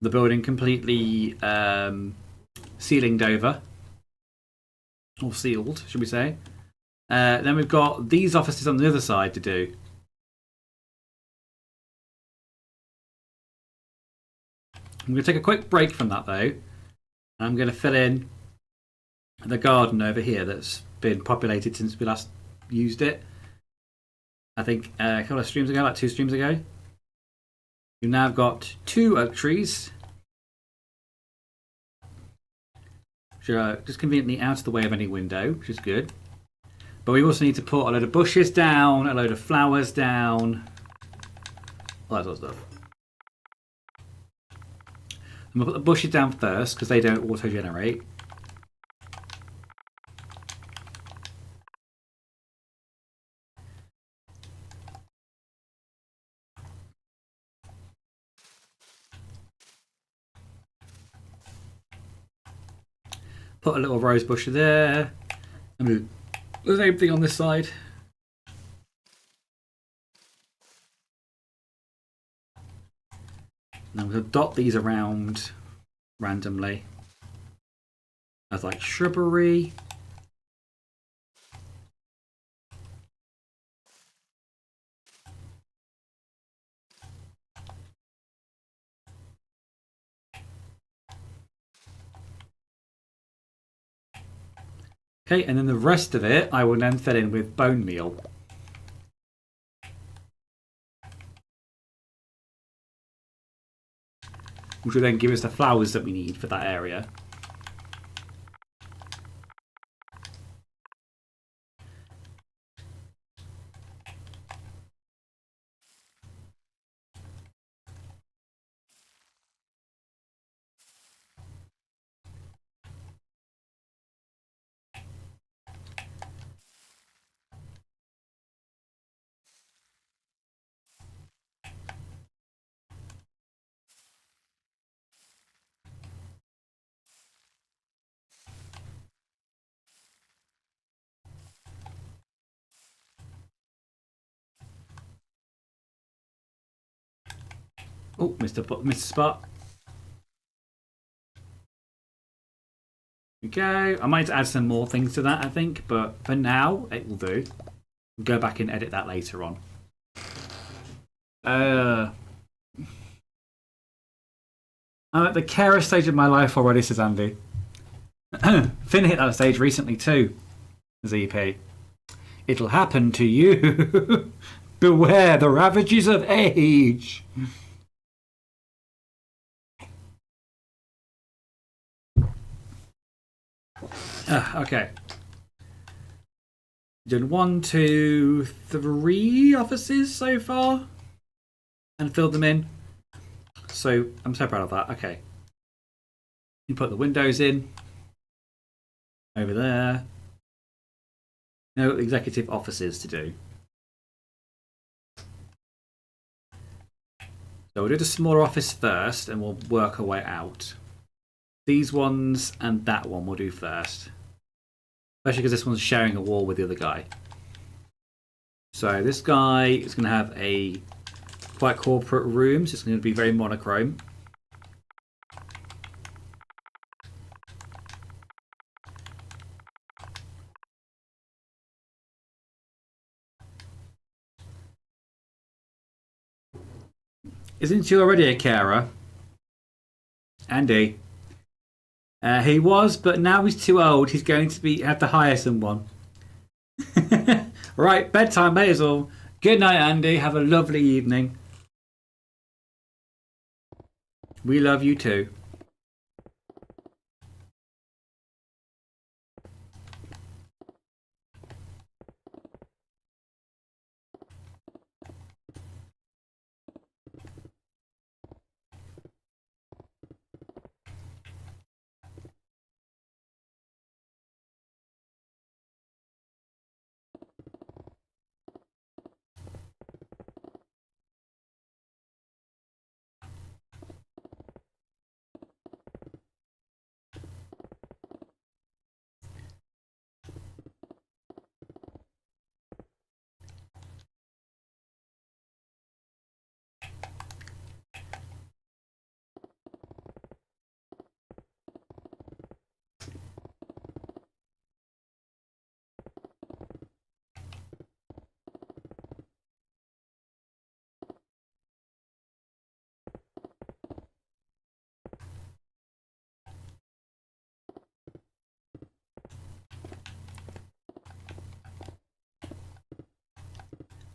The building completely ceilinged over. Or sealed, should we say. Then we've got these offices on the other side to do. I'm going to take a quick break from that though. I'm going to fill in the garden over here that's been populated since we last used it. I think a couple of streams ago, like 2 streams ago. We've now got 2 oak trees. Which are just conveniently out of the way of any window, which is good. But we also need to put a load of bushes down, a load of flowers down, all that sort of stuff. I'm going to put the bushes down first because they don't auto-generate. Put a little rose bush there. And the same thing on this side. Now I'm going to dot these around randomly as like shrubbery. Okay, and then the rest of it I will then fill in with bone meal. Which will then give us the flowers that we need for that area. Oh, Mr. Spot. There we go. I might add some more things to that, I think, but for now, it will do. We'll go back and edit that later on. I'm at the carer stage of my life already, says Andy. Finn hit that stage recently too, ZP. It'll happen to you. Beware the ravages of age. Okay. Done 1, 2, 3 offices so far and filled them in. So I'm so proud of that. Okay. You put the windows in over there. No executive offices to do. So we'll do the smaller office first and we'll work our way out. These ones and that one we'll do first. Especially because this one's sharing a wall with the other guy. So this guy is going to have a quite corporate room, so it's going to be very monochrome. Isn't he already a carer? Andy. He was, but now he's too old. He's going to have to hire someone. Right, bedtime, Basil. Good night, Andy. Have a lovely evening. We love you too.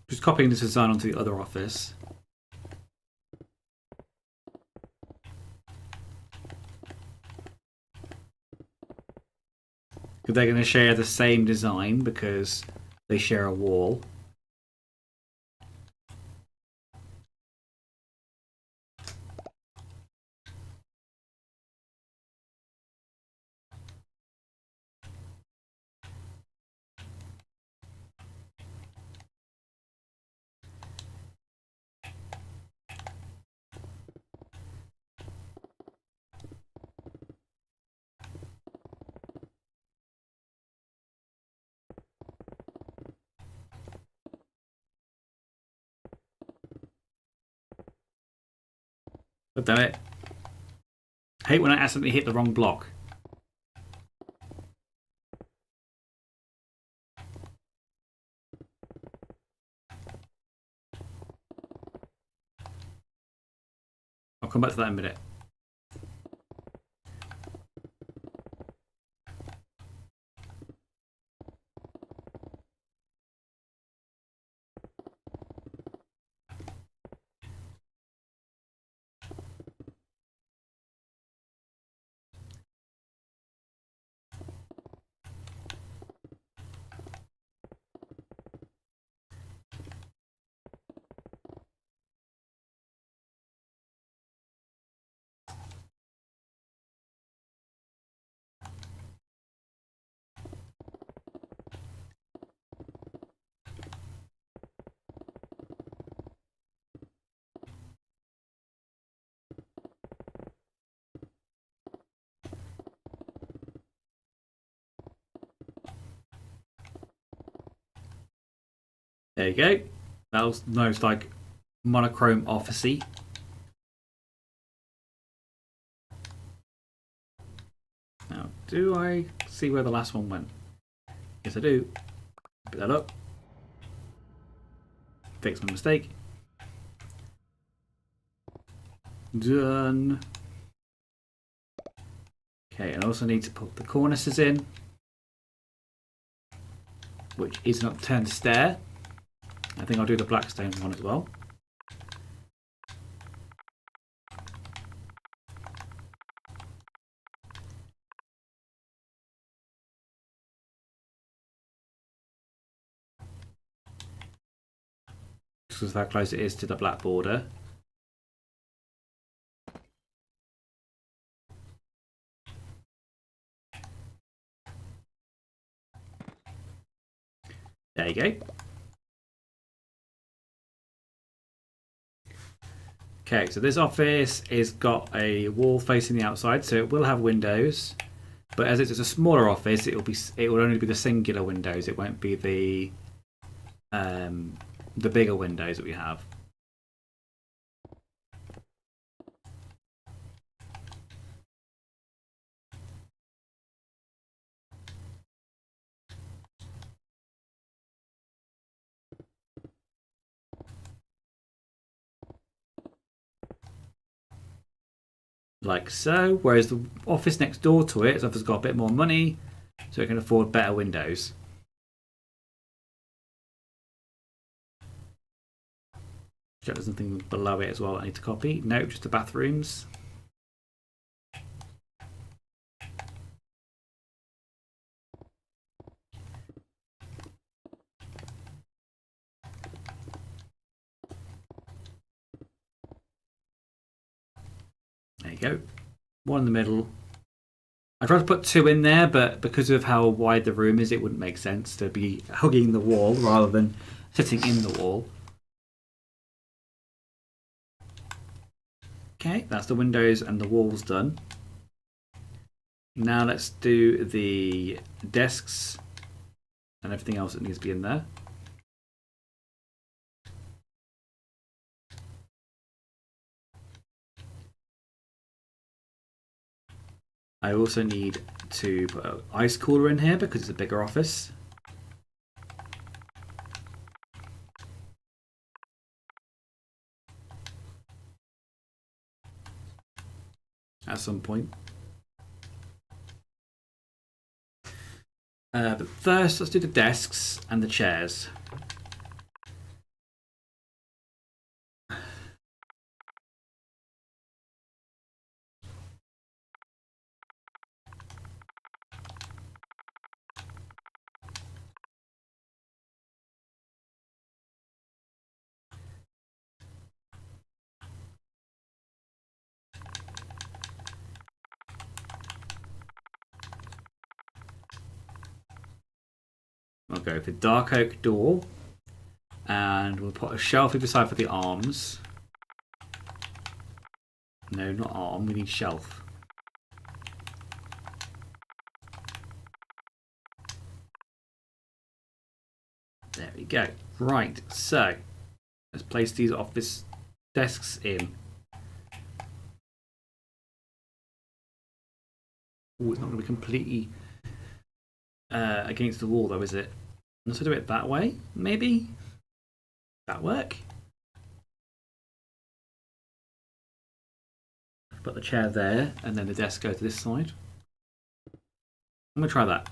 Just copying this design onto the other office. They're going to share the same design because they share a wall. But damn it. I hate when I accidentally hit the wrong block. I'll come back to that in a minute. There you go. That was most like monochrome officey. Do I see where the last one went? Yes, I do. Put that up. Fix my mistake. Done. Okay, and I also need to put the cornices in, which is an upturned stair. I think I'll do the blackstone one as well. Just because of how close it is to the black border. There you go. Okay, so this office is got a wall facing the outside, so it will have windows. But as it's a smaller office, it will only be the singular windows. It won't be the bigger windows that we have. Like so. Whereas the office next door to it, has got a bit more money, so it can afford better windows. Check there's something below it as well I need to copy. No, just the bathrooms. There you go. One in the middle. I tried to put two in there, but because of how wide the room is, it wouldn't make sense to be hugging the wall rather than sitting in the wall. Okay, that's the windows and the walls done. Now let's do the desks and everything else that needs to be in there. I also need to put an ice cooler in here because it's a bigger office. At some point. But first, let's do the desks and the chairs. We'll go for dark oak door, and we'll put a shelf either side for the arms. No, not arm, we need shelf. There we go. Right, so let's place these office desks in. Oh, it's not going to be completely against the wall though, is it? Let's do it that way, maybe? That work? Put the chair there, and then the desk go to this side. I'm going to try that.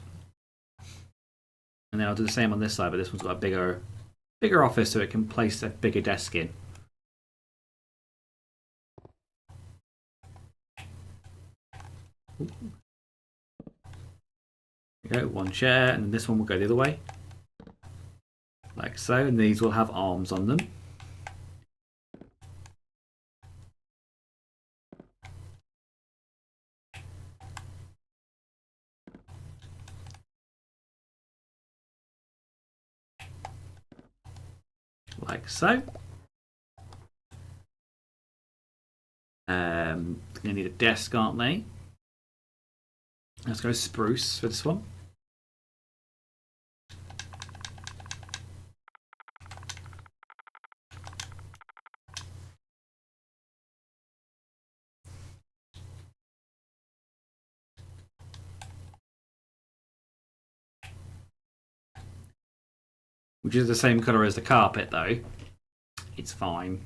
And then I'll do the same on this side, but this one's got a bigger office, so it can place a bigger desk in. There we go, one chair, and then this one will go the other way. Like so, and these will have arms on them. Like so. They need a desk, aren't they? Let's go spruce for this one. which is the same colour as the carpet though. It's fine.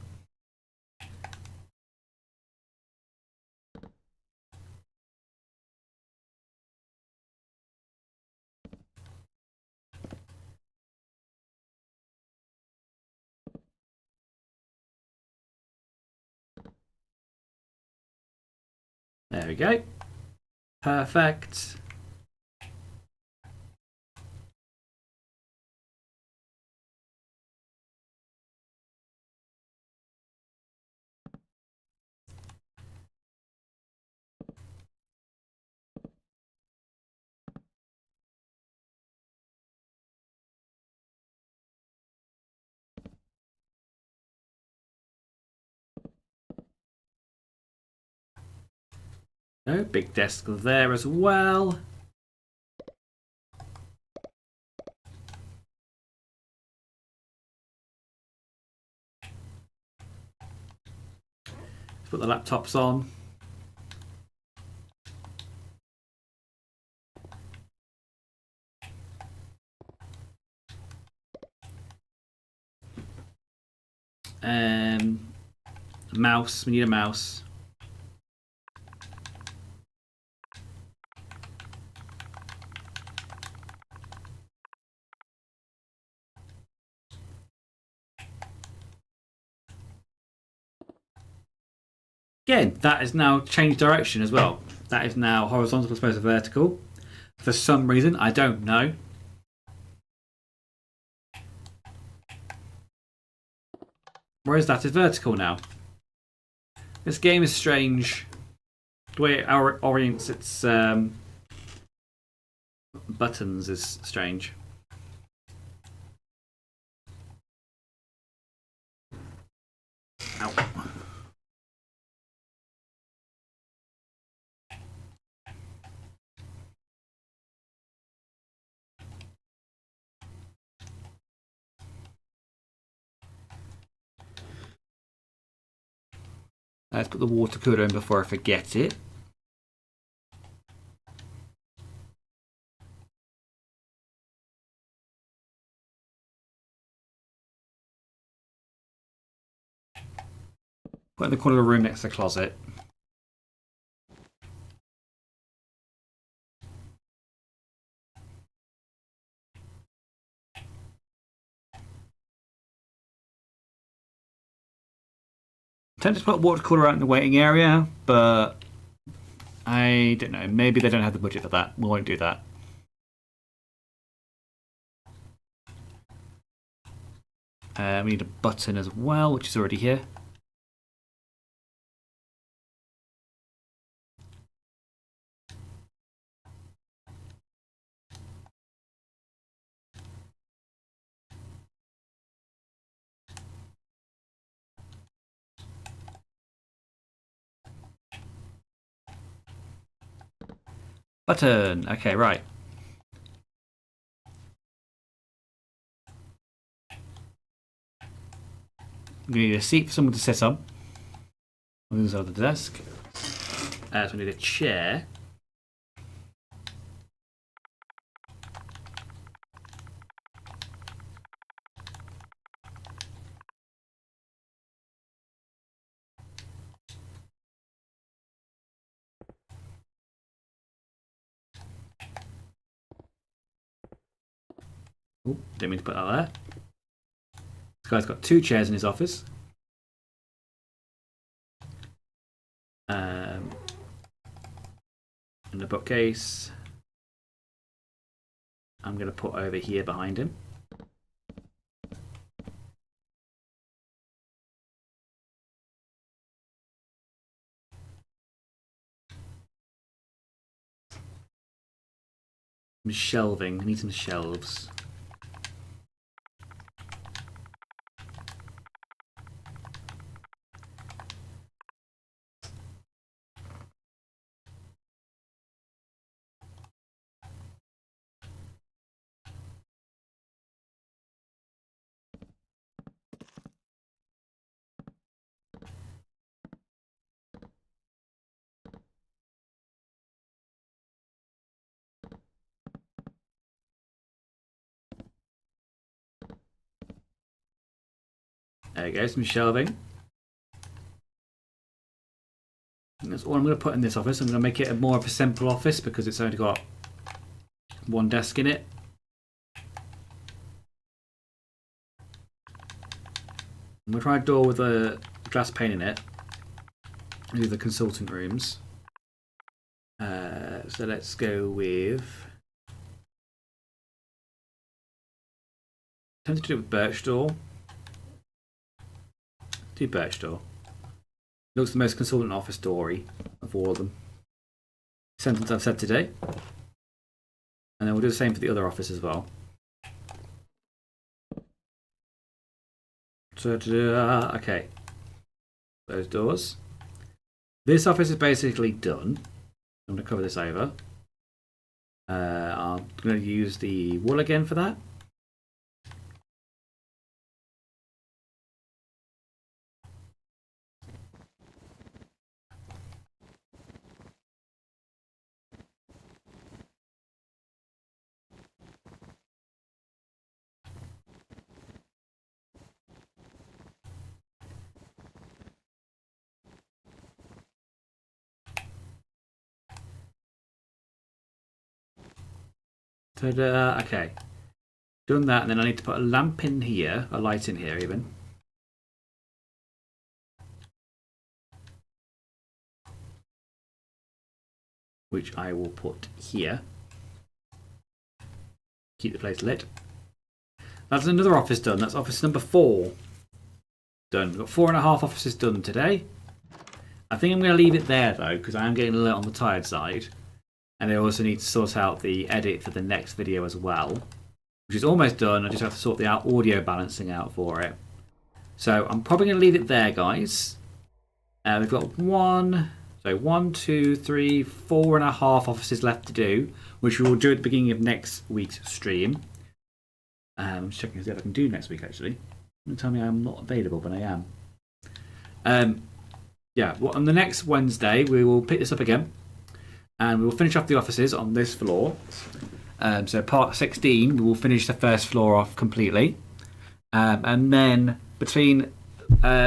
There we go. Perfect. No, big desk there as well. Let's put the laptops on. Mouse. We need a mouse. Again, that has now changed direction as well. That is now horizontal as opposed to vertical. For some reason, I don't know. Whereas that is vertical now. This game is strange. The way it orients its buttons is strange. Ow. Let's put the water cooler in before I forget it. Put in the corner of the room next to the closet. I'm tempted to put a water cooler out in the waiting area, but I don't know. Maybe they don't have the budget for that. We won't do that. We need a button as well, which is already here. Button. Okay, right. We need a seat for someone to sit on. On the other side of the desk. So we need a chair. Oh, didn't mean to put that there. This guy's got 2 chairs in his office. And the bookcase. I'm going to put over here behind him. Some shelving. I need some shelves. There we go, some shelving. And that's all I'm going to put in this office. I'm going to make it more of a simple office because it's only got one desk in it. I'm going to try a door with a glass pane in it. Do the consultant rooms. So let's go with... I tend to do it with birch door. Do birch door. Looks the most consultant office doory of all of them. Sentence I've said today. And then we'll do the same for the other office as well. So, okay. Those doors. This office is basically done. I'm going to cover this over. I'm going to use the wool again for that. Okay, done that, and then I need to put a lamp in here, a light in here even. Which I will put here. Keep the place lit. That's another office done. That's office number 4 done. We've got 4.5 offices done today. I think I'm going to leave it there though, because I am getting a little on the tired side. And I also need to sort out the edit for the next video as well, which is almost done. I just have to sort the audio balancing out for it. So I'm probably going to leave it there, guys. We've got 1, 2, 3, 4.5 offices left to do, which we will do at the beginning of next week's stream. I'm just checking to see if I can do next week actually. Don't tell me I'm not available, but I am. Yeah, well, on the next Wednesday we will pick this up again. And we will finish off the offices on this floor. So part 16, we will finish the first floor off completely. And then between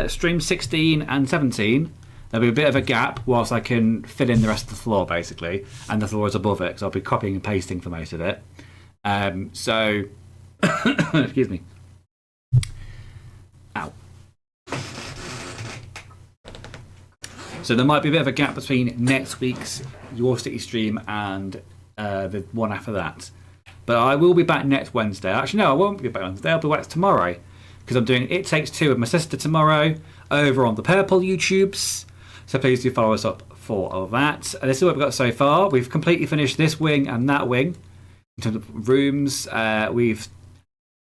stream 16 and 17, there'll be a bit of a gap whilst I can fill in the rest of the floor, basically. And the floor is above it, because I'll be copying and pasting for most of it. So, excuse me. Ow. So there might be a bit of a gap between next week's Yorcity stream and the one after that. But I will be back next Wednesday. Actually, no, I won't be back Wednesday. I'll be back tomorrow. Because I'm doing It Takes Two with my sister tomorrow over on the Purple YouTubes. So please do follow us up for all that. And this is what we've got so far. We've completely finished this wing and that wing. In terms of rooms, we've...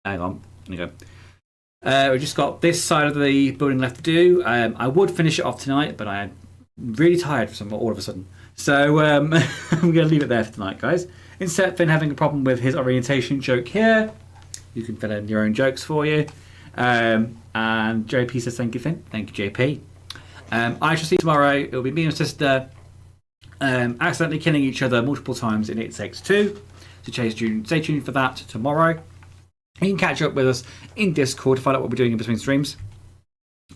Hang on. There you go. We've just got this side of the building left to do. I would finish it off tonight, but I'm really tired for some all of a sudden. So I'm going to leave it there for tonight, guys. Instead of Finn having a problem with his orientation joke here, you can fill in your own jokes for you. And JP says thank you, Finn. Thank you, JP. I shall see you tomorrow. It'll be me and my sister accidentally killing each other multiple times in It Takes Two. So stay tuned for that tomorrow. You can catch up with us in Discord to find out what we're doing in between streams.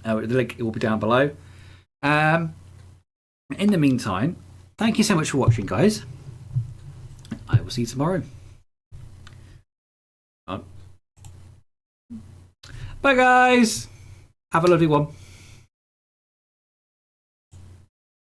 The link will be down below. In the meantime, thank you so much for watching, guys. I will see you tomorrow. Bye, guys. Have a lovely one.